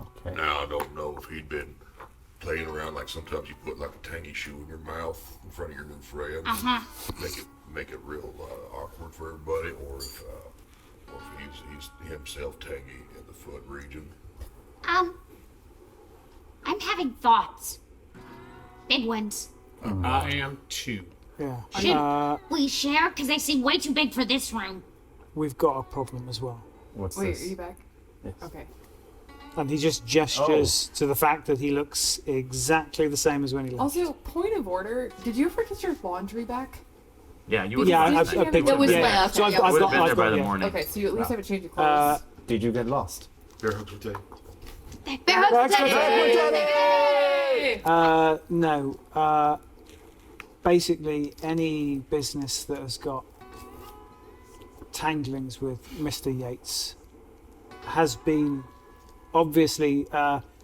Okay. Now I don't know if he'd been playing around like sometimes you put like a tangy shoe in your mouth in front of your new friends, make it real awkward for everybody, or if he's himself tangy in the foot region. I'm having thoughts. Big ones. I am too. Yeah. Should we share? Because they seem way too big for this room. We've got a problem as well. What's Wait, this? are you back? Yes. Okay. And he just gestures to the fact that he looks exactly the same as when he left. Also, point of order, did you ever get your laundry back? Yeah, you would Yeah, have I picked It was yeah. left, So yeah. would have been there I've by got, the yeah. morning. Okay, so you at least have a change of clothes. Did you get lost? No. Basically, any business that has got tanglings with Mr. Yates has been obviously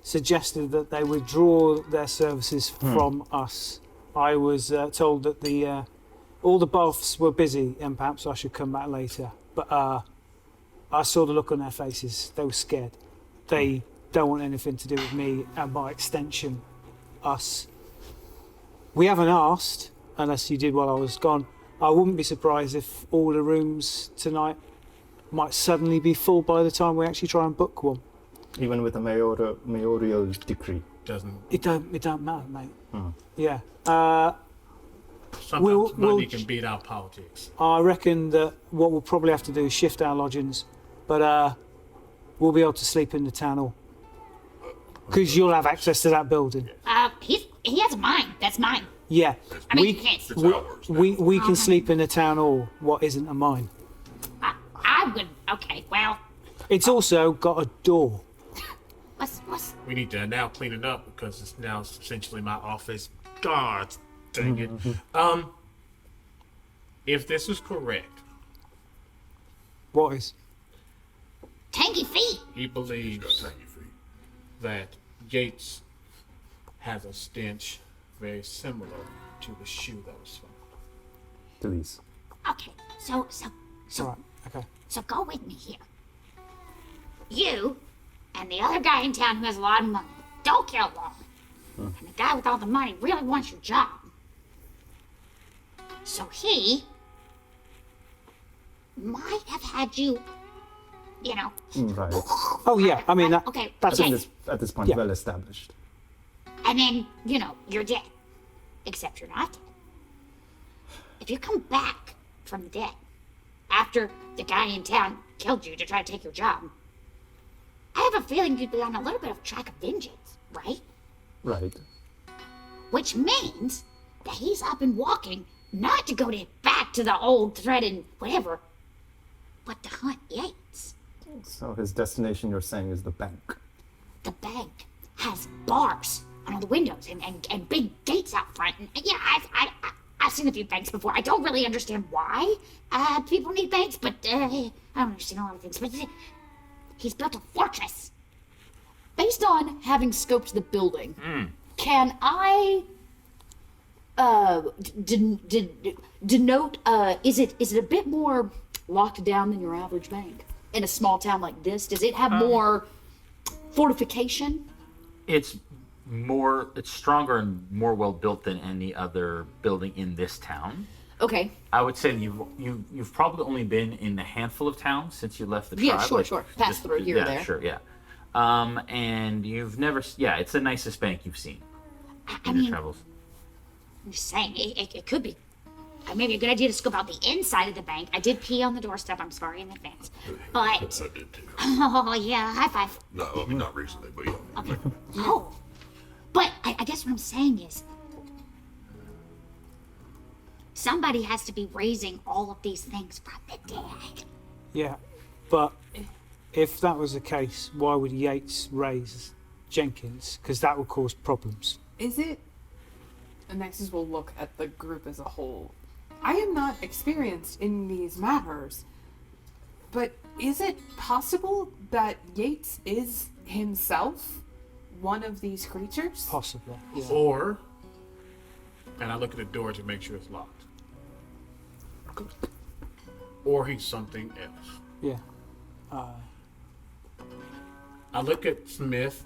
suggested that they withdraw their services from us. I was told that all the boths were busy and perhaps I should come back later. But I saw the look on their faces. They were scared. They don't want anything to do with me and by extension, us. We haven't asked, unless you did while I was gone. I wouldn't be surprised if all the rooms tonight might suddenly be full by the time we actually try and book one. Even with a mayoral decree. Doesn't It don't matter, mate. Yeah. sometimes We'll- money can beat out politics. I reckon that what we'll probably have to do is shift our lodgings, but we'll be able to sleep in the town hall. Because you'll have access to that building. He has mine. That's mine. Yeah. I mean, we, yes. It's ours. we can sleep in the town hall, what isn't a mine. I would. Okay, well, It's also got a door. what's We need to now clean it up because it's now essentially my office. God dang it. If this is correct, What is? tanky feet? he Got believes tangy feet. that Yates has a stench very similar to the shoe that was found. Please. Okay, so Alright, okay. So go with me here. You and the other guy in town who has a lot of money don't get along. And the guy with all the money really wants your job. So he might have had you, you know. Right. Oh, yeah, I mean, that, Okay, that's okay. At this point, Yeah. well established. And then, you know, you're dead. Except you're not dead. If you come back from the dead after the guy in town killed you to try to take your job, I have a feeling you'd be on a little bit of track of vengeance, right? Right. which means that he's up and walking not to go back to the old thread and whatever, but to hunt Yates. So his destination, you're saying, is the bank. The bank has bars on all the windows and big gates out front. And yeah, I've seen a few banks before. I don't really understand why people need banks, but I don't understand a lot of things. But he's built a fortress. Based on having scoped the building, can I denote? Is it a bit more locked down than your average bank in a small town like this? Does it have more fortification? It's stronger and more well built than any other building in this town. Okay. I would say you've probably only been in a handful of towns since you left the tribe. Yeah, sure. Passed through here or there. Sure, yeah. And you've never, it's the nicest bank you've seen in your travels. I'm just saying, it could be maybe a good idea to scope out the inside of the bank. I did pee on the doorstep, I'm sorry in advance. But, I did too. oh yeah, high five. No, I mean, not recently, but yeah. Okay. No. But I guess what I'm saying is, somebody has to be raising all of these things from the dead. Yeah, but if that was the case, why would Yates raise Jenkins? Because that would cause problems. Is it? Nexus will look at the group as a whole. I am not experienced in these matters, but is it possible that Yates is himself one of these creatures? Possibly. Yeah. Or, and I look at the door to make sure it's locked. Or he's something else. Yeah. I look at Smith.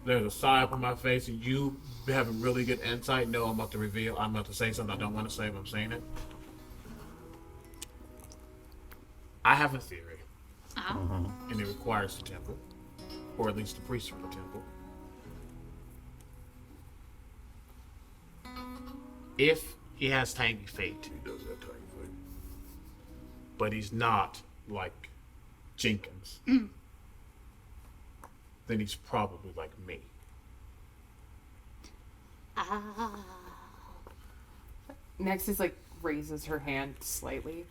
There's a sigh up on my face, and you have a really good insight. No, I'm about to reveal. I'm about to say something I don't want to say, but I'm saying it. I have a theory, and it requires the temple, or at least the priest from the temple. If he has tiny feet, He does have tiny feet. but he's not like Jenkins, then he's probably like me. Nexus raises her hand slightly.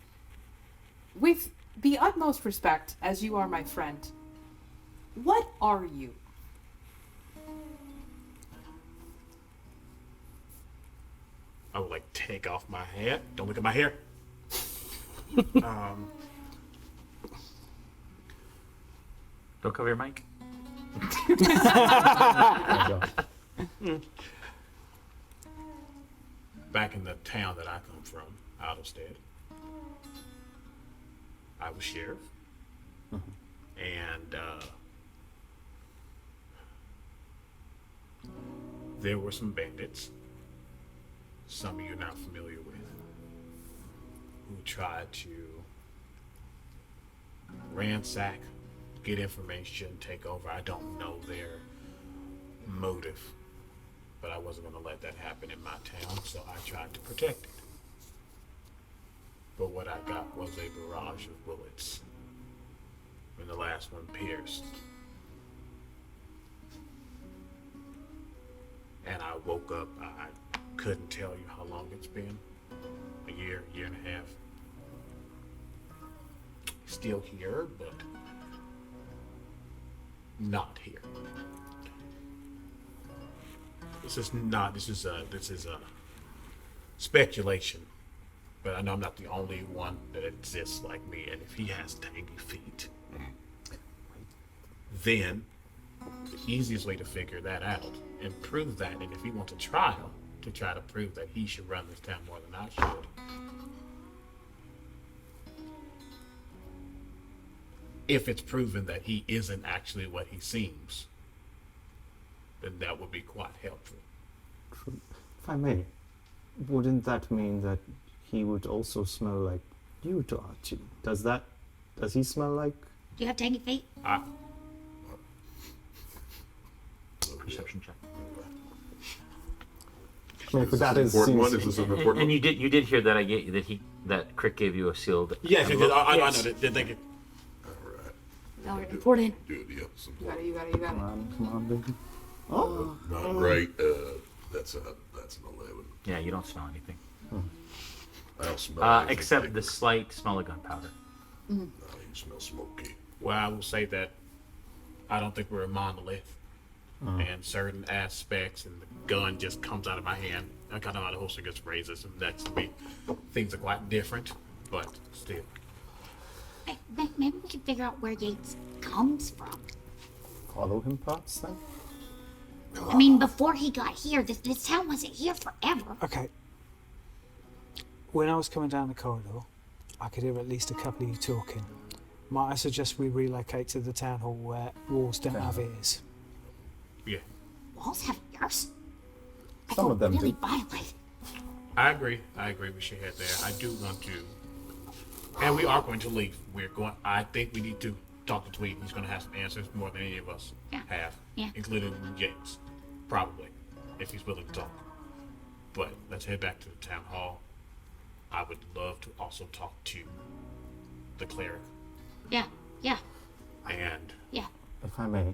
With the utmost respect, as you are my friend, what are you? I would take off my hat. Don't look at my hair. Don't cover your mic. Back in the town that I come from, Outerstead, I was sheriff, and there were some bandits, some of you are not familiar with, who tried to ransack, get information, take over. I don't know their motive, but I wasn't going to let that happen in my town, so I tried to protect it. But what I got was a barrage of bullets, and the last one pierced. And I woke up, I couldn't tell you how long it's been. A year and a half. Still here, but not here. This is a speculation, but I know I'm not the only one that exists like me, and if he has tangy feet, then the easiest way to figure that out and prove that, and if he wants a trial to try to prove that he should run this town more than I should, if it's proven that he isn't actually what he seems, then that would be quite helpful. If I may, wouldn't that mean that he would also smell like you to Archie? Does he smell like? Do you have tangy feet? Perception check. I mean, Is this that an is important one? seems- Is this an important And one? you did hear that that Crick gave you a sealed. Yes, envelope. I know Yes. that. Thank you. All right. No, important. Do it, yeah. Some You got it. Come on, baby. Not great. That's an 11. Yeah, you don't smell anything. I don't smell anything. Except the slight smell of gunpowder. No, you smell smoky. Well, I will say that I don't think we're a monolith. And certain aspects, and the gun just comes out of my hand. I kind of out of the holster gets raises, and next to me, things are quite different, but still. Maybe we can figure out where Yates comes from. Follow him, perhaps, then? I mean, before he got here, this town wasn't here forever. Okay. When I was coming down the corridor, I could hear at least a couple of you talking. Might I suggest we relocate to the town hall where walls don't have ears? Yeah, Walls have ears? I Some feel of them really do. I violated. agree. We should head there. I do want to, and we are going to leave. We're going. I think we need to talk to Tweed. He's going to have some answers more than any of us have, including Yates, probably, if he's willing to talk. But let's head back to the town hall. I would love to also talk to the cleric Yeah. and If I may,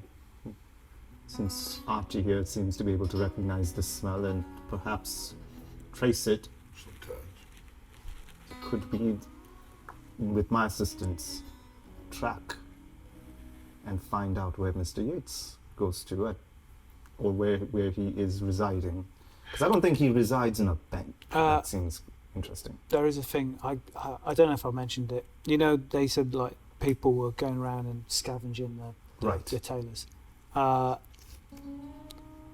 since Archie here seems to be able to recognize the smell and perhaps trace it, Sometimes. could we, with my assistance, track and find out where Mr. Yates goes to, or where he is residing. Because I don't think he resides in a bank. That seems interesting. There is a thing, I don't know if I mentioned it. You know, they said like people were going around and scavenging the tailors.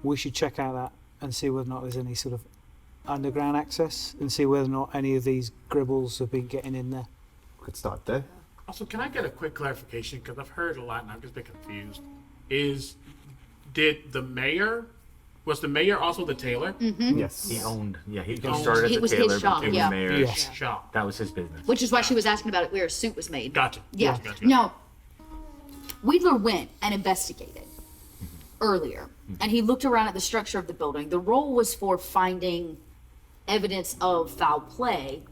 We should check out that and see whether or not there's any sort of underground access and see whether or not any of these gribbles have been getting in there. Could start there. also, can I get a quick clarification? Because I've heard a lot and I'm just a bit confused. Was the mayor also the tailor? Yes. He owned. Yeah, he owned- started It as was a his tailor, shop, became yeah. the mayor. Yes. Shop. That was his business. Which is why she was asking about it where a suit was made. Gotcha. Yeah. Gotcha. No. Wedler went and investigated earlier, and he looked around at the structure of the building. The role was for finding evidence of foul play.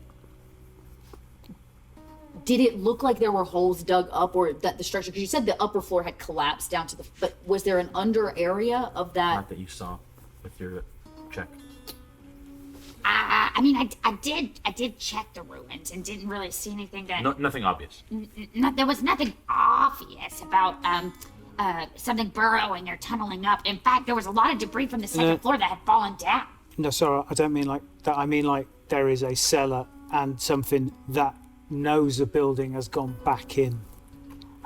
Did it look like there were holes dug up, or that the structure? Because you said the upper floor had collapsed down to the. But was there an under area of that? Not that you saw with your check. I mean, I did check the ruins and didn't really see anything that. No, nothing obvious. There was nothing obvious about something burrowing or tunneling up. In fact, there was a lot of debris from the second floor that had fallen down. No, sorry, I don't mean like that. I mean like there is a cellar and something that knows the building has gone back in.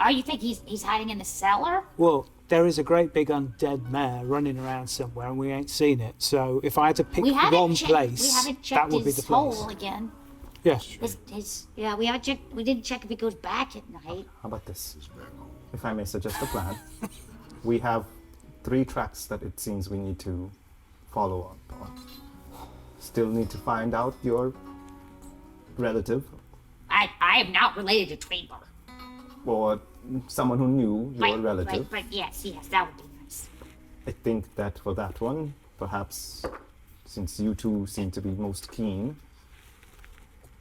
Oh, you think he's hiding in the cellar? Well, there is a great big undead mare running around somewhere and we ain't seen it. So if I had to pick We haven't one checked. place, We haven't that checked would be his the place. hole again. Yeah. We haven't checked. We didn't check if he goes back at night. How about this? If I may suggest a plan, we have 3 tracks that it seems we need to follow up on. Still need to find out your relative I am not related to Tweedler. or someone who knew your relative. But yes, that would be nice. I think that for that one, perhaps since you two seem to be most keen,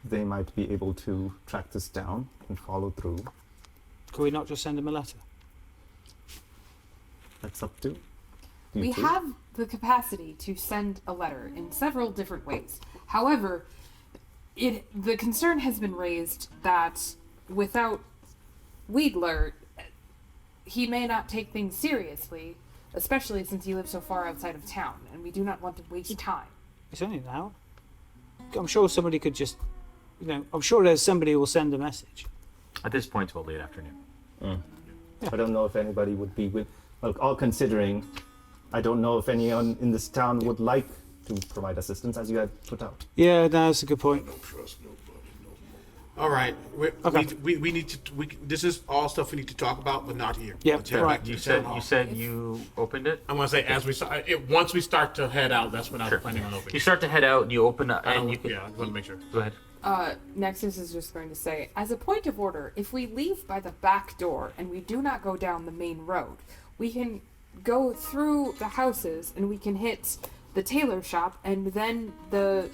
they might be able to track this down and follow through. Could we not just send him a letter? That's up to you We two. have the capacity to send a letter in several different ways. However, the concern has been raised that without Wedler, he may not take things seriously, especially since he lives so far outside of town, and we do not want to waste time. It's only an hour. I'm sure somebody could just, I'm sure there's somebody who will send a message. At this point, it's about late afternoon. I don't know if anybody would be with. Well, all considering, I don't know if anyone in this town would like to provide assistance, as you had put out. Yeah, no, that's a good point. Don't trust nobody no more. All right. Okay. We need to. This is all stuff we need to talk about, but not here. Yeah, Let's head right. back to You the said town hall. you opened it. I'm gonna say once we start to head out, that's when I was Sure. planning on opening. You start to head out, and you open up, and you can. Yeah, I want to make sure. Go ahead. Nexus is just going to say, as a point of order, if we leave by the back door and we do not go down the main road, we can go through the houses and we can hit the tailor shop and then the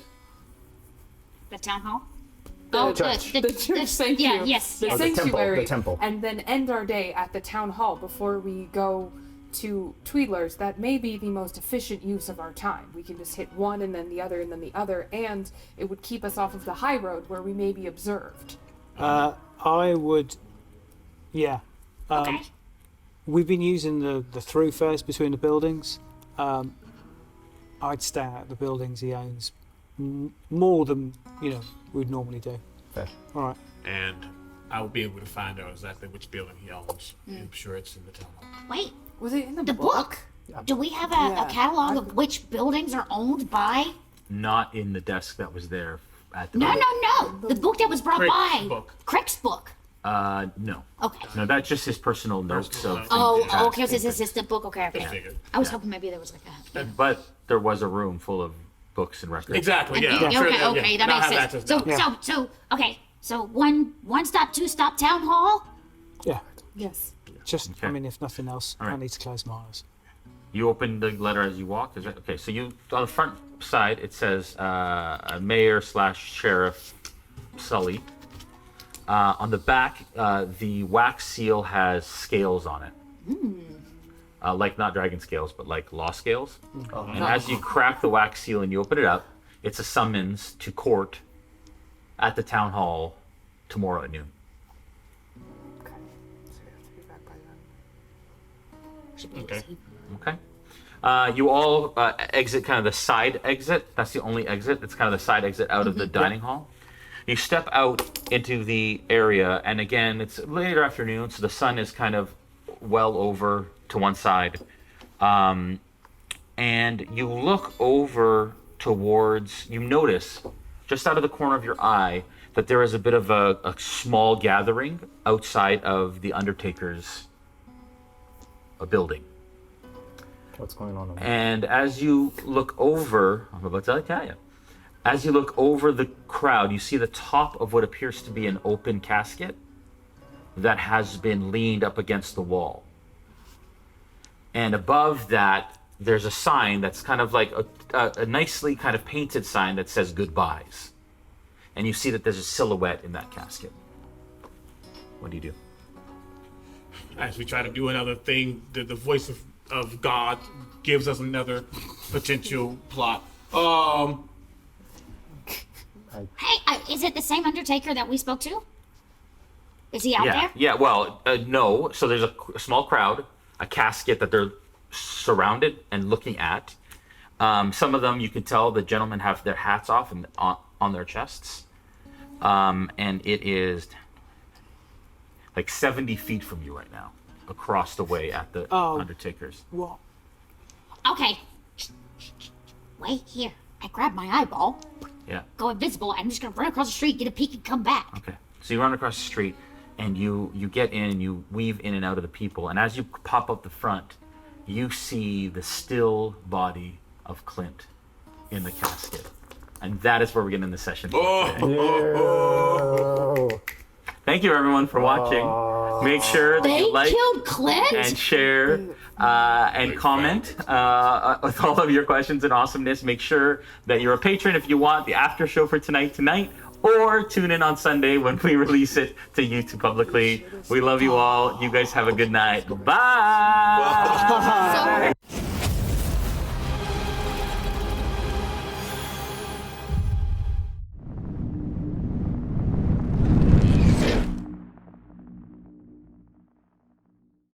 town hall. church. the church. Thank yeah, you. yes, The yes. the temple, sanctuary. the temple. And then end our day at the town hall before we go to Tweedlers, that may be the most efficient use of our time. We can just hit one and then the other and then the other, and it would keep us off of the high road where we may be observed. I would, yeah. Okay. We've been using the through first between the buildings. I'd stay out the buildings he owns more than we'd normally do. Fair. All right. And I will be able to find out exactly which building he owns. I'm sure it's in the town hall. Wait, Was it in the the book? Do we have a catalog of which buildings are owned by? Not in the desk that was there at the. No. The book that was brought Crick's by. book. Crick's book. No. Okay. No, that's just his personal notes of. Oh, things okay. past. So this is the book. Okay. Figured. I was hoping maybe there was like a. But there was a room full of books and records. Exactly, yeah. Okay, I'm sure okay, that and I'll makes have sense. access now. So one stop, two stop town hall. Yeah. Yes. Just, Okay. I mean, if nothing else, All right. I need to close my eyes. You open the letter as you walk. Is that okay? So you on the front side it says Mayor/Sheriff Sully. On the back, the wax seal has scales on it. Like not dragon scales, but like law scales. And as you crack the wax seal and you open it up, it's a summons to court at the town hall tomorrow at noon. Okay. So we have to be back by then. Should be Okay. easy. Okay. You all exit kind of the side exit. That's the only exit. It's kind of the side exit out of the dining hall. You step out into the area, and again, it's later afternoon, so the sun is kind of well over to one side. And you look over towards, you notice, just out of the corner of your eye, that there is a bit of a small gathering outside of the Undertaker's building. What's going on? And as you look over, I'm about to tell you, as you look over the crowd, you see the top of what appears to be an open casket that has been leaned up against the wall. And above that, there's a sign that's kind of like a nicely kind of painted sign that says goodbyes. And you see that there's a silhouette in that casket. What do you do? As we try to do another thing, the voice of God gives us another potential plot. Hey, is it the same Undertaker that we spoke to? Is he out there? Yeah, well, no. So there's a small crowd, a casket that they're surrounded and looking at. Some of them, you can tell the gentlemen have their hats off and on their chests. And it is like 70 feet from you right now, across the way at the Undertaker's. What? Okay. Wait here. I grab my eyeball, Yeah. go invisible, and I'm just gonna run across the street, get a peek, and come back. Okay. So you run across the street, and you get in, and you weave in and out of the people. And as you pop up the front, you see the still body of Clint in the casket. And that is where we're getting the session. for today. Thank you, everyone, for watching. Make sure that They you like killed Clint? and share and comment with all of your questions and awesomeness. Make sure that you're a patron if you want the after show for tonight, or tune in on Sunday when we release it to YouTube publicly. We love you all. You guys have a good night. Bye. So